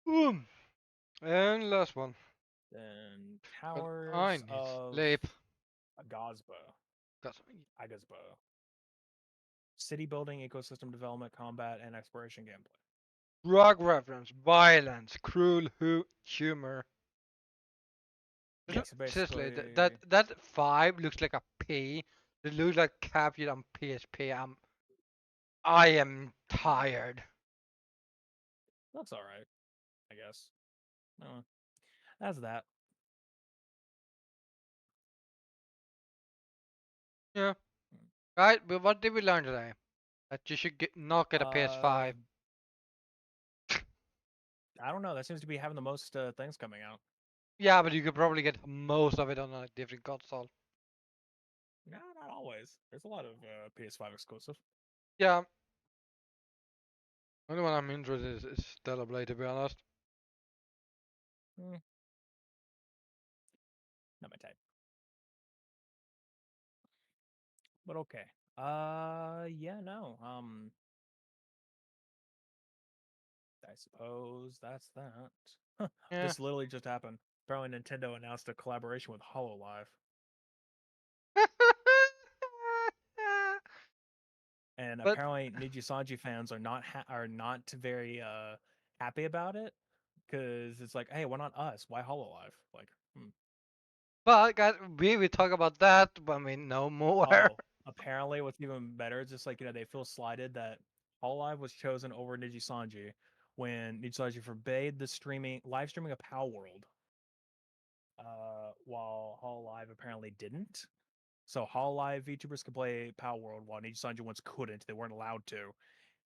Boom. And last one. Then But I Towers need of sleep. Agazbo. Cause Agazbo. City building, ecosystem development, combat, and exploration gameplay. drug reference, violence, cruel humor. Yeah, so Seriously, basically, that 5 looks like a P. It looks like captured on PSP. I am tired. that's all right, I guess. That's that. Yeah. Right, but what did we learn today? That you should not get a Uh, PS5. I don't know. That seems to be having the most things coming out. Yeah, but you could probably get most of it on a different console. No, not always. There's a lot of PS5 exclusive. Yeah, only one I'm interested is Stellar Blade, to be honest. Mm, not my type. But okay. Yeah, no. I suppose that's that. Yeah. This literally just happened. Apparently, Nintendo announced a collaboration with HoloLive, and But apparently, Niji Sanji fans are not very happy about it because it's like, hey, why not us? Why HoloLive? Like, guys, we will talk about that when we know more. oh, apparently, what's even better is just like they feel slighted that HoloLive was chosen over Niji Sanji when Niji Sanji forbade the live streaming of Power World. while Hololive apparently didn't. So Hololive VTubers could play Power World while Ninja Sanji ones couldn't. They weren't allowed to.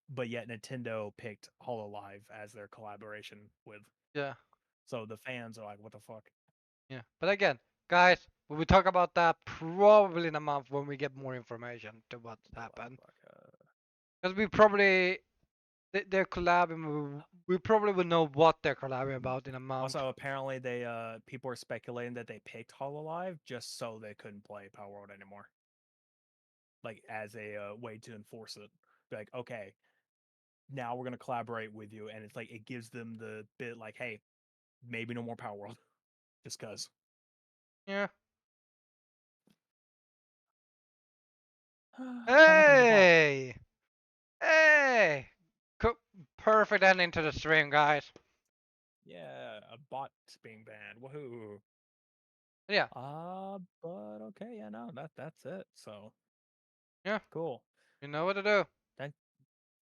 But yet Nintendo picked Hololive as their collaboration with. Yeah. So the fans are like, what the fuck? Yeah. But again, guys, we will talk about that probably in a month when we get more information to what's What the happened. fuck? Because we probably they're collabing. We probably will know what they're collabing about in a month. Also, apparently they people are speculating that they picked Hololive just so they couldn't play Power World anymore. Like as a way to enforce it. Be like, okay, now we're gonna collaborate with you, and it's like it gives them the bit like, hey, maybe no more Power World, just cause. Yeah. What happened to the bot? Hey, hey, perfect ending to the stream, guys. Yeah, a bot being banned. Woohoo! Yeah, But okay, yeah, no, that's it. So yeah, cool. you know what to do. Thank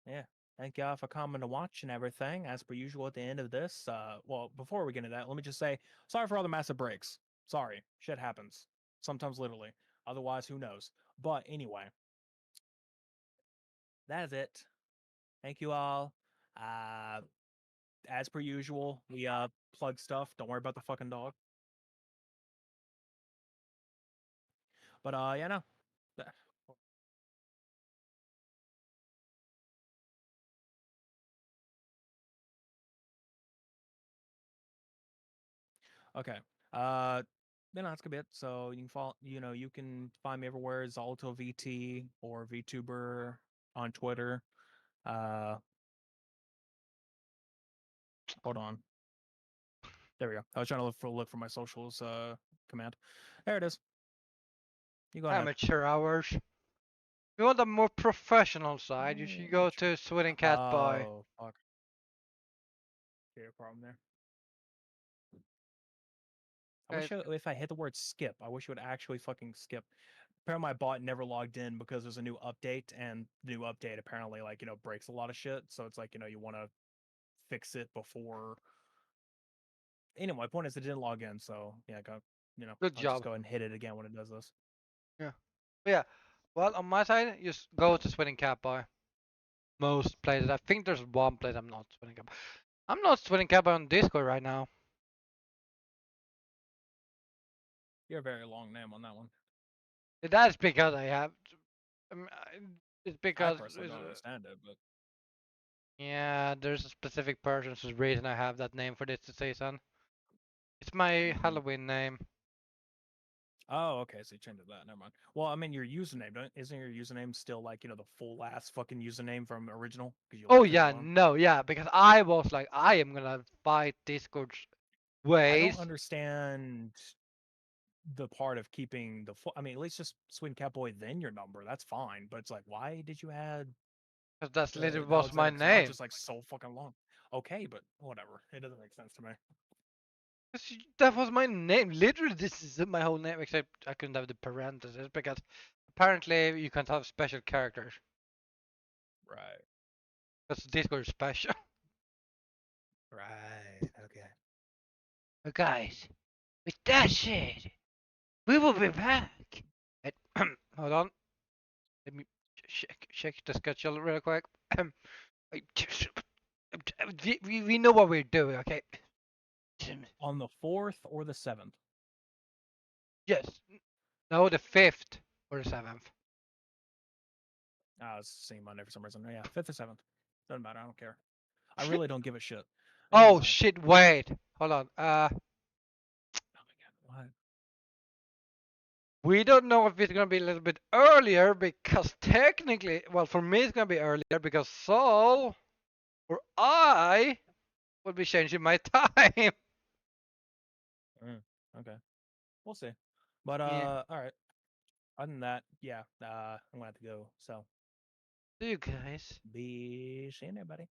yeah. Thank y'all for coming to watch and everything. As per usual at the end of this. Well, before we get into that, let me just say sorry for all the massive breaks. Sorry. Shit happens. Sometimes literally. Otherwise, who knows? But anyway, that is it. Thank you all. Uh as per usual, we plug stuff. Don't worry about the fucking dog. But yeah, no. Okay. Uh, that's gonna be it. So you can follow, you can find me everywhere as Alto VT or VTuber on Twitter. Uh, hold on. There we go. I was trying to look for my socials command. There it is. You go ahead. Amateur hours. If you want a more professional side, you should go Amateur. to Sweden Cat Boy. Oh fuck. Okay, a problem there. I Guys, wish if I hit the word skip, I wish it would actually fucking skip. Apparently my bot never logged in because there's a new update, and the new update apparently like breaks a lot of shit. So it's like you want to fix it before. Anyway, my point is it didn't log in, so yeah, good I'll just job. go ahead and hit it again when it does this. Yeah. But yeah. Well, on my side, just go to Sweden Cat Boy. Most places. I think there's one place I'm not Sweden Cat Boy. I'm not Sweden Cat Boy on Discord right now. You're a very long name on that one. That's because I have. um, It's I because personally don't understand it, but yeah, there's a specific person's reason I have that name for this season. It's my mm. Halloween name. Oh, okay, so you changed it that. Never mind. Well, I mean, your username, isn't your username still like the full ass fucking username from original because you Oh left it yeah, alone? no, yeah, because I was like, I am gonna fight Discord's I don't ways, understand the part of keeping the full. I mean, at least just Swing Catboy then your number. That's fine, but it's like, why did you add because that's literally was my Alexander? Because now it's name. just like so fucking long. Okay, but whatever. It doesn't make sense to me. 'Cause that was my name. Literally, this is my whole name, except I couldn't have the parentheses because apparently you can't have special characters. Right. Because Discord is special. Right. Okay. But guys, with that said, we will be back. And, hold on. Let me check the schedule real quick. We know what we're doing, okay? On the 4th or the 7th. Yes. No, the 5th or the 7th. I was seeing Monday for some reason. Yeah, 5th or 7th. Doesn't matter. I don't care. I really don't give a shit. Oh Anyway. shit, wait. Hold on. Oh my god. What? We don't know if it's gonna be a little bit earlier because technically, well, for me it's gonna be earlier because Saul or I will be changing my time. Okay. We'll see. But Yeah. all right. Other than that, yeah, I'm gonna have to go. So See you guys. be seeing everybody.